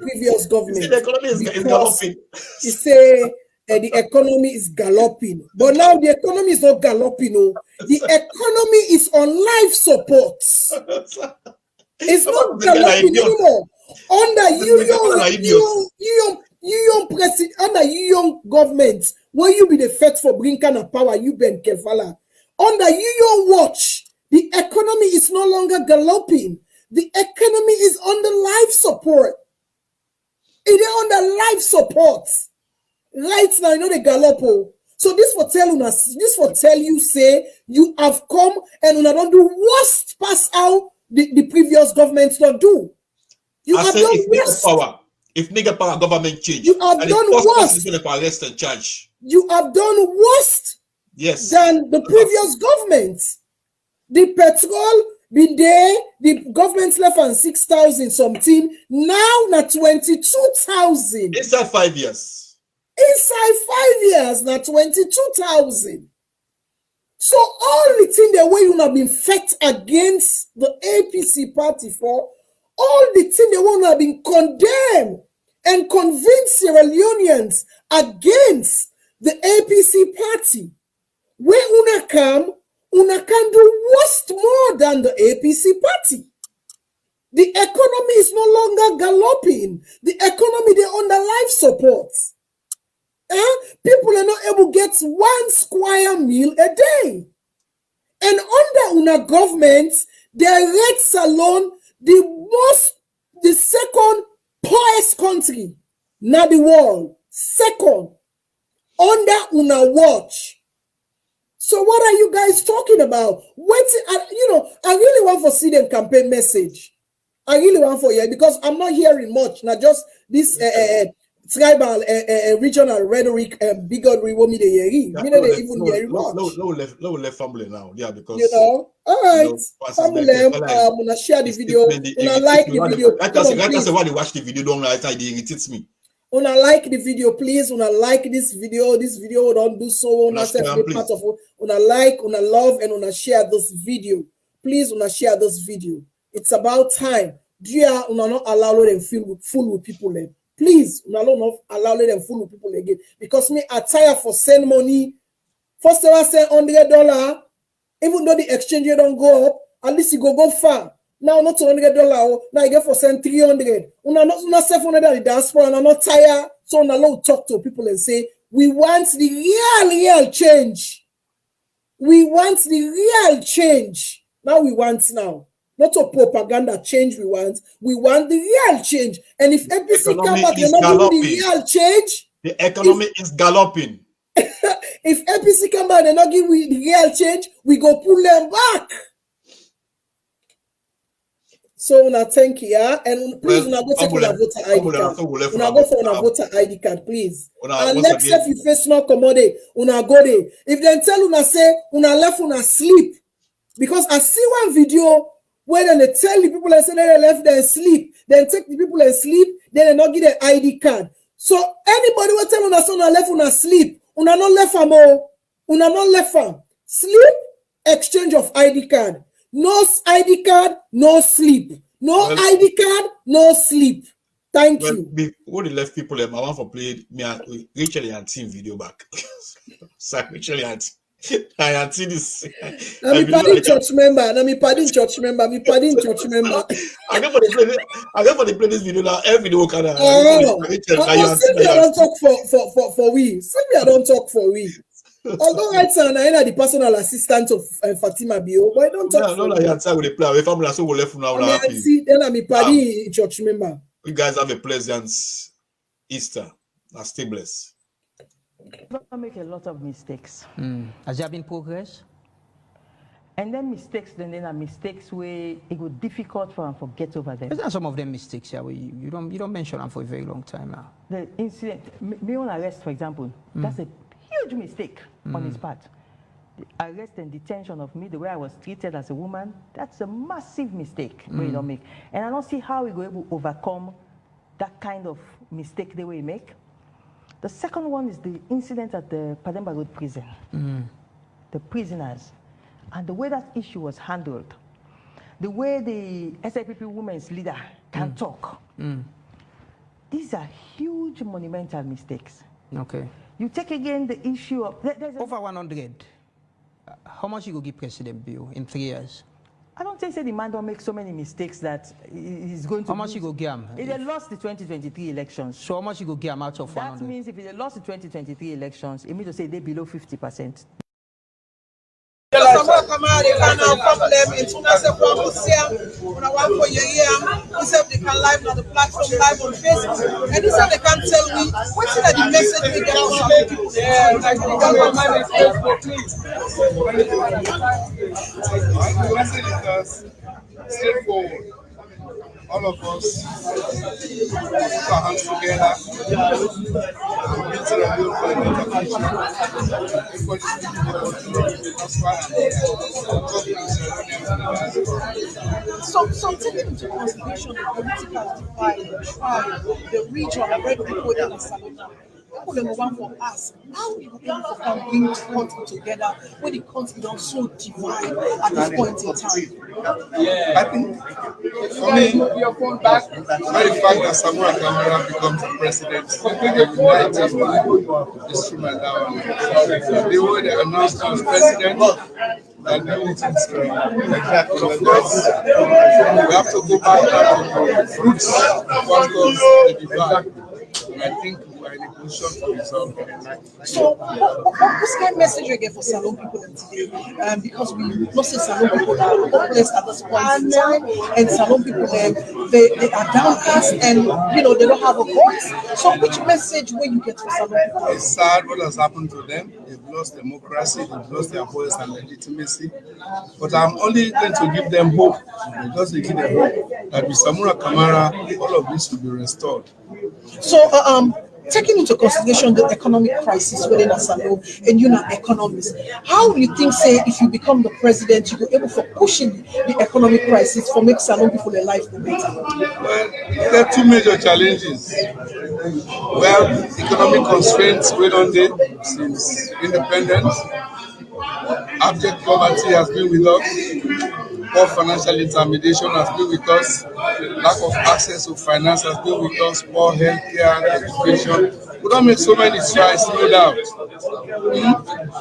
previous government. The economy is galloping. He say the economy is galloping. But now the economy is not galloping. Oh. The economy is on life support. It's not galloping anymore. Under you president, under you government, when you be the first for bring kind of power, you Ben Kefala. Under you watch, the economy is no longer galloping. The economy is under life support. It is under life support. Right now, you know the gallopo. So this for tell you, say you have come and una don't do worst pass out the previous government don't do. You have done worst. If nigga power government change, you have done worst. Arrest and charge. You have done worst. Yes. Than the previous government. The petrol been there, the government left on 6,000 something. Now na 22,000. Inside 5 years. Inside 5 years, na 22,000. So all the thing the way you have been fought against the APC party for, all the thing they want to have been condemned and convince Sierra Leoneans against the APC party. When una can do worst more than the APC party. The economy is no longer galloping. The economy, they're under life support. People are not able to get 1 square meal a day. And under una government, their rates alone, the second poorest country, not the world, second, under una watch. So what are you guys talking about? I really want to see them campaign message. I really want for you because I'm not hearing much. Not just this tribal, regional rhetoric, bigotry. What me they hearing? Me they even hearing much. No left family now. Yeah, because all right. Family, wanna share the video. Wanna like the video. Like I said, when you watch the video, don't like it irritates me. Una like the video, please. Una like this video. This video don't do so. Una part of una like, una love, and una share this video. Please, una share this video. It's about time. Dear, una not allow them full with people. Please, una not allow them full with people again. Because me, I tired for send money. First of all, send $100. Even though the exchange rate don't go up, at least it go far. Now not $200. Now you get for send 300. Una 700 at the diaspora and I'm not tired. So una long talk to people and say, we want the real change. We want the real change. Now we want now. Not a propaganda change we want. We want the real change. And if APC come back, they're not doing the real change. The economy is galloping. If APC come back, they're not giving the real change, we go pull them back. So una thank you, yeah? And please una go take una voter ID card. Una go for una voter ID card, please. And next step you face no commode, una go there. If they tell una say una left una sleep, because I see one video where they tell the people and say they left them sleep, then take the people and sleep, then they not give their ID card. So anybody will tell una say una left una sleep, una not left am o, una not left am. Sleep, exchange of ID card. No ID card, no sleep. No ID card, no sleep. Thank you. Before the left people, I want to play me and Rachel and team video back. So Rachel and I see this. Now me pardon church member. Now me pardon church member. Me pardon church member. I go for the play this video now. Every video can. I don't talk for we. I don't talk for we. Although right now I am the personal assistant of Fatima Bio, but I don't talk. No, I answer with the plan. If I'm so left now, I see. Then I'm a party church member. You guys have a pleasant Easter. Stay blessed. I make a lot of mistakes. Has there been progress? And then mistakes, then are mistakes where it was difficult for them to get over them. Isn't some of them mistakes here where you don't mention them for a very long time now? The incident, me on arrest, for example, that's a huge mistake on his part. The arrest and detention of me, the way I was treated as a woman, that's a massive mistake we don't make. And I don't see how we go able to overcome that kind of mistake the way we make. The second one is the incident at the Pademba Road prison. The prisoners. And the way that issue was handled, the way the SLPP women's leader can talk, these are huge monumental mistakes. Okay. You take again the issue of... Over 100. How much you go give President Bill in 3 years? I don't think the man don't make so many mistakes that he's going to... How much you go give him? If they lost the 2023 elections... So how much you go give him out of 100? That means if they lost the 2023 elections, it means to say they're below 50%. Some Kamari can problem international when I work for you said they can live on the platform, live on Facebook, and this time they can't tell me what's the message we get from some people. The message is straightforward. All of us put our hands together and build a real for a better future. Everybody's speaking about So taking into consideration the political divide, the tribe, the region, the red people in the Salon. Number one for us, how we able to bring the country together when the country is so divided at this point in time? I think for me, the very fact that Samuel Kamara becomes the president instrument that the way they announced him as president, and unity is strong. But of course, we have to go back to the roots of what caused the divide. And I think we are in a position to resolve it. So, what's the message again for Salon people today? Because we know say Salon people are hopeless at this point in time, and Salon people they are downcast, and you know they don't have a voice. So, which message will you get for Salon people? It's sad what has happened to them. They've lost democracy, they've lost their voice and legitimacy. But I'm only going to give them hope, because they give them hope that with Samura Kamara, all of this will be restored. So, taking into consideration the economic crisis within Asalo and you're an economist, how do you think, say, if you become the president, you will be able to pushing the economic crisis for make Salon people their life better? Well, there are two major challenges. Well, economic constraints went on there since independence. Abject poverty has been with us. Poor financial intermediation has been with us. Lack of access to finance has been with us. Poor healthcare, education. We don't make so many strides, no doubt.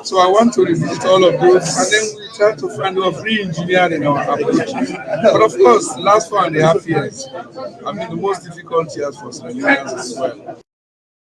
So I want to revisit all of those, and then we try to find a way of re-engineering our approach. But of course, last 4.5 years have been the most difficult years for Sierra Leoneans as well.